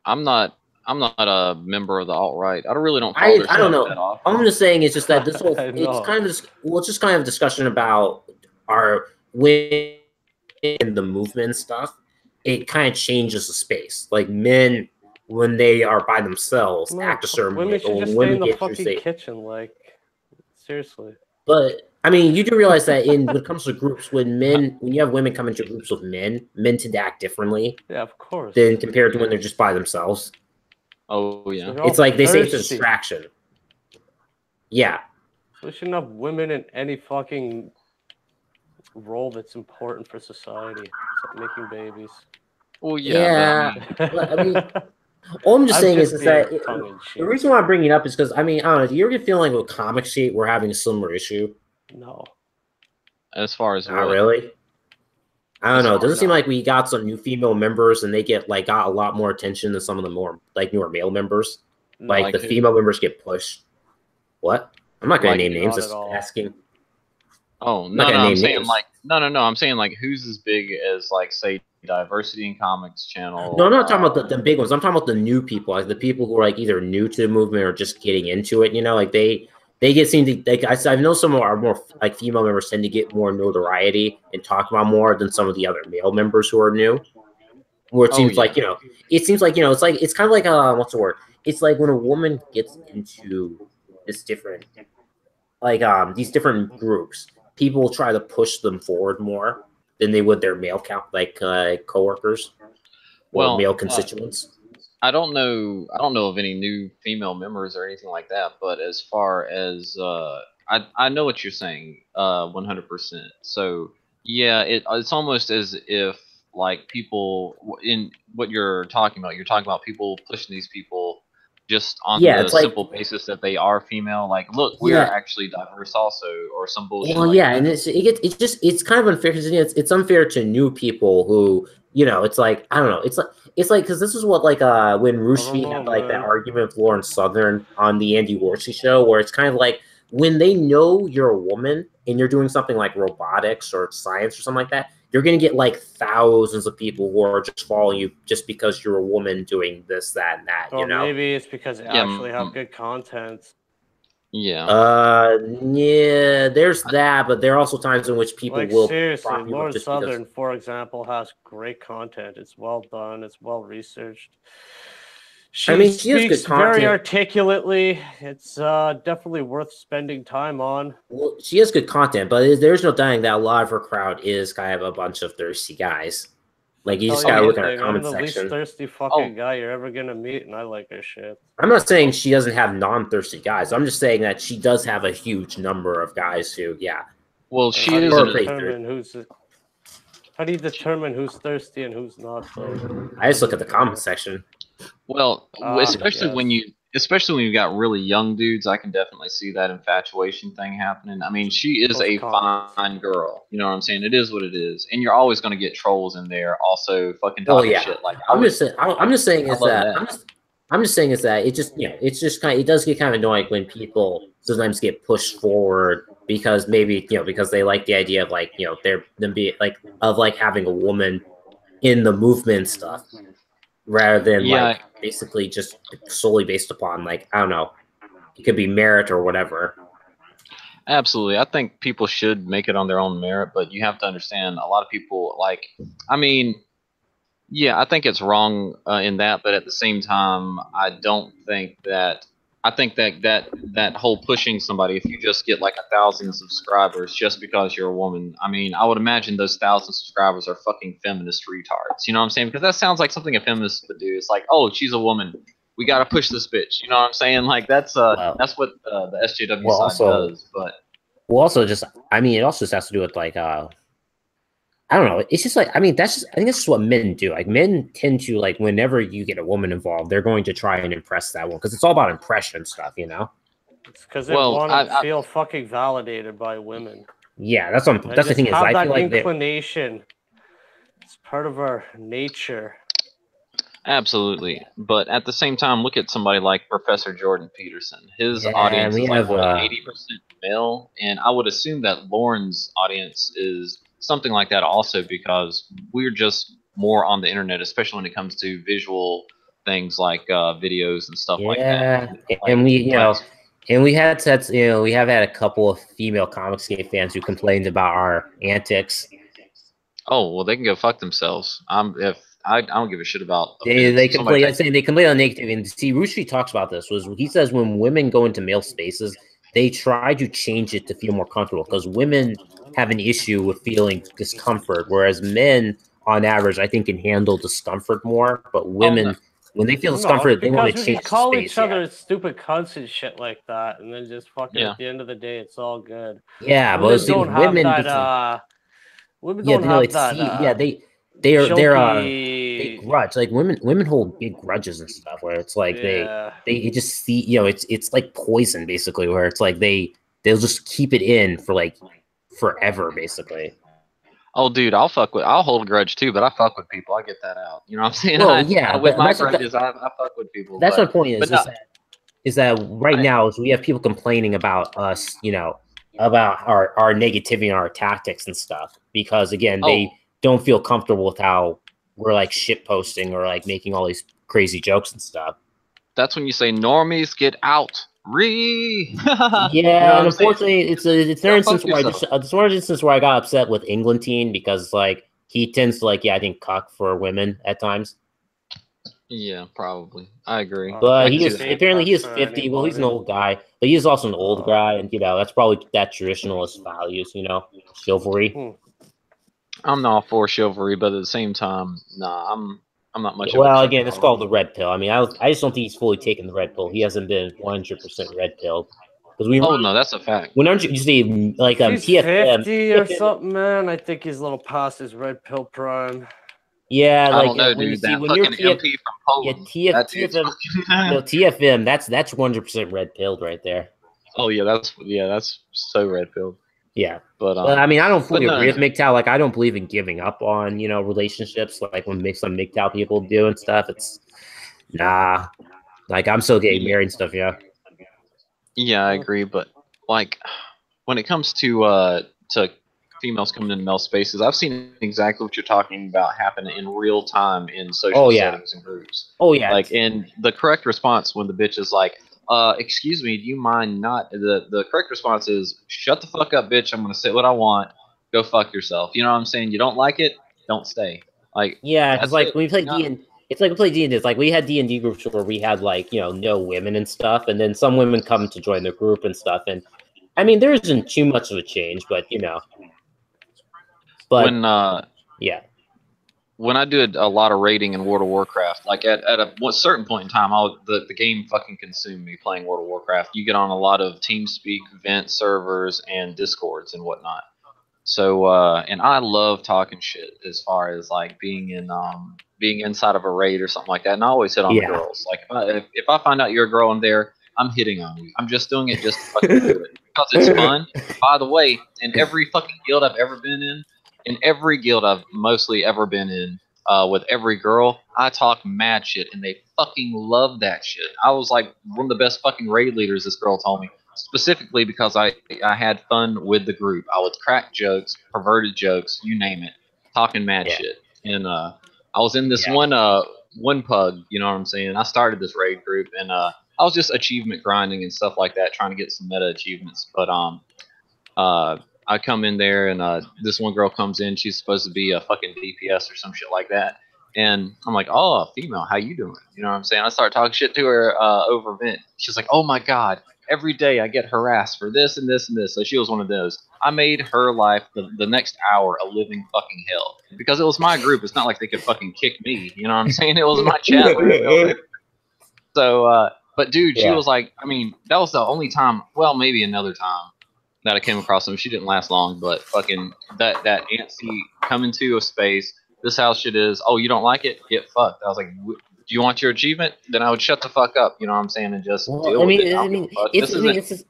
I'm not a member of the alt-right. I really don't. I don't know. All I'm just saying is just that this whole it's kind of it's just kind of a discussion about our women in the movement stuff. It kind of changes the space. Like men, when they are by themselves, act a certain way. Women should just stay in the fucking kitchen, like seriously. But I mean, you do realize that when it comes to groups, when you have women come into groups with men tend to act differently. Yeah, of course. Than compared to when they're just by themselves. Oh yeah, it's like they say it's a distraction. Yeah, we shouldn't have women in any fucking role that's important for society, except making babies. Well, yeah. But I mean, all I'm just saying is that the reason why I'm bringing it up is because I mean, I don't know. Do you ever get feeling like with Comic Sheet we're having a similar issue? No. As far as not really. I don't know. It doesn't seem like we got some new female members, and they got a lot more attention than some of the more like newer male members. Like the female members get pushed. What? I'm not gonna name names. Just asking. Oh no, I'm saying like no. I'm saying like who's as big as like say Diversity in Comics channel. No, I'm not talking about the big ones. I'm talking about the new people, like the people who are like either new to the movement or just getting into it. You know, like they get seen to like I know some of our more like female members tend to get more notoriety and talk about more than some of the other male members who are new. Where it seems like, you know, it's kind of like what's the word? It's like when a woman gets into this different like these different groups, people try to push them forward more than they would their male coworkers or male constituents. I don't know of any new female members or anything like that, but as far as I know what you're saying 100%. So yeah, it's almost as if like people in what you're talking about people pushing these people just on the simple basis that they are female. Like, look, we're actually diverse also, or some bullshit. Well, yeah, and it's kind of unfair because it's unfair to new people who, you know, it's like I don't know, it's like because this is what like when Rushvi had like that argument with Lauren Southern on the Andy Worsley show, where it's kind of like when they know you're a woman and you're doing something like robotics or science or something like that, you're gonna get like thousands of people who are just following you just because you're a woman doing this, that, and that. Or You know, maybe it's because they actually have good content. Yeah. Yeah, there's that, but there are also times in which people Like will seriously, prop you up Lord just Southern, because. for example, has great content. It's well done. It's well researched. She I mean, she has speaks good very content. articulately. It's definitely worth spending time on. Well, she has good content, but there's no denying that a lot of her crowd is kind of a bunch of thirsty guys. Like you Tell just you gotta one look at her thing, I'm comment the least section. thirsty fucking guy you're ever gonna meet, and I like her shit. I'm not saying she doesn't have non-thirsty guys. I'm just saying that she does have a huge number of guys who, yeah. Well, And she how do is you an determine who's how do you determine who's thirsty and who's not though? I just look at the comment section. Well, especially yes. when you've got really young dudes, I can definitely see that infatuation thing happening. I mean, she is Those a comments. fine girl. You know what I'm saying? It is what it is, and you're always going to get trolls in there, also fucking Oh talking yeah, shit. Like I'm just saying. I'm just saying I is love that that. I'm just saying is that it just it's just kind of, it does get kind of annoying when people sometimes get pushed forward because maybe because they like the idea of like them be like of like having a woman in the movement and stuff rather than Yeah, like basically just solely based upon like I don't know, it could be merit or whatever. absolutely. I think people should make it on their own merit, but you have to understand a lot of people like. I mean, yeah, I think it's wrong in that, but at the same time, I don't think that. I think that whole pushing somebody, if you just get like 1,000 subscribers just because you're a woman, I mean, I would imagine those 1,000 subscribers are fucking feminist retards. You know what I'm saying? Because that sounds like something a feminist would do. It's like, oh, she's a woman, we gotta push this bitch. You know what I'm saying? Like that's what the SJW Well, side also, does. But just I mean, it also just has to do with like I don't know. It's just like I mean, I think that's just what men do. Like men tend to like whenever you get a woman involved, they're going to try and impress that one because it's all about impression stuff, you know. It's because they well, want to feel fucking validated by women. Yeah, that's what that's the thing is have I that feel like inclination. It's part of our nature. absolutely. But at the same time, look at somebody like Professor Jordan Peterson. His Yeah, audience we is like have, what 80% male, and I would assume that Lauren's audience is something like that also because we're just more on the internet, especially when it comes to visual things like videos and stuff like that. and we Like, and we had sets we have had a couple of female Comicsgate fans who complained about our antics. oh well, they can go fuck themselves. I don't give a shit about They offense. complain. I'm saying they complain on negative. And see, Rushi talks about this. Was he says when women go into male spaces, they try to change it to feel more comfortable because women have an issue with feeling discomfort, whereas men, on average, I think can handle discomfort more. But women, when they feel discomfort, they want to change the call space. each other stupid cunts and shit like that, and then just fucking at the end of the day, it's all good. Yeah, women but don't have women, that. Women don't have that. they grudge like women hold big grudges and stuff where it's like they just see it's like poison basically where it's like they'll just keep it in for like forever basically. Oh, dude, I'll hold a grudge too, but I fuck with people. I get that out. You know what I'm saying? Well, with my grudges, I fuck with people. That's my point. Is that right now is we have people complaining about us, about our negativity and our tactics and stuff because again they don't feel comfortable with how we're like shit posting or like making all these crazy jokes and stuff. That's when you say normies get out. Yeah, and unfortunately, it's an instance where I got upset with England teen because like he tends to like I think cuck for women at times. Yeah, probably. I agree. But he is 50. Well, he's an old guy, but he is also an old guy, and that's probably that traditionalist values, chivalry. I'm not for chivalry, but at the same time, nah, I'm not much. Well, again, it's called the red pill. I mean, I just don't think he's fully taken the red pill. He hasn't been 100% red pill because we. Oh no, that's a fact. When aren't you see like he's TFM 50 or something, man? I think he's a little past his red pill prime. Yeah, like I don't know, when you see when you're MP from Poland, TFM, that's 100% red pilled right there. Oh yeah, that's so red pilled. Yeah, but I mean, I don't fully agree with MGTOW. Like, I don't believe in giving up on relationships. Like when some MGTOW people do and stuff, it's nah. Like I'm still getting married and stuff. Yeah. Yeah, I agree, but like when it comes to females coming into male spaces. I've seen exactly what you're talking about happen in real time in social settings and groups. Oh yeah. Like, and the correct response when the bitch is like, excuse me, do you mind not? The correct response is, shut the fuck up, bitch. I'm gonna say what I want. Go fuck yourself. You know what I'm saying? You don't like it? Don't stay. Like, yeah, because like it. when we played D&D, it's like we played D&D. It's like we had D&D groups where we had like no women and stuff, and then some women come to join the group and stuff. And I mean, there isn't too much of a change, but But yeah, when I did a lot of raiding in World of Warcraft, like at a certain point in time, the game fucking consumed me playing World of Warcraft. You get on a lot of TeamSpeak, Vent servers, and Discords and whatnot. So, and I love talking shit as far as like being inside of a raid or something like that. And I always hit on the girls. Like if I find out you're a girl in there, I'm hitting on you. I'm just doing it just to fucking do it because it's fun. By the way, in every fucking guild I've ever been in every guild I've mostly ever been in, with every girl, I talk mad shit, and they fucking love that shit. I was like one of the best fucking raid leaders, this girl told me. Specifically because I had fun with the group. I would crack jokes, perverted jokes, you name it, talking mad shit. And I was in this one pug, you know what I'm saying? I started this raid group, and I was just achievement grinding and stuff like that, trying to get some meta achievements. But I come in there, and this one girl comes in. She's supposed to be a fucking DPS or some shit like that. And I'm like, oh, female, how you doing? You know what I'm saying? I start talking shit to her over Vent. She's like, oh my god, every day I get harassed for this and this and this. So she was one of those. I made her life the next hour a living fucking hell. Because it was my group. It's not like they could fucking kick me. You know what I'm saying? It was my chat room. So, but dude, she was like, I mean, that was the only time, well, maybe another time that I came across them. She didn't last long, but fucking that antsy coming to a space. This house shit is, oh, you don't like it? Get fucked. I was like, do you want your achievement? Then I would shut the fuck up, you know what I'm saying, and just deal with it.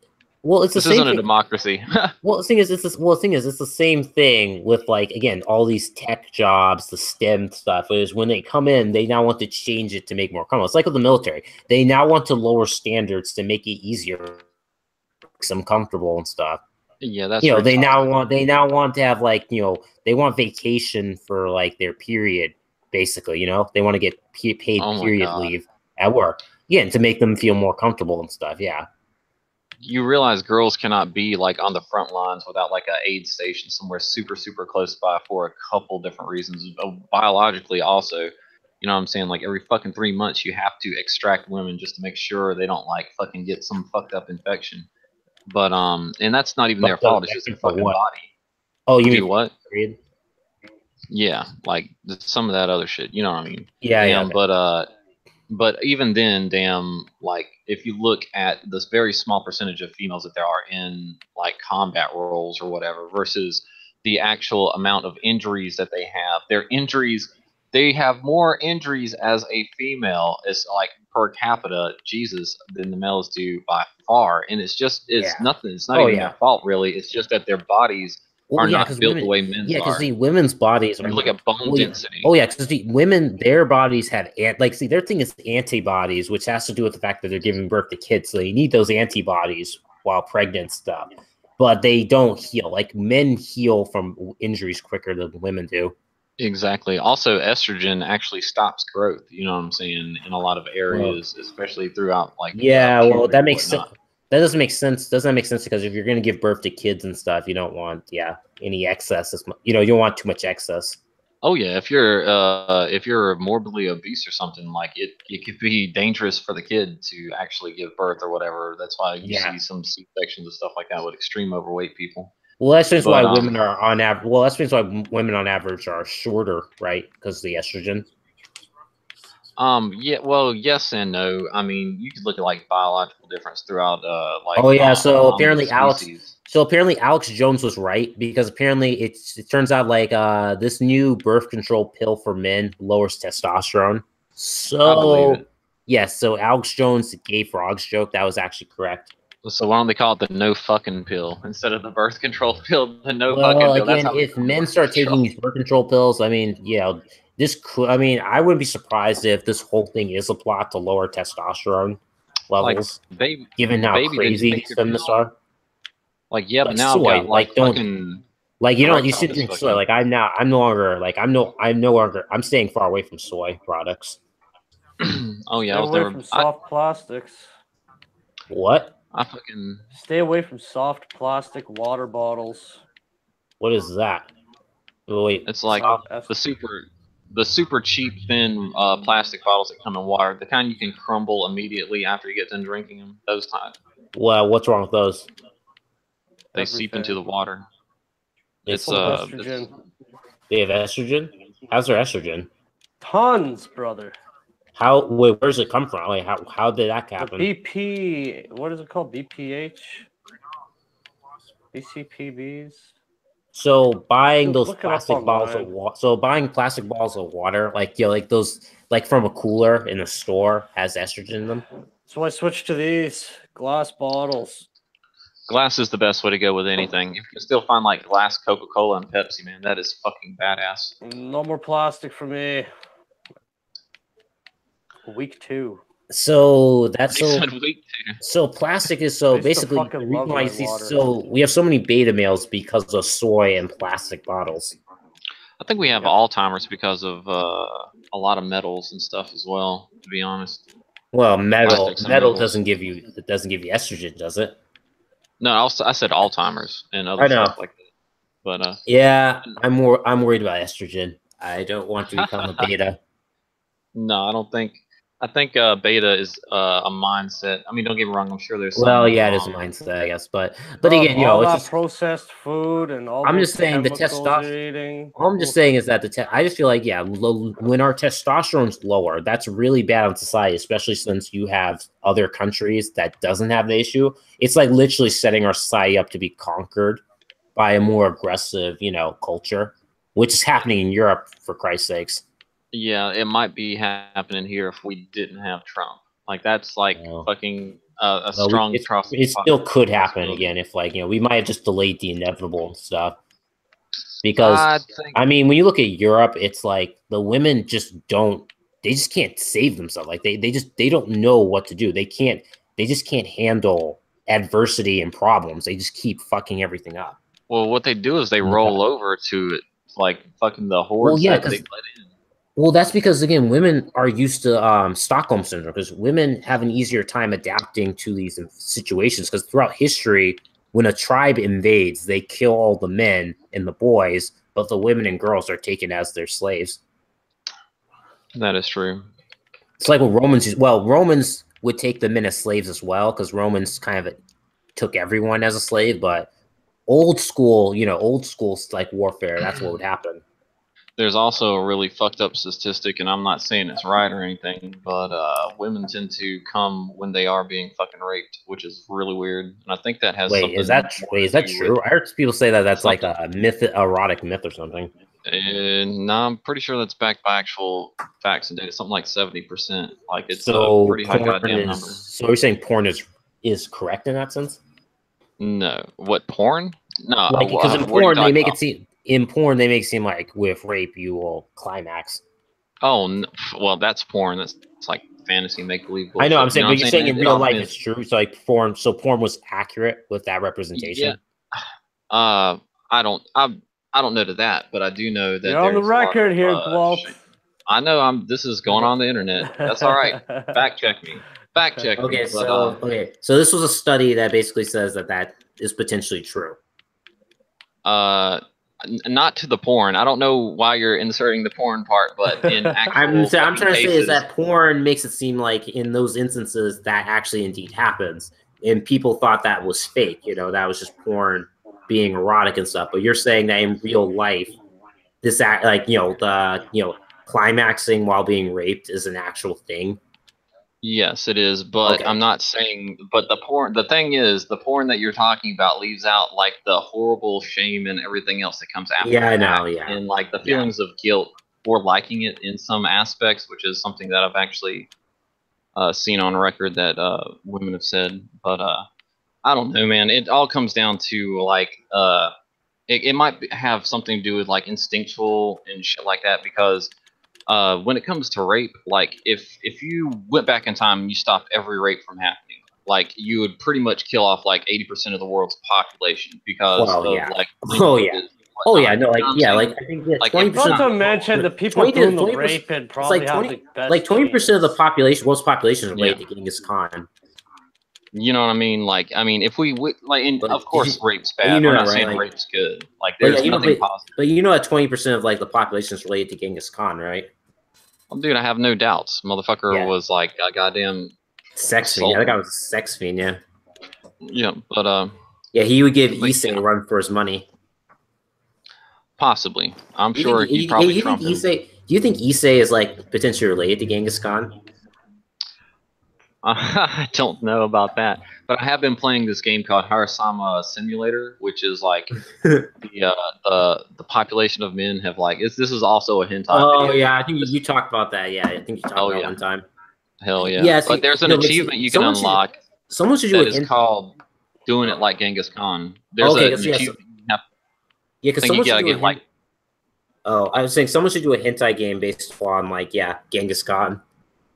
This isn't a democracy. Well, the thing is, it's the same thing with like again all these tech jobs, the STEM stuff. Is when they come in, they now want to change it to make more comfortable. It's like with the military; they now want to lower standards to make it easier, make them comfortable and stuff. Yeah, that's they now want to have like they want vacation for like their period. Basically, they want to get paid period leave at work. Again, to make them feel more comfortable and stuff. Yeah. You realize girls cannot be like on the front lines without like an aid station somewhere super, super close by for a couple different reasons. Biologically also, you know what I'm saying? Like every fucking 3 months you have to extract women just to make sure they don't like fucking get some fucked up infection. But and that's not even their fault, it's just their fucking body. Oh, you mean what? Period? Yeah, like some of that other shit. You know what I mean? Yeah. But even then, damn, like if you look at this very small percentage of females that there are in like combat roles or whatever versus the actual amount of injuries that they have, they have more injuries as a female, it's like per capita, Jesus, than the males do by far. And it's nothing. It's not even their fault, really. It's just that their bodies are not built the way men's are. Yeah, because the women's bodies are look at bone density. Oh yeah, because the women, their bodies have their thing is antibodies, which has to do with the fact that they're giving birth to kids, so they need those antibodies while pregnant stuff. But they don't heal. Like men heal from injuries quicker than women do. Exactly. Also, estrogen actually stops growth. You know what I'm saying? In a lot of areas, especially throughout like well, that makes sense. That doesn't make sense. Doesn't that make sense? Because if you're going to give birth to kids and stuff, you don't want, any excess. You don't want too much excess. Oh yeah, if you're morbidly obese or something, like it could be dangerous for the kid to actually give birth or whatever. That's why you see some C-sections and stuff like that with extreme overweight people. Well, that's why women are on average. Well, that's why women on average are shorter, right? Because of the estrogen. Yeah, well, yes and no. I mean, you could look at like biological difference throughout like so apparently Alex Jones was right, because apparently it turns out like this new birth control pill for men lowers testosterone. So so Alex Jones gave frogs joke, that was actually correct. So why don't they call it the no fucking pill instead of the birth control pill? The no fucking pill. Again, if men start taking these birth control pills, I mean, I wouldn't be surprised if this whole thing is a plot to lower testosterone levels, like, given how crazy these feminists are. Like, yeah, but now I've got like fucking Like you Erectile shouldn't drink soy. dysfunction. Like I'm no longer. I'm staying far away from soy products. Oh yeah, Stay I was away never. from soft plastics. What? I fucking. Stay away from soft plastic water bottles. What is that? Oh, wait, It's like soft- the super cheap thin plastic bottles that come in water, the kind you can crumble immediately after you get done drinking them. Those type. Well, what's wrong with those? They seep into the water. It's full of estrogen. They have estrogen. How's their estrogen? Tons, brother. How? Wait, where does it come from? Like, how did that The happen? BP, what is it called? BPH? BCPBs? So buying those Look it up plastic bottles of online. water. So buying plastic bottles of water, like like those, like from a cooler in a store, has estrogen in them. So I switched to these glass bottles. Glass is the best way to go with anything. You can still find like glass Coca-Cola and Pepsi, man. That is fucking badass. No more plastic for me. Week 2. So that's They so. said week 2. So plastic is so I used to basically the fucking reason love why you my see water. so we have so many beta males because of soy and plastic bottles. I think we have Alzheimer's because of a lot of metals and stuff as well. To be honest. Well, metal Plastics and metals. doesn't give you estrogen, does it? No, I said Alzheimer's and other I know. stuff like that. But Yeah, I'm worried about estrogen. I don't want to become a beta. no, I don't think. I think beta is a mindset. I mean, don't get me wrong. I'm sure there's some. Well, yeah, it is a mindset, I guess, but again, all it's that just, processed food and all I'm those just saying the chemicals testosterone. you're eating. All I'm just saying is that I just feel like when our testosterone's lower, that's really bad on society, especially since you have other countries that doesn't have the issue. It's like literally setting our society up to be conquered by a more aggressive, culture, which is happening in Europe, for Christ's sakes. Yeah, it might be happening here if we didn't have Trump. Like that's like fucking a strong trust. It still could happen again if we might have just delayed the inevitable and stuff. Because I mean, when you look at Europe, it's like the women they just can't save themselves. Like they don't know what to do. They just can't handle adversity and problems. They just keep fucking everything up. Well, what they do is they roll over to it, like fucking the hordes that they let in. Well, that's because again, women are used to Stockholm syndrome because women have an easier time adapting to these situations. Because throughout history, when a tribe invades, they kill all the men and the boys, but the women and girls are taken as their slaves. That is true. It's like what Romans would take the men as slaves as well, because Romans kind of took everyone as a slave. But old school like warfare, that's what would happen. There's also a really fucked up statistic, and I'm not saying it's right or anything, but women tend to come when they are being fucking raped, which is really weird. And I think that has something. Is that true? I heard people say that that's like a erotic myth or something. No, I'm pretty sure that's backed by actual facts and data. Something like 70%. Like it's so a pretty high goddamn number. So you're saying porn is correct in that sense? No, what porn? No, because in porn they make it seem. In porn, they make it seem like with rape, you will climax. Oh, no. Well, that's porn. It's like fantasy make-believe bullshit. I know, I'm saying, but you're saying in real life it's true. So like porn was accurate with that representation. Yeah. I don't know to that, but I do know that you're on the record here, Gwalt. I know this is going on the internet. That's all right. Fact check me. Okay, so this was a study that basically says that is potentially true. Not to the porn. I don't know why you're inserting the porn part, but in actual I'm trying to cases, say is that porn makes it seem like in those instances that actually indeed happens, and people thought that was fake. That was just porn being erotic and stuff. But you're saying that in real life, this climaxing while being raped is an actual thing. Yes, it is, but okay. I'm not saying. But the thing is, the porn that you're talking about leaves out like the horrible shame and everything else that comes after. Yeah, I know. Yeah, and like the feelings of guilt for liking it in some aspects, which is something that I've actually seen on record that women have said. But I don't know, man. It all comes down to like it might have something to do with like instinctual and shit like that because. When it comes to rape, like if you went back in time and you stopped every rape from happening, like you would pretty much kill off like 80% of the world's population because Oh yeah, no, like yeah, like I think Like, 20%. Not to mention the people doing the rape and probably like have 20, the best. like 20% of the population, world's population is Yeah. related to Genghis Khan. You know what I mean? Like, I mean, if we like, and But of course, rape's but bad. you know We're that, not right? saying Like- rape's good. Like, But there's yeah, nothing positive. but you know that 20% of like the population is related to Genghis Khan, right? Well, dude, I have no doubts. Motherfucker Yeah. was like a goddamn Sex fiend. Yeah, that guy was a sex fiend. Yeah. yeah, but Yeah, he would give But, Issei a run for his money. possibly. I'm You sure think, he you, probably you trumped think him. Issei? Do you think Issei is like potentially related to Genghis Khan? I don't know about that, but I have been playing this game called Harasama Simulator, which is like the population of men have like this is also a hentai Oh video. yeah, I think you talked about that. Yeah, I think you talked Oh, about it yeah. one time. Hell yeah! Yeah, see, but there's an no, but see, achievement you can someone should- unlock Someone should do that it. is called doing it like Genghis Khan. There's Okay, an because yeah, achievement you have. yeah, I because think someone you should gotta do get like. Oh, I was saying someone should do a hentai game based on like Genghis Khan.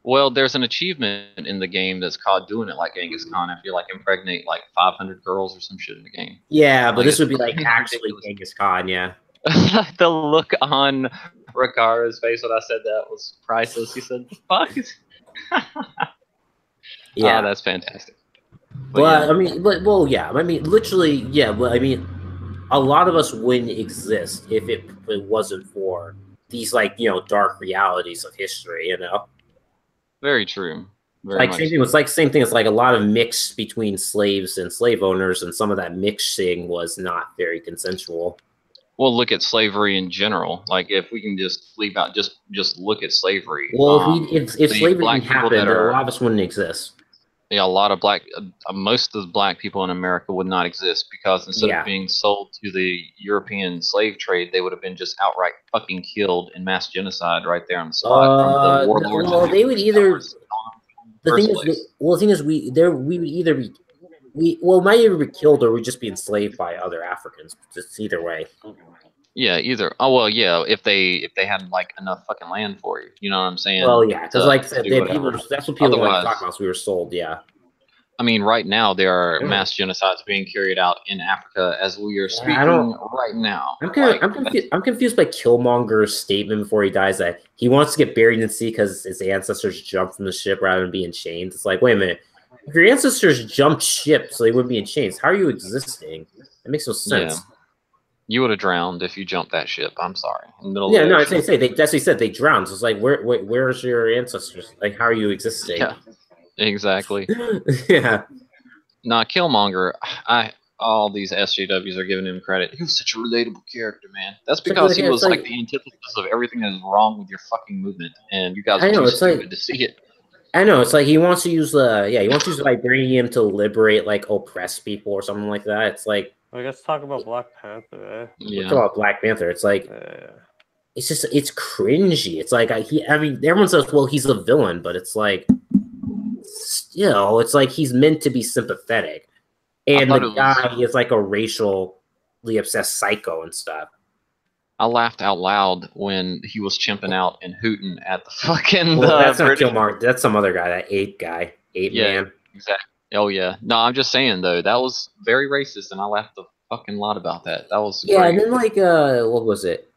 Well, there's an achievement in the game that's called doing it like Genghis Khan. If you like impregnate like 500 girls or some shit in the game. Yeah, but Like, this it's would be like fucking actually ridiculous. Genghis Khan. Yeah. The look on Ricardo's face when I said that was priceless. He said, "Fuck." Yeah, that's fantastic. but yeah. I mean, yeah, I mean, literally, yeah. But I mean, a lot of us wouldn't exist if it wasn't for these like dark realities of history. Very true. Very Like much. same thing. It's like same thing. It's like a lot of mix between slaves and slave owners, and some of that mixing was not very consensual. Well, look at slavery in general. Like, if we can just leave out, just look at slavery. Well, if the slavery black didn't people happen, that then a are- lot of us wouldn't exist. Yeah, a lot of most of the black people in America would not exist because instead Yeah. of being sold to the European slave trade, they would have been just outright fucking killed in mass genocide right there on the spot from the warlords. Well, they would either. The First thing is, place. the thing is, we would either be, might either be killed or we'd just be enslaved by other Africans. Just either way. Yeah, either. Oh well, yeah. If they had like enough fucking land for you, you know what I'm saying? Well, yeah, because like I said, do whatever. that's what people want to Otherwise- talk about. So we were sold, yeah. I mean, right now there are Yeah. mass genocides being carried out in Africa as we are speaking right now. I'm confused by Killmonger's statement before he dies that he wants to get buried in the sea because his ancestors jumped from the ship rather than be in chains. It's like, wait a minute, if your ancestors jumped ship so they wouldn't be in chains, how are you existing? That makes no sense. Yeah. You would have drowned if you jumped that ship. I'm sorry. In the middle Yeah, of the no, ocean. that's what he said. They drowned. So it's like, where's your ancestors? Like, how are you existing? Yeah, exactly. Yeah. Nah, Killmonger. All these SJWs are giving him credit. He was such a relatable character, man. That's because he was like the antithesis of everything that is wrong with your fucking movement, and you guys are too stupid to see it. I know, it's like he wants to use vibranium to liberate like oppressed people or something like that. It's like, I guess talk about Black Panther. Yeah. talk about Black Panther. It's like it's cringy. It's like everyone says, well, he's a villain, but it's like it's like he's meant to be sympathetic. And the guy is like a racially obsessed psycho and stuff. I laughed out loud when he was chimping out and hooting at the fucking. Well, that's not Killmonger. That's some other guy. That ape man. Exactly. Oh yeah. No, I'm just saying though that was very racist, and I laughed a fucking lot about that. That was great. And then like what was it?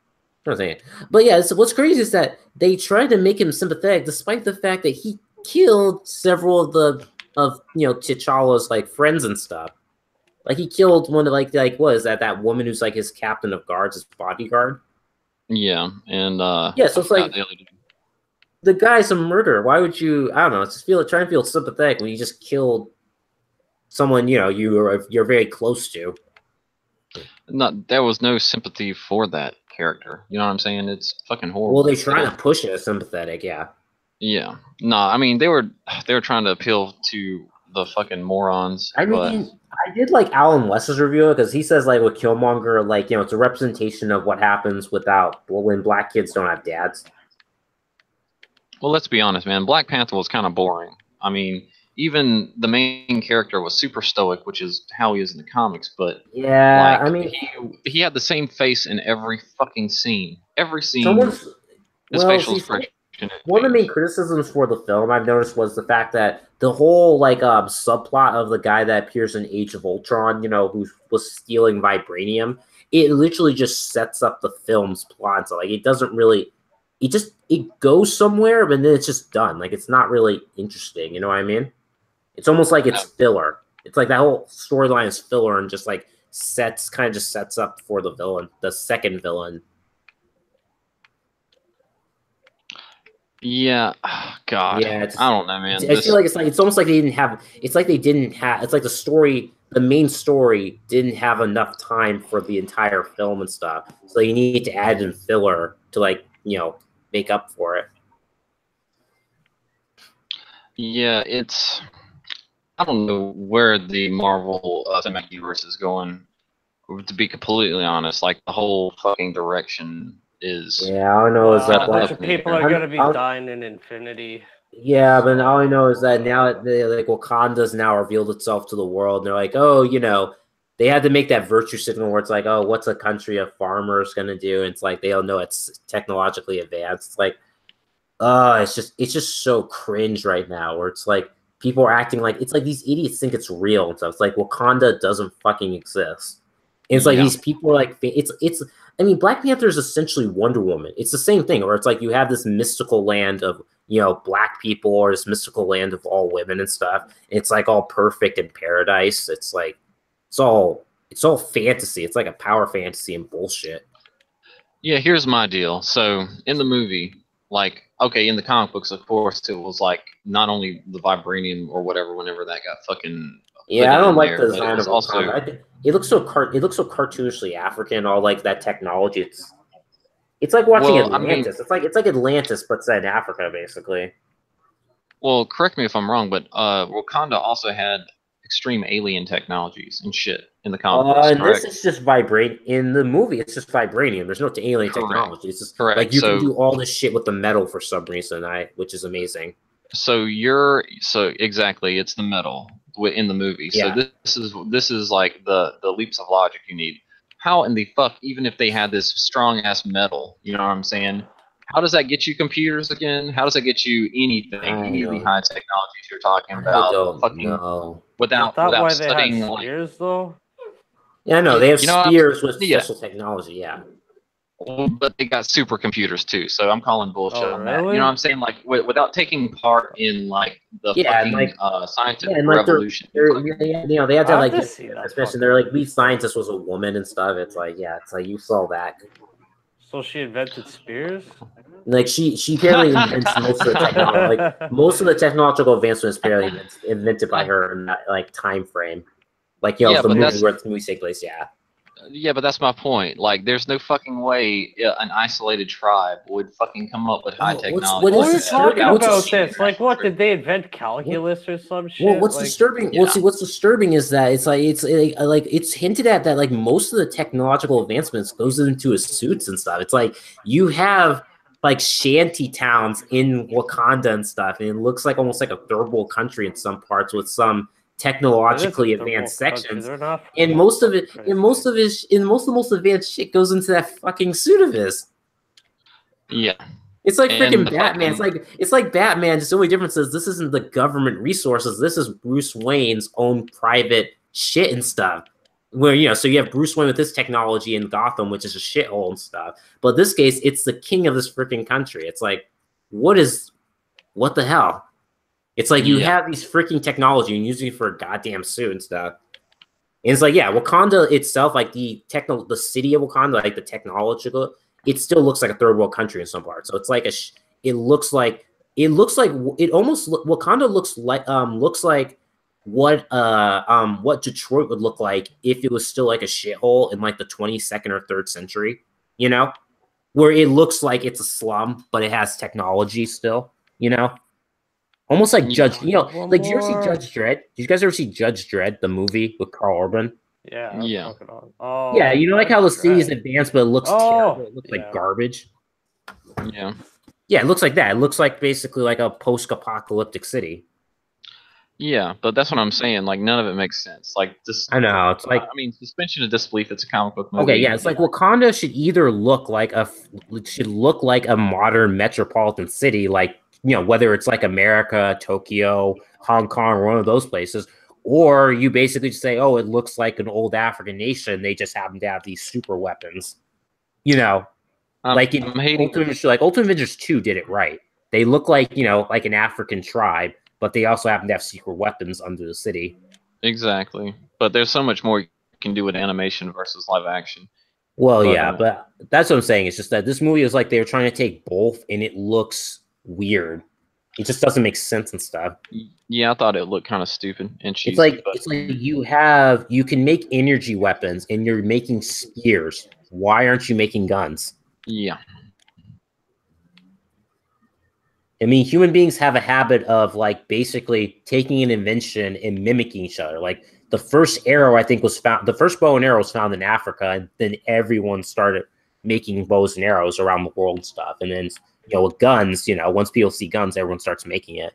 I'm saying, but yeah. So what's crazy is that they tried to make him sympathetic, despite the fact that he killed several of T'Challa's like friends and stuff. Like he killed one of like what is that woman who's like his captain of guards, his bodyguard. Yeah, and yeah, so it's like the guy's a murderer. Why would you? I don't know. Just try and feel sympathetic when you just killed someone you're very close to. There was no sympathy for that character. You know what I'm saying? It's fucking horrible. Well, they try to push it as sympathetic. Yeah. Yeah. No, I mean they were trying to appeal to the fucking morons. I mean, I did like Alan West's review because he says like with Killmonger, like it's a representation of what happens when black kids don't have dads. Well, let's be honest, man. Black Panther was kind of boring. I mean, even the main character was super stoic, which is how he is in the comics. But yeah, like, I mean, he had the same face in every fucking scene. Every scene. His facial expression. One of the main criticisms for the film I've noticed was the fact that the whole subplot of the guy that appears in Age of Ultron, who was stealing vibranium, it literally just sets up the film's plot. So like it doesn't really, it goes somewhere, but then it's just done. Like it's not really interesting. You know what I mean? It's almost like it's filler. It's like that whole storyline is filler and just like kind of just sets up for the villain, the second villain. Yeah, God. Yeah, I don't know, man. I feel like it's almost like they didn't have. It's like they didn't have. It's like the main story didn't have enough time for the entire film and stuff. So you need to add in filler to like make up for it. Yeah, I don't know where the Marvel cinematic universe is going. To be completely honest, like the whole fucking direction is. Yeah, all I know is that a bunch of people are gonna be dying in Infinity. Yeah, but all I know is that now like Wakanda's now revealed itself to the world. And they're like, oh, they had to make that virtue signal where it's like, oh, what's a country of farmers gonna do? And it's like they all know it's technologically advanced. It's like, it's just so cringe right now. Where it's like people are acting like it's like these idiots think it's real and stuff. It's like Wakanda doesn't fucking exist. And it's like these people are like it's. I mean, Black Panther is essentially Wonder Woman. It's the same thing, where it's like you have this mystical land of black people, or this mystical land of all women and stuff. And it's like all perfect in paradise. It's like it's all fantasy. It's like a power fantasy and bullshit. Yeah, here's my deal. So in the movie, like, okay, in the comic books, of course, it was like not only the vibranium or whatever, whenever that got fucking. Yeah, I don't like the design of Wakanda. It looks so cartoonishly African. All like that technology. It's like watching Atlantis. I mean, it's like Atlantis, but set in Africa, basically. Well, correct me if I'm wrong, but Wakanda also had extreme alien technologies and shit in the comic books, correct? This is just vibranium. In the movie, it's just vibranium. There's no alien technology. It's just like you can do all this shit with the metal for some reason, which is amazing. So exactly, it's the metal in the movie. Yeah. So this is like the leaps of logic you need. How in the fuck, even if they had this strong ass metal, you know what I'm saying? How does that get you computers again? How does that get you anything? Any of the high technologies you're talking about? Without studying spears, though. Yeah, I know they have spears with special technology. Yeah. But they got supercomputers too, so I'm calling bullshit on that. You know what I'm saying? Like, without taking part in like the fucking scientific revolution. They had to like, especially they're like, lead scientist was a woman and stuff. It's like, it's like you saw that. So she invented spears. Like she apparently invents most of the technology. Like most of the technological advancements apparently invented by her in that like time frame. Like the movie where the movie takes place. Yeah. Yeah, but that's my point. Like, there's no fucking way an isolated tribe would fucking come up with high technology. What are you talking about this? Like, what, did they invent calculus or some shit? Well, what's disturbing? Yeah. What's disturbing is that it's hinted at that like most of the technological advancements goes into his suits and stuff. It's like you have like shanty towns in Wakanda and stuff, and it looks like almost like a third world country in some parts with some technologically advanced sections, and most of the most advanced shit goes into that fucking suit of his. Yeah, it's like freaking Batman. It's like Batman. Just the only difference is this isn't the government resources. This is Bruce Wayne's own private shit and stuff. Where so you have Bruce Wayne with this technology in Gotham, which is a shithole and stuff. But in this case, it's the king of this freaking country. It's like, what the hell? It's like you have these freaking technology and using it for a goddamn suit and stuff. And it's like, Wakanda itself, like the city of Wakanda, like the technological, it still looks like a third world country in some parts. So it's like Wakanda looks like what Detroit would look like if it was still like a shithole in like the 22nd or 3rd century, where it looks like it's a slum, but it has technology still, Almost like Judge, like, did you ever see Judge Dredd? Did you guys ever see Judge Dredd, the movie with Carl Urban? Yeah. Like how the city is advanced, but it looks terrible. It looks like garbage. Yeah. Yeah, it looks like that. It looks like basically like a post-apocalyptic city. Yeah, but that's what I'm saying. Like, none of it makes sense. Like, this. I know. It's like, suspension of disbelief. It's a comic book movie. Okay, yeah, it's like Wakanda should either look like a modern metropolitan city, like, whether it's like America, Tokyo, Hong Kong, or one of those places, Or you basically just say, oh, it looks like an old African nation. They just happen to have these super weapons. You know, like in Ultimate Avengers 2 did it right. They look like, you know, like an African tribe, but they also happen to have secret weapons under the city. Exactly. But there's so much more you can do with animation versus live action. Well, but that's what I'm saying. It's just that this movie is like they were trying to take both, and it looks weird. It just doesn't make sense and stuff. Yeah, I thought it looked kind of stupid and cheesy. It's like you can make energy weapons, and you're making spears. Why aren't you making guns? Yeah. I mean, human beings have a habit of like basically taking an invention and mimicking each other. Like the first arrow, I think, was found. The first bow and arrow was found in Africa, and then everyone started making bows and arrows around the world and stuff. And then, you know, with guns, you know, once people see guns, everyone starts making it.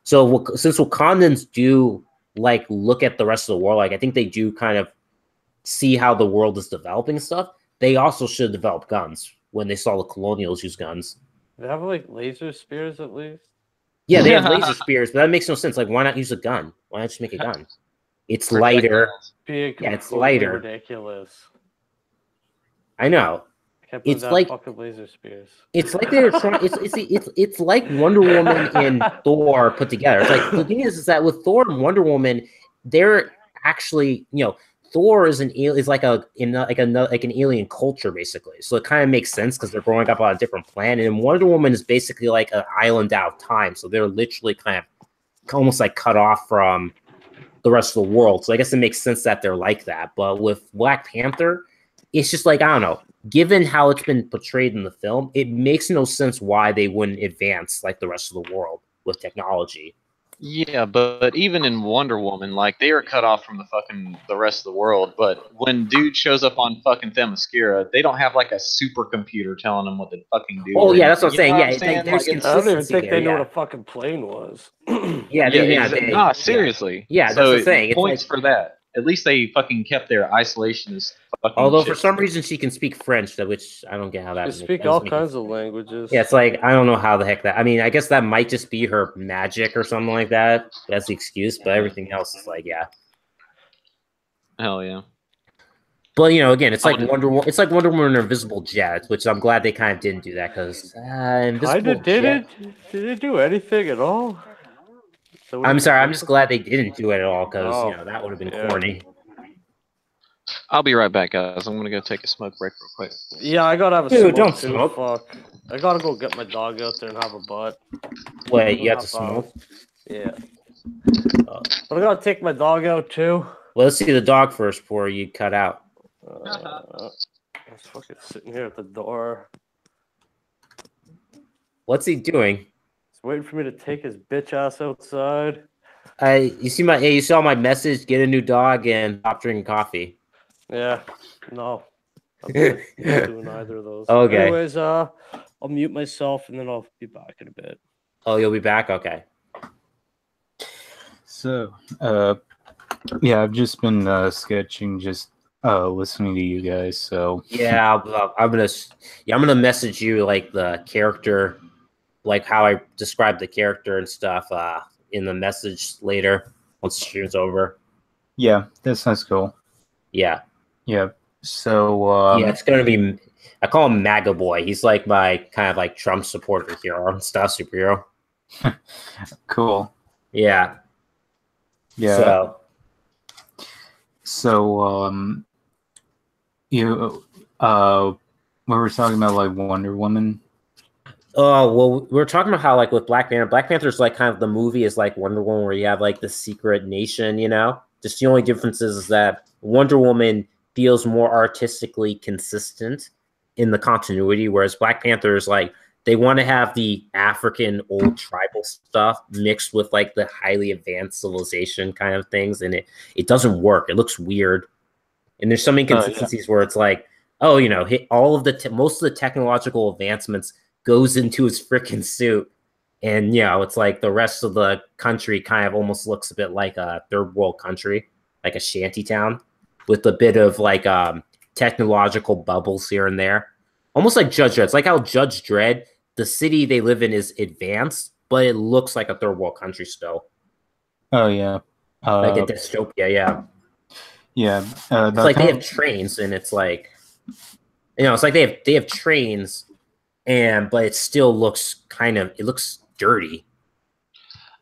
So since Wakandans do like look at the rest of the world, like I think they do kind of see how the world is developing and stuff. They also should develop guns when they saw the colonials use guns. They have like laser spears at least. Yeah, they have laser spears, but that makes no sense. Like, why not use a gun? Why not just make a gun? It's lighter. Yeah, it's lighter. Ridiculous. I know. It's like fucking laser spears. It's like they're trying. It's like Wonder Woman and Thor put together. It's like the thing is that with Thor and Wonder Woman, they're actually, you know, Thor is an alien culture basically, so it kind of makes sense because they're growing up on a different planet. And Wonder Woman is basically like an island out of time, so they're literally kind of almost like cut off from the rest of the world. So I guess it makes sense that they're like that. But with Black Panther, it's just like I don't know. Given how it's been portrayed in the film, it makes no sense why they wouldn't advance like the rest of the world with technology. Yeah, but even in Wonder Woman, like they are cut off from the rest of the world. But when dude shows up on fucking Themyscira, they don't have like a supercomputer telling them what to fucking do. Oh yeah, that's what I'm saying. Yeah, I don't even think they know what a fucking plane was. Seriously. Yeah, that's what I'm saying. Points for that. At least they fucking kept their isolationist. Although for some reason she can speak French, which I don't get how that. She speak all kinds of languages. Yeah, it's like I don't know how the heck that. I mean, I guess that might just be her magic or something like that. That's the excuse, but everything else is like, yeah. Hell yeah. But you know, again, it's like Wonder Woman. It's like Wonder Woman and Invisible Jet, which I'm glad they kind of didn't do that because did it do anything at all? So I'm sorry. I'm just glad they didn't do it at all because you know that would have been corny. I'll be right back, guys. I'm gonna go take a smoke break real quick. Yeah, I gotta have a smoke. Don't too. smoke. Fuck. I gotta go get my dog out there and have a butt. Wait, you have to smoke? Yeah. But I gotta take my dog out too. Well, let's see the dog first before you cut out. He's fucking sitting here at the door. What's he doing? He's waiting for me to take his bitch ass outside. You saw my message. Get a new dog and stop drinking coffee. Yeah, no, I'm not doing either of those. Okay. Anyways, I'll mute myself and then I'll be back in a bit. Oh, you'll be back? Okay. So, yeah, I've just been sketching, just listening to you guys. So yeah, I'm gonna message you like the character, like how I described the character and stuff in the message later once the stream's over. Yeah, that sounds cool. Yeah. Yeah. So yeah, it's gonna be. I call him MAGA Boy. He's like my kind of like Trump supporter hero and stuff, superhero. Cool. Yeah. Yeah. So you we were talking about like Wonder Woman. Oh well, we were talking about how like with Black Panther. Black Panther's like kind of the movie is like Wonder Woman, where you have like the secret nation. You know, just the only difference is that Wonder Woman feels more artistically consistent in the continuity, whereas Black Panther is like they want to have the African old tribal stuff mixed with like the highly advanced civilization kind of things, and it doesn't work. It looks weird, and there's some inconsistencies where it's like, oh, you know, all of the most of the technological advancements goes into his freaking suit, and you know, it's like the rest of the country kind of almost looks a bit like a third world country, like a shanty town, with a bit of like technological bubbles here and there. Almost like Judge Dredd. It's like how Judge Dredd, the city they live in is advanced, but it looks like a third world country still. Oh, yeah. Like a dystopia, yeah. Yeah. It's like they have trains, and it's like, it's like they have trains, but it still looks it looks dirty.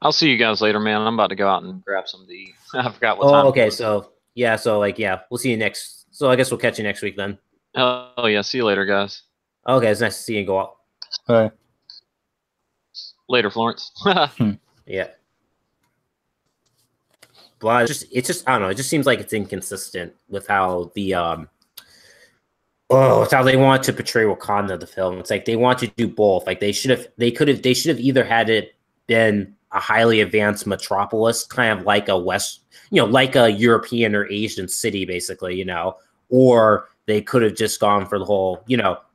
I'll see you guys later, man. I'm about to go out and grab some to eat. I forgot what Oh, time. okay. So we'll see you next. So I guess we'll catch you next week then. Oh yeah, see you later, guys. Okay, it's nice to see you go out. Bye. Later, Florence. Yeah. But it's just I don't know. It just seems like it's inconsistent with how it's how they want to portray Wakanda the film. It's like they want to do both. Like they should have either had it been a highly advanced metropolis, kind of like a like a European or Asian city, basically, or they could have just gone for the whole,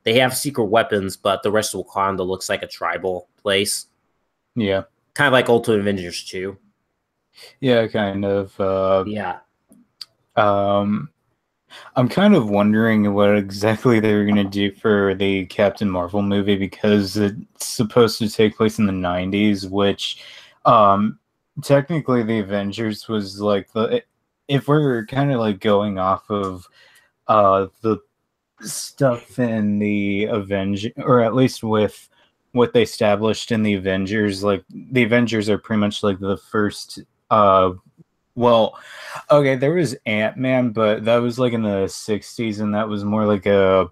they have secret weapons, but the rest of Wakanda looks like a tribal place. Yeah. Kind of like Ultimate Avengers 2. Yeah, kind of. Yeah. I'm kind of wondering what exactly they're going to do for the Captain Marvel movie, because it's supposed to take place in the 90s, which technically the Avengers was like if we're kind of like going off of the stuff in the Avengers, or at least with what they established in the Avengers, like the Avengers are pretty much like the first well, okay, there was Ant-Man, but that was like in the 60s, and that was more like a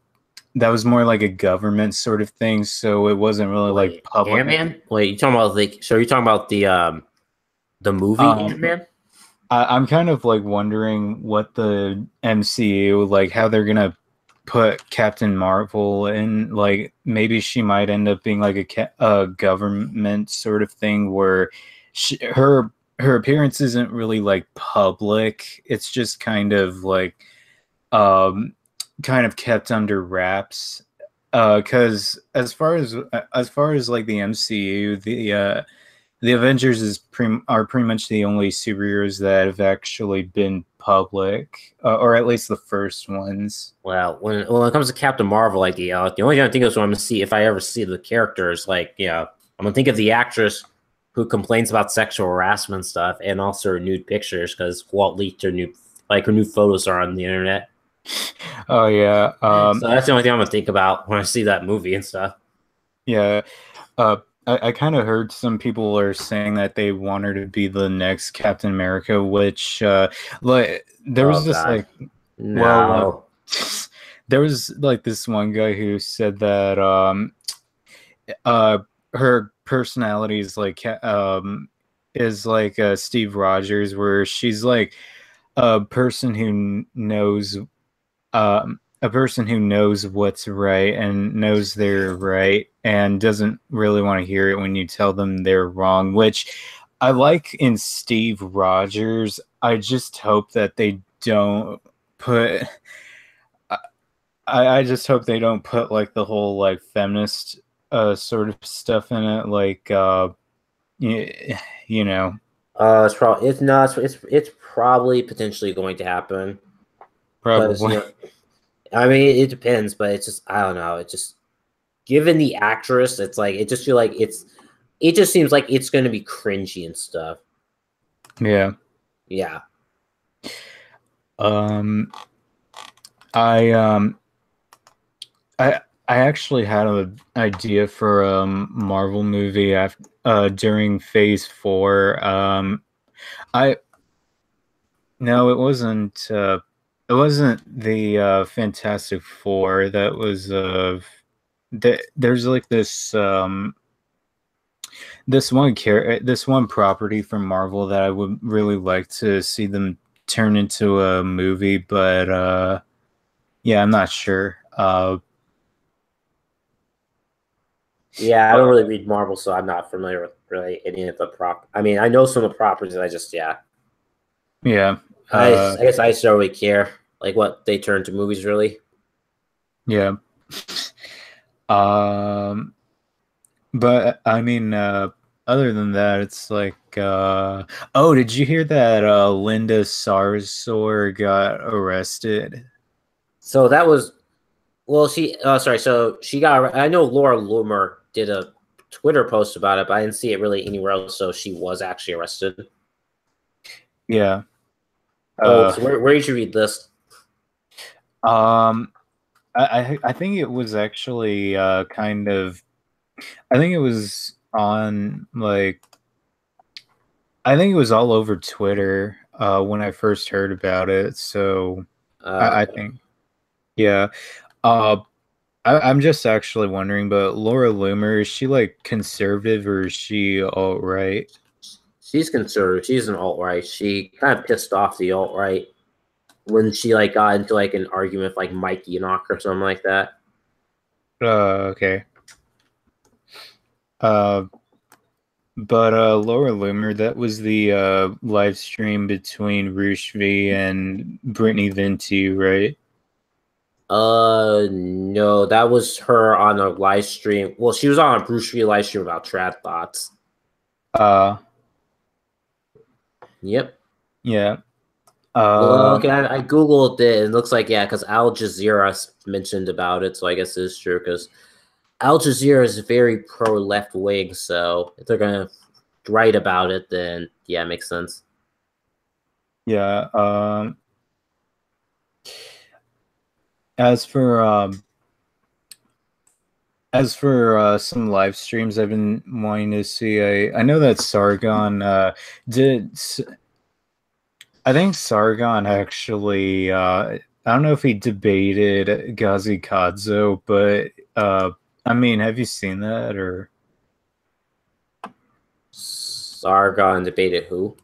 government sort of thing, so it wasn't really like public. Ant-Man? Wait, you talking about so are you talking about the movie Ant-Man? I'm kind of like wondering what the MCU, like how they're gonna put Captain Marvel in. Like maybe she might end up being like a government sort of thing where her appearance isn't really like public. It's just kind of like kind of kept under wraps. Because as far as like the MCU, the Avengers are pretty much the only superheroes that have actually been public, or at least the first ones. Well, when it comes to Captain Marvel, like the only thing I think is when I'm gonna see, if I ever see the characters, like I'm gonna think of the actress who complains about sexual harassment stuff, and also her nude pictures, because Walt leaked her new photos are on the internet. Oh yeah. So that's the only thing I'm gonna think about when I see that movie and stuff. Yeah. I kind of heard some people are saying that they want her to be the next Captain America, which like there was there was like this one guy who said that her personality is like Steve Rogers, where she's like a person who knows what's right and knows they're right and doesn't really want to hear it when you tell them they're wrong, which I like in Steve Rogers. I just hope that they don't put I just hope they don't put like the whole like feminist sort of stuff in it, like It's probably potentially going to happen. Probably. I mean, it depends, but it's just, I don't know. It just, given the actress, it's like, it just seems like it's going to be cringy and stuff. Yeah. Yeah. I actually had an idea for a Marvel movie during Phase 4. No, it wasn't. It wasn't the Fantastic Four. That was there's like this this one property from Marvel that I would really like to see them turn into a movie, but yeah, I'm not sure. Yeah, I don't really read Marvel, so I'm not familiar with really any of the I mean, I know some of the properties. I just Yeah. I guess I just don't really care, like what they turn to movies, really. Yeah. But I mean, other than that, it's like, oh, did you hear that Linda Sarsour got arrested? So that was, well, so she got, I know Laura Loomer did a Twitter post about it, but I didn't see it really anywhere else, so she was actually arrested. Yeah. So where did you read this? I think it was actually kind of. I think it was on like. I think it was all over Twitter when I first heard about it. So I think, yeah. I'm just actually wondering, but Laura Loomer, is she like conservative or is she alt-right? She's conservative. She's an alt-right. She kind of pissed off the alt-right when she like got into like an argument with like Mike Enoch or something like that. Okay. But Laura Loomer, that was the live stream between Roosh V and Brittany Venti, right? No, that was her on a live stream. Well, she was on a Bruce V live stream about trad thoughts. Yep. Yeah. Well, okay, I googled it. And it looks like because Al Jazeera mentioned about it, so I guess it's true. Because Al Jazeera is very pro left wing, so if they're gonna write about it, then yeah, it makes sense. Yeah. As for some live streams I've been wanting to see, I know that Sargon did. I think Sargon actually. I don't know if he debated Ghazi Kadzo, but I mean, have you seen that or? Sargon debated who?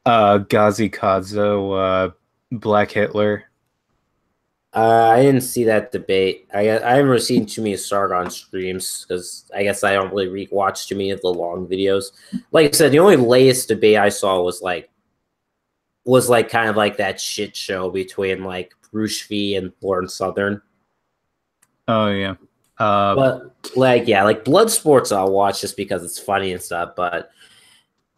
Ghazi Kadzo, Black Hitler. I didn't see that debate. I haven't really seen too many Sargon streams because I guess I don't really watch too many of the long videos. Like I said, the only latest debate I saw was like kind of like that shit show between like Bruce V and Lauren Southern. Oh yeah. But like blood sports I'll watch just because it's funny and stuff. But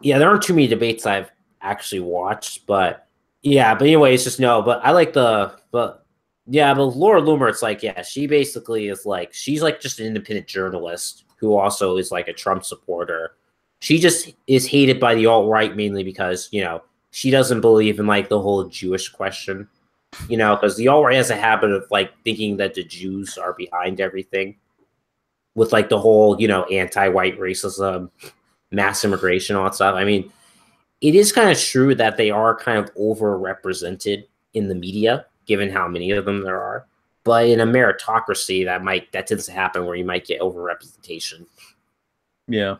yeah, there aren't too many debates I've actually watched. But yeah, but anyway, it's just no. But I like but Laura Loomer, it's like she basically is like she's like just an independent journalist who also is like a Trump supporter. She just is hated by the alt-right mainly because she doesn't believe in like the whole Jewish question. Because the alt-right has a habit of like thinking that the Jews are behind everything with like the whole, anti-white racism, mass immigration, all that stuff. I mean, it is kind of true that they are kind of overrepresented in the media, given how many of them there are. But in a meritocracy, that tends to happen where you might get overrepresentation. Yeah.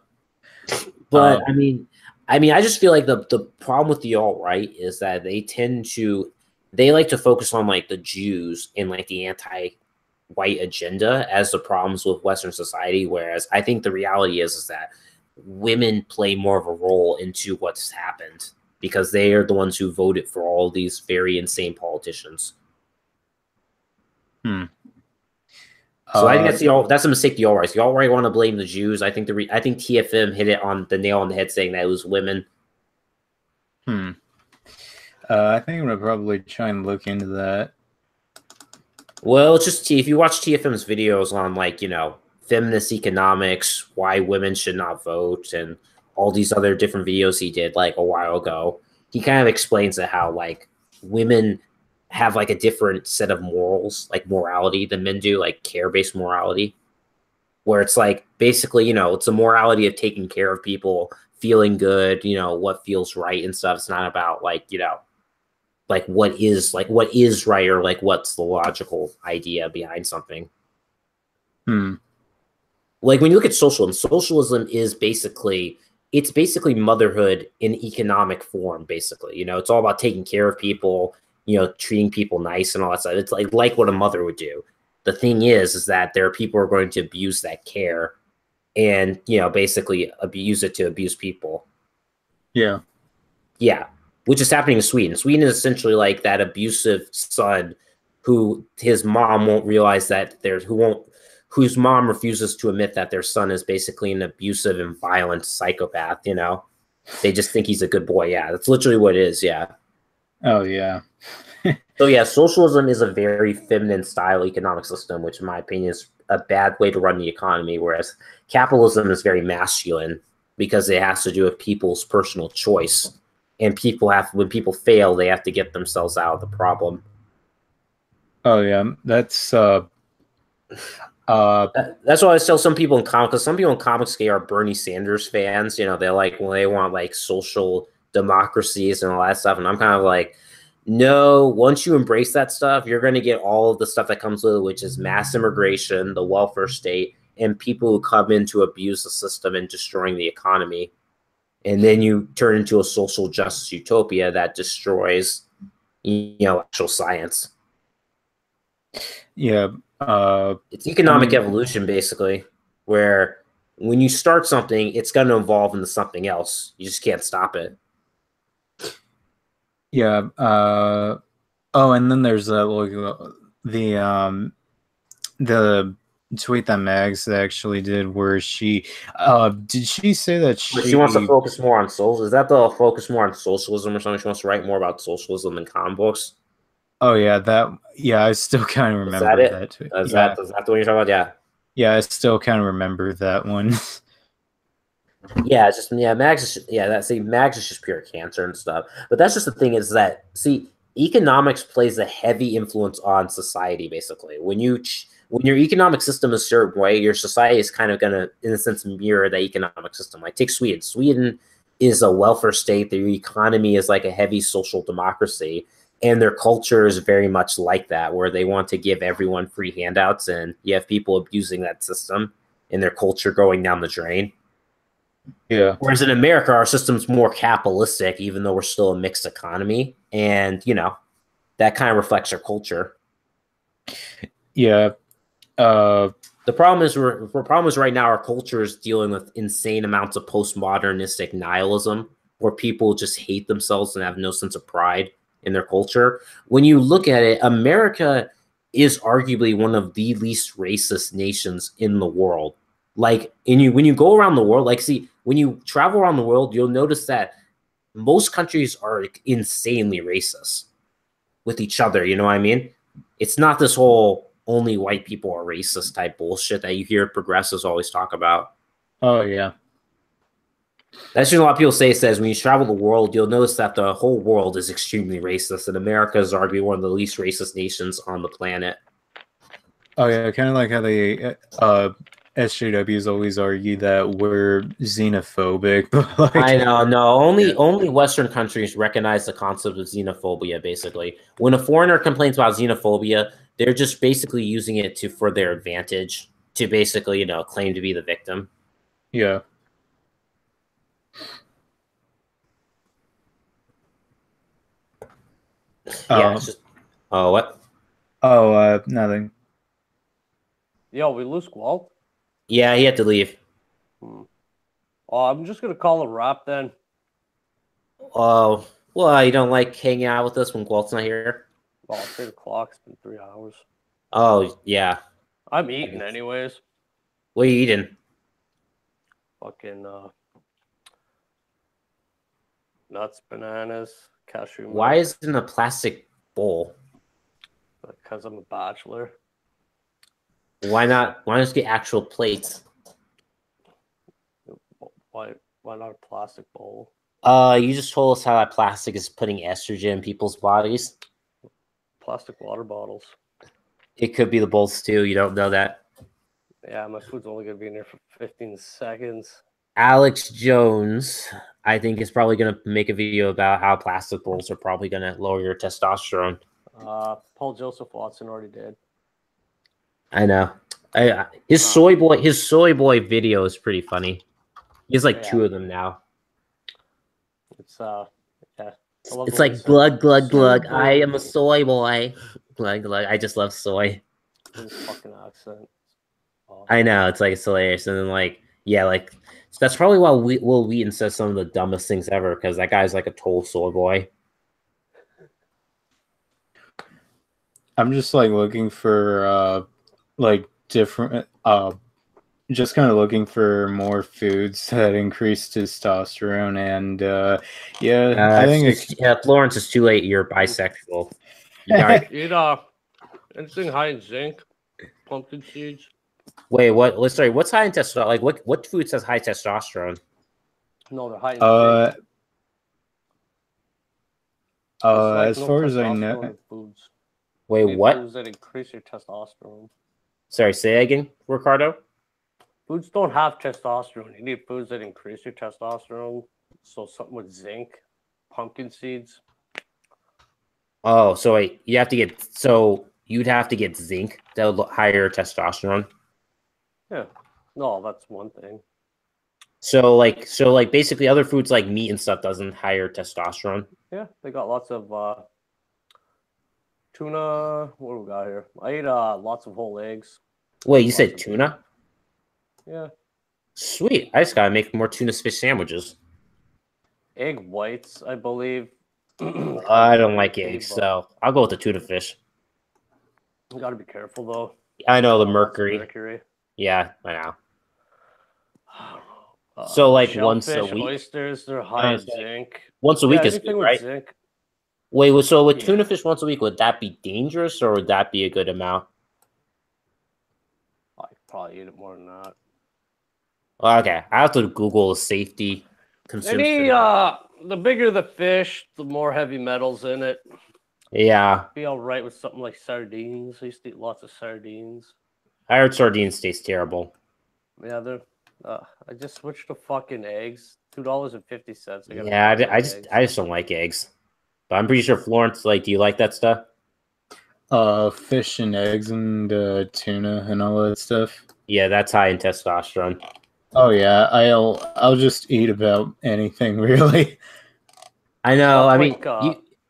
But I mean, I just feel like the problem with the alt-right is that they like to focus on like the Jews and like the anti-white agenda as the problems with Western society, whereas I think the reality is that women play more of a role into what's happened because they are the ones who voted for all these very insane politicians. So I think that's a mistake. The alt-right want to blame the Jews. I think TFM hit it on the nail on the head, saying that it was women. I think I'm gonna probably try and look into that. Well, it's just if you watch TFM's videos on like feminist economics, why women should not vote, and all these other different videos he did like a while ago, he kind of explains how like women have like a different set of morals, like morality, than men do, like care-based morality, where it's like basically it's a morality of taking care of people, feeling good, what feels right and stuff. It's not about like like what is right or like what's the logical idea behind something. Like when you look at socialism is basically motherhood in economic form. Basically, it's all about taking care of people, treating people nice and all that stuff. It's like what a mother would do. The thing is that there are people who are going to abuse that care and, basically abuse it to abuse people. Yeah. Yeah. Which is happening in Sweden. Sweden is essentially like that abusive son who his mom won't realize that whose mom refuses to admit that their son is basically an abusive and violent psychopath, They just think he's a good boy. Yeah, that's literally what it is. Yeah. Oh, yeah. So, yeah, socialism is a very feminine style economic system, which in my opinion is a bad way to run the economy, whereas capitalism is very masculine because it has to do with people's personal choice. and when people fail, they have to get themselves out of the problem. Oh yeah, that's that's why I tell some people in comics. Because some people in comics are Bernie Sanders fans. You know, they're like, well, they want like social democracies and all that stuff, and I'm kind of like, no. Once you embrace that stuff, you're going to get all of the stuff that comes with it, which is mass immigration, the welfare state, and people who come in to abuse the system and destroying the economy. And then you turn into a social justice utopia that destroys, actual science. Yeah. It's economic evolution, basically, where when you start something, it's going to evolve into something else. You just can't stop it. Yeah. And then there's the tweet that Mags actually did, where she did she say that she wants to focus more on social? Is that the focus more on socialism or something? She wants to write more about socialism in comic books. Oh yeah, I still kind of remember that too. Is that the one you're talking about? Yeah. Yeah, I still kind of remember that one. Mags is Mags is just pure cancer and stuff. But that's just the thing is that economics plays a heavy influence on society. Basically, when your economic system is a certain way, your society is kind of gonna, in a sense, mirror the economic system. Like take Sweden. Sweden is a welfare state. Their economy is like a heavy social democracy. And their culture is very much like that, where they want to give everyone free handouts, and you have people abusing that system and their culture going down the drain. Yeah. Whereas in America, our system's more capitalistic, even though we're still a mixed economy. And, that kind of reflects our culture. Yeah. The problem is right now our culture is dealing with insane amounts of postmodernistic nihilism, where people just hate themselves and have no sense of pride in their culture. When you look at it, America is arguably one of the least racist nations in the world. Like, when you go around the world, when you travel around the world, you'll notice that most countries are insanely racist with each other. You know what I mean? It's not this whole only white people are racist type bullshit that you hear progressives always talk about. Oh yeah. That's what a lot of people says when you travel the world, you'll notice that the whole world is extremely racist, and America is arguably one of the least racist nations on the planet. Oh yeah, kind of like how they SJWs always argue that we're xenophobic. But I know, no, only Western countries recognize the concept of xenophobia. Basically, when a foreigner complains about xenophobia, they're just basically using it for their advantage to basically, claim to be the victim. Yeah. What? Oh, nothing. Yo, we lose Walt? Yeah, he had to leave. Oh, I'm just gonna call a wrap then. Oh, well, you don't like hanging out with us when Walt's not here? Oh, 3 o'clock. It's been 3 hours. Oh, yeah. I'm eating anyways. What are you eating? Fucking nuts, bananas, cashew milk. Why is it in a plastic bowl? Because I'm a bachelor. Why not just get actual plates? Why not a plastic bowl? You just told us how that plastic is putting estrogen in people's bodies. Plastic water bottles. It could be the bowls too. You don't know that. Yeah, my food's only gonna be in there for 15 seconds. Alex Jones, I think, is probably gonna make a video about how plastic bowls are probably gonna lower your testosterone. Paul Joseph Watson already did. I know. His soy boy video is pretty funny. He has like 2 of them now. It's yeah. It's like glug glug glug. I am a soy boy. Glug glug. I just love soy. His fucking accent. Awesome. I know, it's hilarious, and then so that's probably why Will Wheaton says some of the dumbest things ever, because that guy's like a total soy boy. I'm just looking for different just kind of looking for more foods that increase testosterone, and I think Florence, is too late. You're bisexual. Eat anything high in zinc, pumpkin seeds. Wait, what? Sorry, what's high in testosterone? What food says high testosterone? No, they're high in zinc. As far as I know, foods. Wait, what? Foods that increase your testosterone. Sorry, say again, Ricardo. Foods don't have testosterone. You need foods that increase your testosterone. So something with zinc, pumpkin seeds. Oh, so wait, you'd have to get zinc that would higher testosterone. Yeah, no, that's one thing. So basically, other foods like meat and stuff doesn't higher testosterone. Yeah, they got lots of tuna. What do we got here? I ate lots of whole eggs. Wait, you said tuna? Yeah. Sweet. I just gotta make more tuna fish sandwiches. Egg whites, I believe. I don't like eggs, so I'll go with the tuna fish. You gotta be careful though. I know the mercury. Yeah, I know. So like once a week. Oysters, they're high in zinc. Once a week is good, right? Zinc. Wait, so with tuna fish once a week, would that be dangerous or would that be a good amount? I could probably eat it more than that. Okay, I have to Google the safety consumption. The bigger the fish, the more heavy metals in it. Yeah. Be all right with something like sardines. I used to eat lots of sardines. I heard sardines taste terrible. Yeah, they're. I just switched to fucking eggs. $2.50. Yeah, I just don't like eggs. But I'm pretty sure Florence, like, do you like that stuff? Fish and eggs and tuna and all that stuff. Yeah, that's high in testosterone. Oh yeah, I'll just eat about anything really. I know. I mean,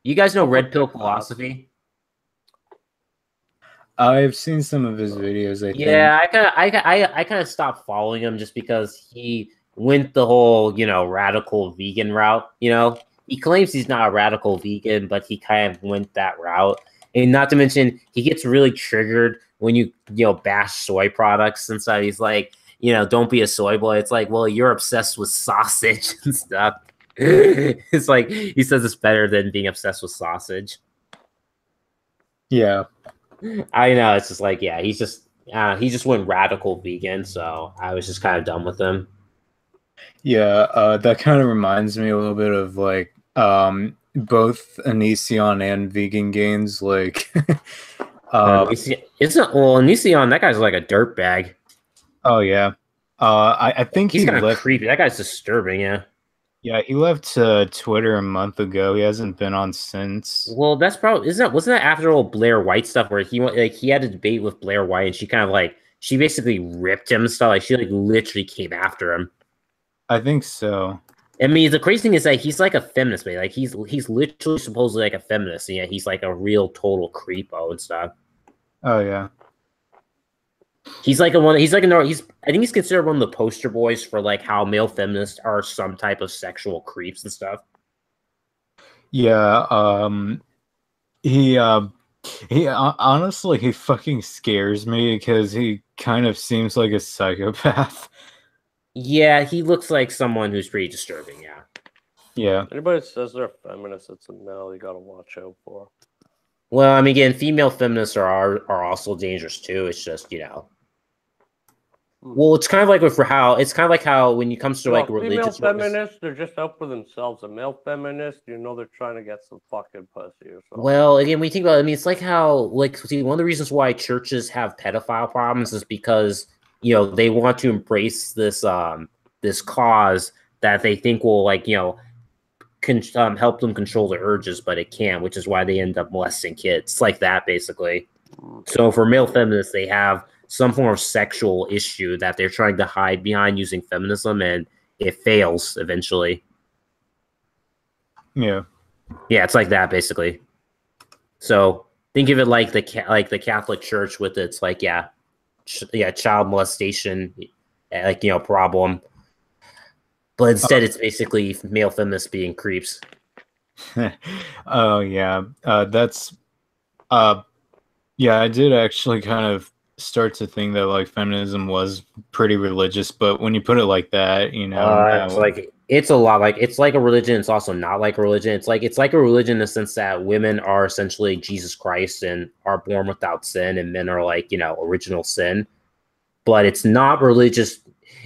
you guys know Red Pill Philosophy? I've seen some of his videos. I think. Yeah, I kind of stopped following him just because he went the whole radical vegan route. He claims he's not a radical vegan, but he kind of went that route. And not to mention, he gets really triggered when you bash soy products and stuff. He's like, don't be a soy boy. It's like, well, you're obsessed with sausage and stuff. It's like he says it's better than being obsessed with sausage. Yeah, I know. It's just like, yeah, he just went radical vegan. So I was just kind of done with him. Yeah, that kind of reminds me a little bit of like both Onision and Vegan Gains. Like, Onision, that guy's like a dirtbag. Oh yeah, I think he's kind of creepy. That guy's disturbing. Yeah. Yeah, he left Twitter a month ago. He hasn't been on since. Well, that's probably wasn't that after all Blair White stuff where he had a debate with Blair White and she kind of she basically ripped him and stuff. Like she literally came after him. I think so. I mean, the crazy thing is that he's like a feminist, but like he's literally supposedly like a feminist, and yeah, he's like a real total creepo and stuff. Oh yeah. He's like I think he's considered one of the poster boys for like how male feminists are some type of sexual creeps and stuff. Yeah, he honestly he fucking scares me because he kind of seems like a psychopath. Yeah, he looks like someone who's pretty disturbing, yeah. Yeah. Anybody that says they're feminists, it's a no you gotta watch out for. Well, I mean, again, female feminists are also dangerous too. It's just well, it's kind of like how when it comes to like religious feminists, they're just out for themselves. A male feminist, they're trying to get some fucking pussy or something. Well, again, when you think about it, I mean, it's like how one of the reasons why churches have pedophile problems is because they want to embrace this this cause that they think will help them control their urges, but it can't, which is why they end up molesting kids. It's like that, basically. So for male feminists, they have some form of sexual issue that they're trying to hide behind using feminism, and it fails eventually. Yeah. Yeah, it's like that, basically. So think of it like the Catholic Church with its child molestation problem. But instead, it's basically male feminists being creeps. Oh yeah, that's yeah. I did actually kind of start to think that feminism was pretty religious, but when you put it like that, it's a lot it's like a religion. It's also not like a religion. It's like a religion in the sense that women are essentially Jesus Christ and are born without sin, and men are original sin. But it's not religious.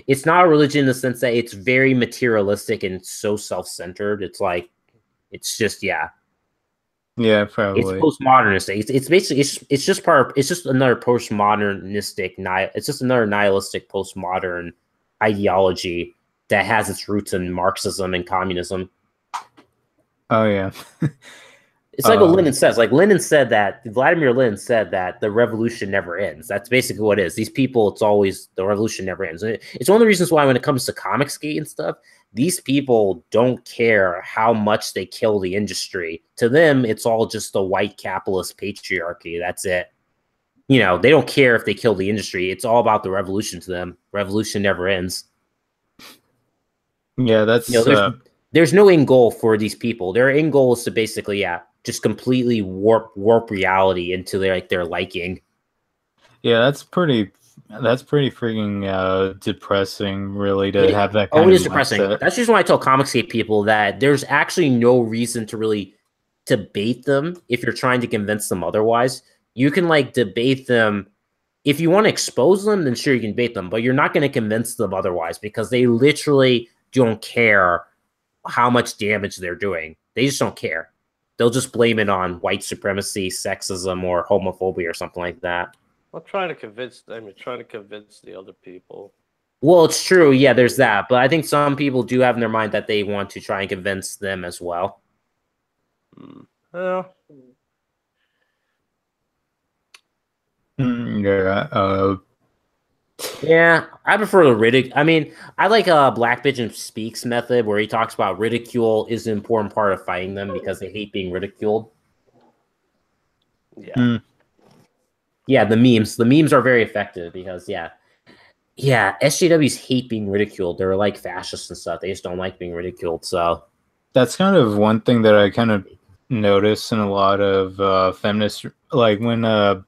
It's not a religion in the sense that it's very materialistic and so self-centered. It's just, yeah. Yeah, It's probably. postmodernistic. It's basically it's just part. It's just another postmodernistic. It's just another nihilistic postmodern ideology that has its roots in Marxism and communism. Oh yeah. It's like what Lenin says. Like Lenin said that Vladimir Lenin said that the revolution never ends. That's basically what it is. These people, it's always the revolution never ends. And it's one of the reasons why when it comes to Comicsgate and stuff, these people don't care how much they kill the industry. To them, it's all just the white capitalist patriarchy. That's it. You know, they don't care if they kill the industry. It's all about the revolution to them. Revolution never ends. Yeah, that's there's no end goal for these people. Their end goal is to basically, just completely warp reality into their liking. Yeah, that's pretty freaking depressing, really, to have that kind it of is depressing. mindset. That's just why I tell Comicsgate people that there's actually no reason to really debate them if you're trying to convince them otherwise. You can debate them. If you want to expose them, then sure, you can debate them, but you're not going to convince them otherwise because they literally don't care how much damage they're doing. They just don't care. They'll just blame it on white supremacy, sexism, or homophobia or something like that. I'm trying to convince them. I'm trying to convince the other people. Well, it's true. Yeah, there's that. But I think some people do have in their mind that they want to try and convince them as well. Yeah. Yeah, I prefer the ridicule. I mean, I like Black Pigeon Speaks method where he talks about ridicule is an important part of fighting them because they hate being ridiculed. Yeah. Yeah, the memes are very effective because SJWs hate being ridiculed. They're like fascists and stuff. They just don't like being ridiculed. So that's kind of one thing that I kind of notice in a lot of feminists, like when an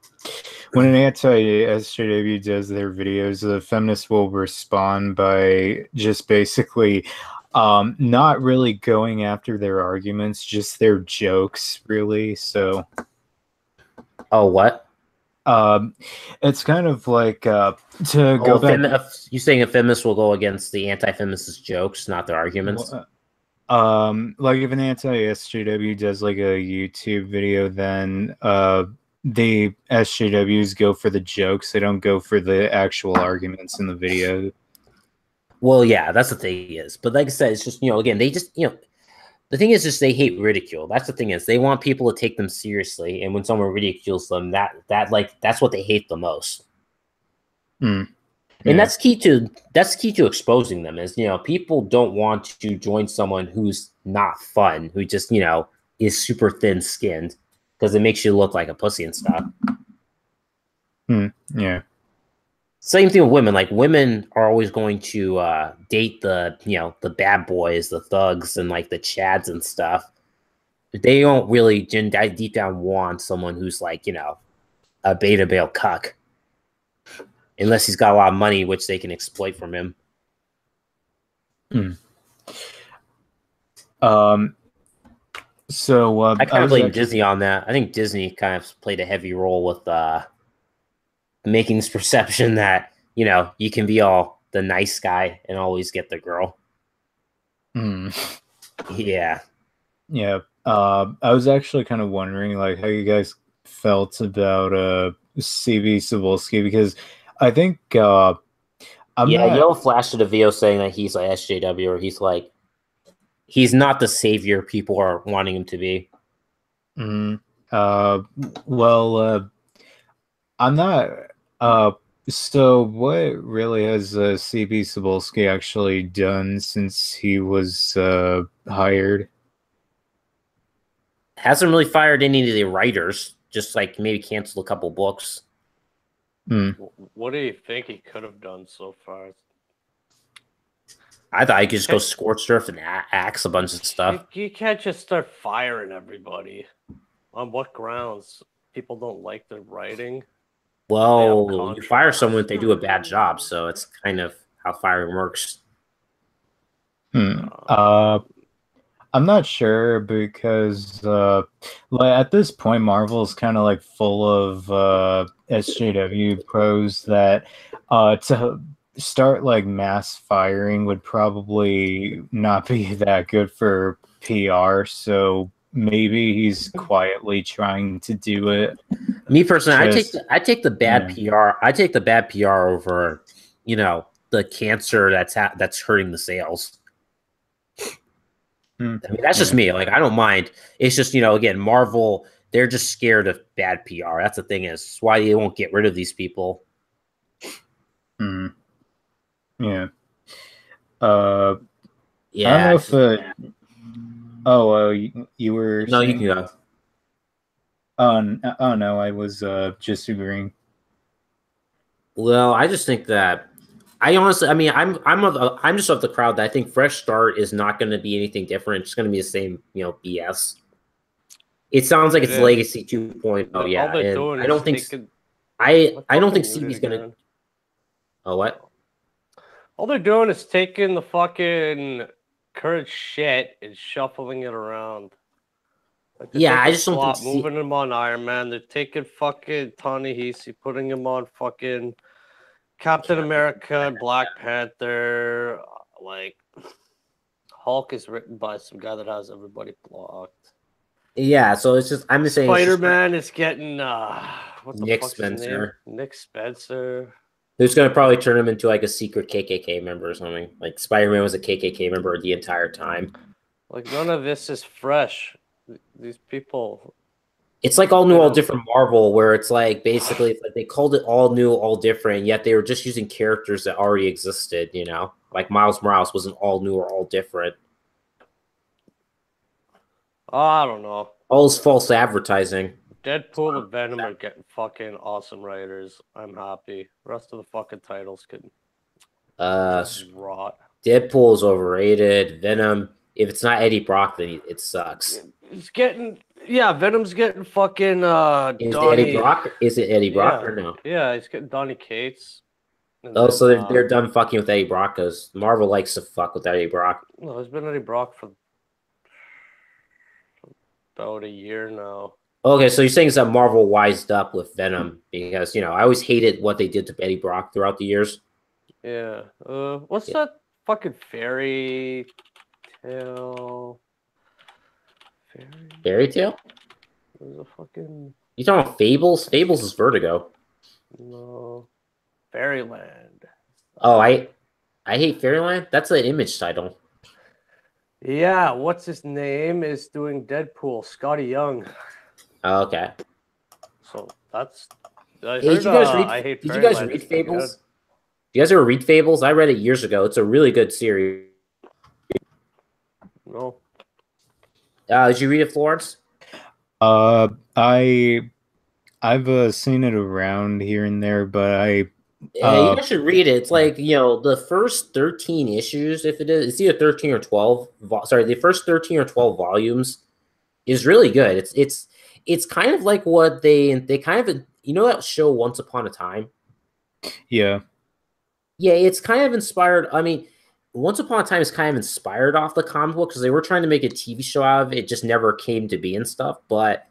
anti-SJW does their videos, the feminists will respond by just basically not really going after their arguments, just their jokes, really. So what? It's kind of like to go back. You saying a feminist will go against the anti-feminist jokes, not their arguments? Like if an anti-SJW does like a YouTube video, then the SJWs go for the jokes. They don't go for the actual arguments in the video. Well, yeah, that's the thing is. But like I said, it's just, again, they just, the thing is just they hate ridicule. That's the thing is they want people to take them seriously. And when someone ridicules them, that's what they hate the most. Yeah. And that's key to exposing them is, people don't want to join someone who's not fun, who just, is super thin skinned because it makes you look like a pussy and stuff. Yeah. Same thing with women. Like women are always going to date the bad boys, the thugs, and like the chads and stuff. They don't really deep down want someone who's like a beta male cuck, unless he's got a lot of money, which they can exploit from him. So I kind of blame Disney on that. I think Disney kind of played a heavy role with making this perception that you can be all the nice guy and always get the girl. Yeah. I was actually kind of wondering like how you guys felt about CB Cebulski, because I think Yellow flashed a video saying that he's like SJW, or he's not the savior people are wanting him to be. I'm not. So what really has CB Cebulski actually done since he was hired? Hasn't really fired any of the writers, just like maybe canceled a couple books. What do you think he could have done so far? I thought he could just go scorched earth and axe a bunch of stuff. You can't just start firing everybody. On what grounds? People don't like their writing? Well, you fire someone if they do a bad job, so it's kind of how firing works. I'm not sure because at this point, Marvel is kind of like full of SJW pros that to start like mass firing would probably not be that good for PR. So maybe he's quietly trying to do it. Me personally, I take the bad PR. I take the bad PR over, the cancer that's hurting the sales. I mean, that's just me. Like, I don't mind. It's just, again, Marvel, they're just scared of bad PR. That's the thing is why they won't get rid of these people. Yeah. Yeah. I don't know if. You were. No, you can go. Oh no, I was just agreeing. Well, I just think that I'm just of the crowd that I think Fresh Start is not going to be anything different. It's going to be the same, BS. It sounds like it's Legacy 2.0. Yeah, and I don't think CB's going to. Oh, what? All they're doing is taking the fucking current shit and shuffling it around. I just don't think moving him on Iron Man. They're taking fucking Ta-Nehisi, putting him on fucking Captain America, Black Panther. Like, Hulk is written by some guy that has everybody blocked. Yeah, so it's just I'm just saying. Spider-Man is getting Nick Spencer. Nick Spencer. Who's going to probably turn him into like a secret KKK member or something. Like Spider-Man was a KKK member the entire time. Like none of this is fresh. These people. It's like all new, all different Marvel, where it's like basically it's like they called it all new, all different, yet they were just using characters that already existed. Like Miles Morales wasn't all new or all different. I don't know. All this false advertising. Deadpool and Venom are getting fucking awesome writers. I'm happy. The rest of the fucking titles can rot. Deadpool is overrated. Venom, if it's not Eddie Brock, then it sucks. Venom's getting fucking Is it Eddie Brock or no? Yeah, he's getting Donny Cates. So they're done fucking with Eddie Brock because Marvel likes to fuck with Eddie Brock. No, there's been Eddie Brock for about a year now. Okay, so you're saying that Marvel wised up with Venom because, I always hated what they did to Eddie Brock throughout the years. Yeah. What's that fucking fairy tale? Fairy tale? There's a fucking... You talking about Fables? Fables is Vertigo. No. Fairyland. Oh, I hate Fairyland? That's an Image title. Yeah, what's his name is doing Deadpool, Scotty Young. Oh, okay. So that's. Did you guys read Fables? Do you guys ever read Fables? I read it years ago. It's a really good series. No. Did you read it, Florence? I've seen it around here and there, but you guys should read it. It's like, the first 13 issues, if it is, it's either 13 or 12. The first 13 or 12 volumes is really good. It's kind of like what they kind of, that show Once Upon a Time? Yeah. Yeah, it's kind of inspired. I mean, Once Upon a Time is kind of inspired off the comic book because they were trying to make a TV show out of it. It just never came to be and stuff, but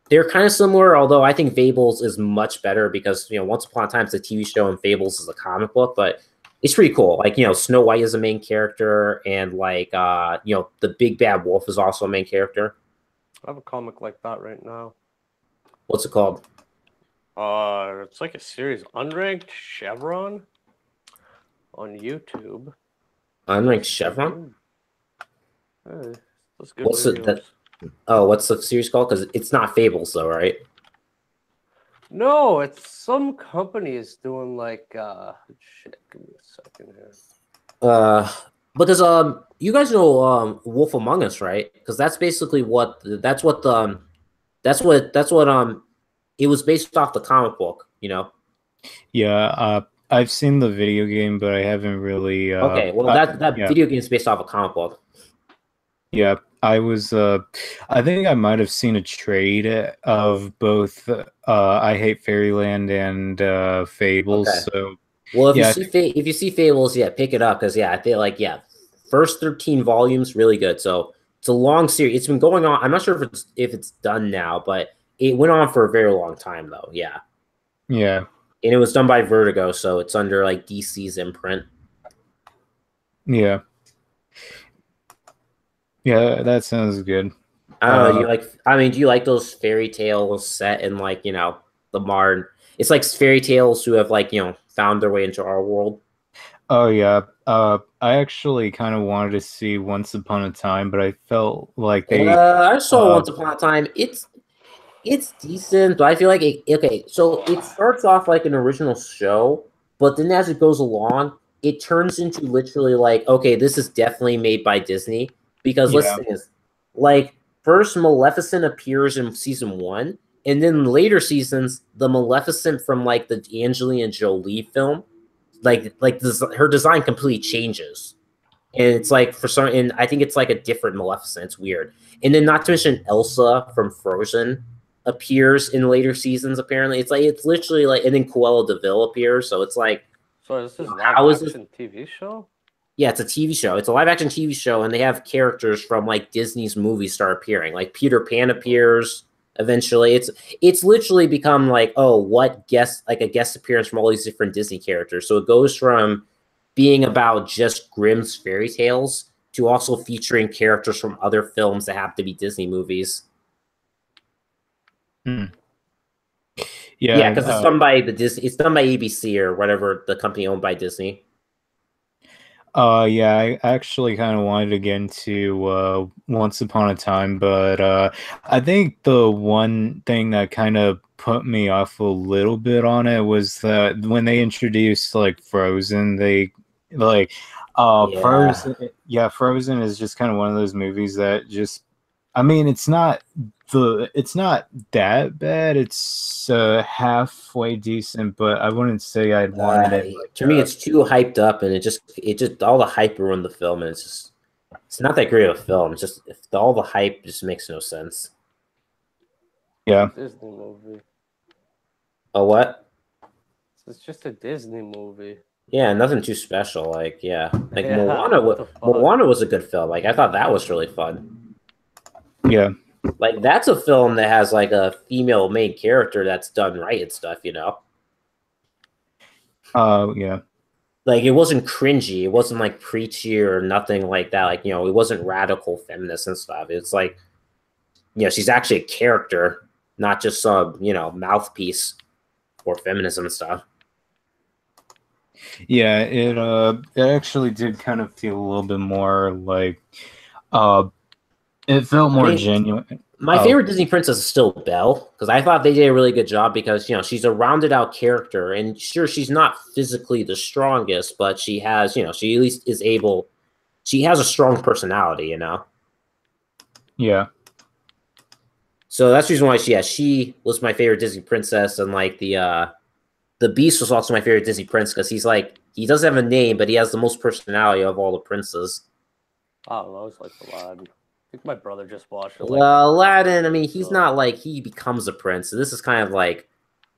they're kind of similar, although I think Fables is much better because, Once Upon a Time is a TV show and Fables is a comic book, but it's pretty cool. Like, Snow White is a main character and like, the Big Bad Wolf is also a main character. I have a comic like that right now. What's it called? It's like a series, Unranked Chevron on YouTube. Unranked Chevron? Hey, that's good. What's the series called? Because it's not Fables, though, right? No, it's some company is doing like shit. Give me a second here. Because you guys know Wolf Among Us, right? Because that's basically what it was based off the comic book, Yeah, I've seen the video game, but I haven't really. Okay, well that video game is based off a comic book. Yeah, I was. I think I might have seen a trade of both. I Hate Fairyland and Fables. Okay. So, well, if you see Fables, pick it up because I feel like first 13 volumes really good. So it's a long series. It's been going on. I'm not sure if it's done now, but it went on for a very long time though. Yeah. Yeah. And it was done by Vertigo, so it's under like DC's imprint. Yeah. Yeah, that sounds good. I don't know. Do you like? I mean, do you like those fairy tales set in like the modern? It's like fairy tales who have like found their way into our world. Oh yeah. I actually kind of wanted to see Once Upon a Time, but I felt like they. I saw Once Upon a Time. It's decent, but I feel like okay. So it starts off like an original show, but then as it goes along, it turns into literally like, okay, this is definitely made by Disney. Because let's think is like first Maleficent appears in season 1, and then later seasons, the Maleficent from like the Angelina Jolie film, like this, her design completely changes. And it's like for some, and I think it's like a different Maleficent. It's weird. And then not to mention Elsa from Frozen appears in later seasons. Apparently, it's literally like, and then Cruella de Vil appears. So it's like, so this is live action TV show. Yeah, it's a TV show. It's a live action TV show, and they have characters from like Disney's movies start appearing. Like Peter Pan appears eventually. It's literally become like, oh, what guest, like a guest appearance from all these different Disney characters. So it goes from being about just Grimm's fairy tales to also featuring characters from other films that have to be Disney movies. Yeah, because it's done by it's done by ABC or whatever, the company owned by Disney. Yeah, I actually kind of wanted to get into Once Upon a Time, but I think the one thing that kind of put me off a little bit on it was that when they introduced like Frozen, they like Frozen is just kind of one of those movies that just, I mean, it's not that bad. It's halfway decent, but I wouldn't say I'd want it. Like, to me, it's too hyped up, and it just all the hype ruined the film, and it's not that great of a film. It's just all the hype just makes no sense. Yeah. Disney movie. Oh, what? It's just a Disney movie. Yeah, nothing too special. Like Moana was a good film. Like I thought that was really fun. Yeah. Like that's a film that has like a female main character that's done right and stuff, Yeah. Like it wasn't cringy, it wasn't like preachy or nothing like that. Like, it wasn't radical feminist and stuff. It's like, she's actually a character, not just some, mouthpiece for feminism and stuff. Yeah, it actually did kind of feel a little bit more like it felt more genuine. My favorite Disney princess is still Belle, because I thought they did a really good job because, she's a rounded out character, and sure, she's not physically the strongest, but she has, she at least is able, she has a strong personality, Yeah. So that's the reason why she was my favorite Disney princess, and like the Beast was also my favorite Disney prince because he's like, he doesn't have a name, but he has the most personality of all the princes. I don't know, it's like Aladdin. I think my brother just watched it. Well, Aladdin, I mean, he's not like, he becomes a prince. So this is kind of like,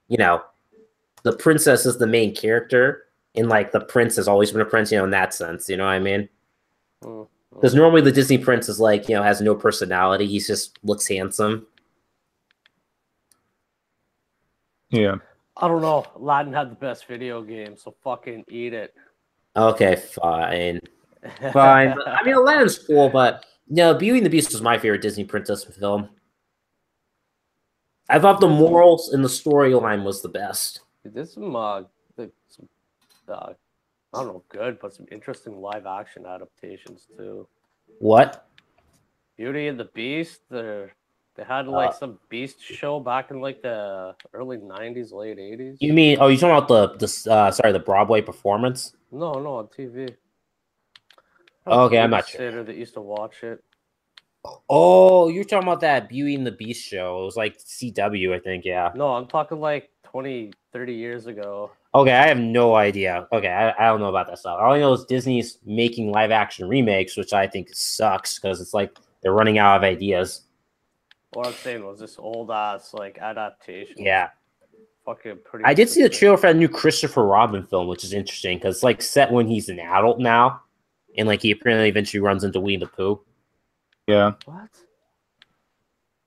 the princess is the main character, and like the prince has always been a prince, in that sense, you know what I mean? Because normally the Disney prince is like, has no personality. He just looks handsome. Yeah. I don't know. Aladdin had the best video game, so fucking eat it. Okay, fine. Fine. I mean, Aladdin's cool, but Beauty and the Beast was my favorite Disney princess film. I thought the morals and the storyline was the best. There's some, I don't know, good, but some interesting live action adaptations too. What? Beauty and the Beast. They had like some Beast show back in like the early '90s, late '80s. You mean? Oh, you talking about the Broadway performance? No, on TV. Okay, I'm not sure. That used to watch it. Oh, you're talking about that Beauty and the Beast show. It was like CW, I think, yeah. No, I'm talking like 20, 30 years ago. Okay, I have no idea. Okay, I don't know about that stuff. All I know is Disney's making live action remakes, which I think sucks because it's like they're running out of ideas. What I'm saying was this old ass like adaptation. Yeah. Fucking pretty. I did see the trailer for that new Christopher Robin film, which is interesting because it's like set when he's an adult now, and like he apparently eventually runs into Winnie the Pooh. Yeah. What?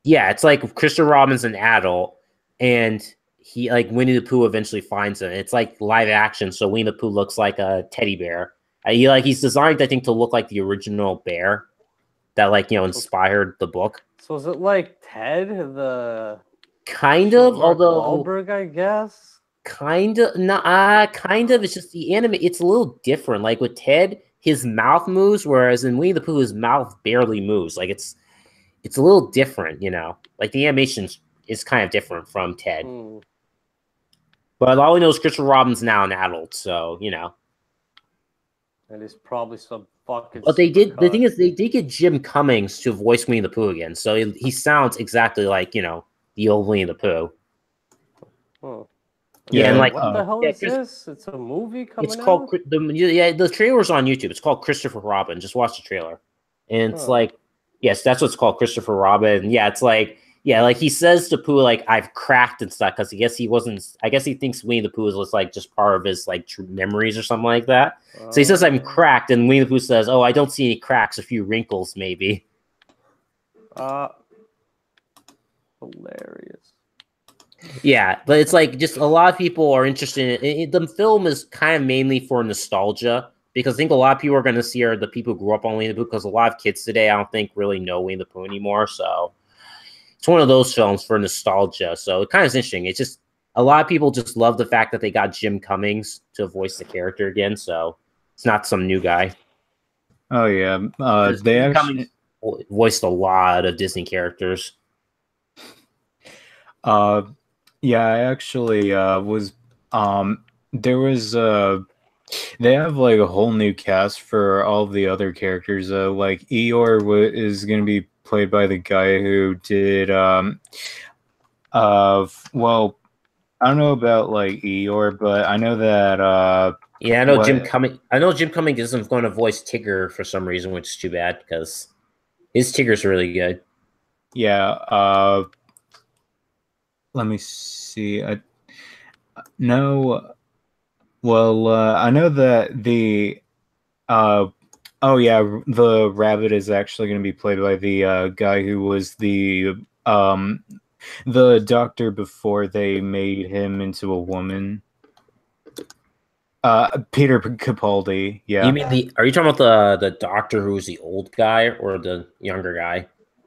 Yeah, it's like Christopher Robin's an adult, and he like Winnie the Pooh eventually finds him. It's like live action, so Winnie the Pooh looks like a teddy bear. He's designed, I think, to look like the original bear. that like inspired the book. So is it like Ted the kind of, Mark although Wahlberg, I guess? Kind of, kind of. It's just the anime. It's a little different. Like with Ted, his mouth moves, whereas in Winnie the Pooh, his mouth barely moves. Like it's a little different, Like the animation is kind of different from Ted. But all we know is Christopher Robin's now an adult, so And he's probably some fucking. But they did. The thing is, they did get Jim Cummings to voice Winnie the Pooh again, so he sounds exactly like the old Winnie the Pooh. Yeah, and like what the hell is this? It's a movie coming It's called out? the trailer's on YouTube. It's called Christopher Robin. Just watch the trailer, and it's like, yes, that's what's called Christopher Robin. Yeah, it's like, like he says to Pooh like I've cracked and stuff because I guess he wasn't. I guess he thinks Winnie the Pooh is like just part of his like memories or something like that. So he says I'm cracked, and Winnie the Pooh says, "Oh, I don't see any cracks, a few wrinkles maybe." Hilarious. Yeah, but it's like just a lot of people are interested in it. The film is kind of mainly for nostalgia because I think a lot of people are going to see are the people who grew up on Winnie the Pooh because a lot of kids today I don't think really know Winnie the Pooh anymore. So it's one of those films for nostalgia. So it kind of is interesting. It's just a lot of people just love the fact that they got Jim Cummings to voice the character again. So it's not some new guy. Oh yeah, they Jim actually Cummings voiced a lot of Disney characters. Yeah, I actually was there was they have like a whole new cast for all of the other characters. Like Eeyore is going to be played by the guy who did well, I don't know about like Eeyore, but I know that yeah, I know Jim Cummings. I know Jim Cummings isn't going to voice Tigger for some reason, which is too bad because his Tigger's really good. Yeah, let me see. No, well, I know that the oh yeah, the rabbit is actually going to be played by the guy who was the doctor before they made him into a woman. Peter Capaldi. Yeah. You mean are you talking about the doctor who's the old guy or the younger guy?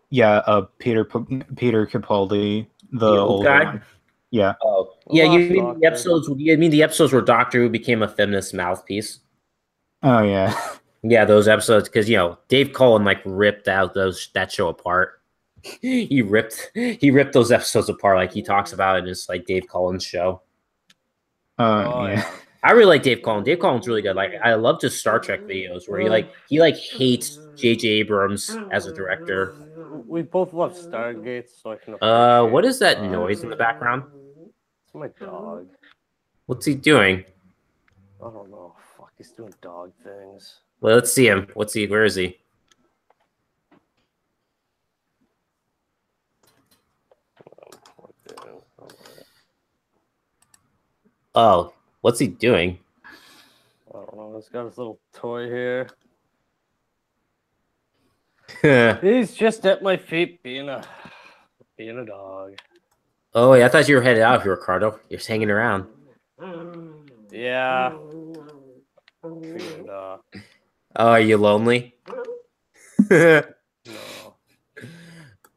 Yeah, Peter Capaldi, the old guy. One. Yeah. Oh, yeah. You mean the episodes? You mean the episodes where Doctor Who became a feminist mouthpiece? Oh yeah. Yeah, those episodes because Dave Cullen like ripped out that show apart. he ripped those episodes apart. Like he talks about it in his like Dave Cullen's show. Yeah. I really like Dave Cullen. Dave Cullen's really good. Like I love his Star Trek videos where he hates J.J. Abrams as a director. We both love Stargate, so I can. What is that noise in the background? It's my dog. What's he doing? I don't know. Fuck, he's doing dog things. Well, let's see him. Where is he? Oh, what's he doing? I don't know. He's got his little toy here. He's just at my feet being a dog. Oh, yeah, I thought you were headed out here, Ricardo. You're just hanging around. Yeah. And, oh, are you lonely? No.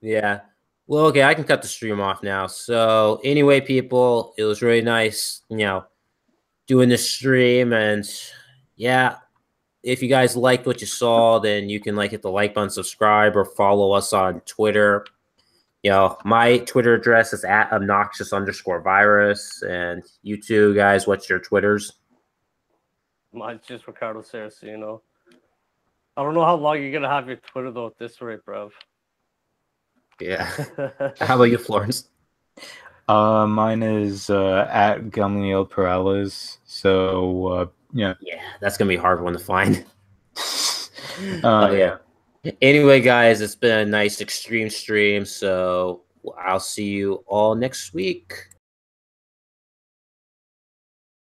Yeah. Well, okay, I can cut the stream off now. So anyway, people, it was really nice, doing this stream. And yeah, if you guys liked what you saw, then you can hit the like button, subscribe, or follow us on Twitter. My Twitter address is at obnoxious_virus. And you two guys, what's your Twitters? Mine's just Ricardo Saraceno. I don't know how long you're going to have your Twitter, though, at this rate, bruv. Yeah. How about you, Florence? Mine is at Gamaliel Perales. So yeah. Yeah, that's gonna be a hard one to find. Yeah. Anyway, guys, it's been a nice extreme stream. So I'll see you all next week.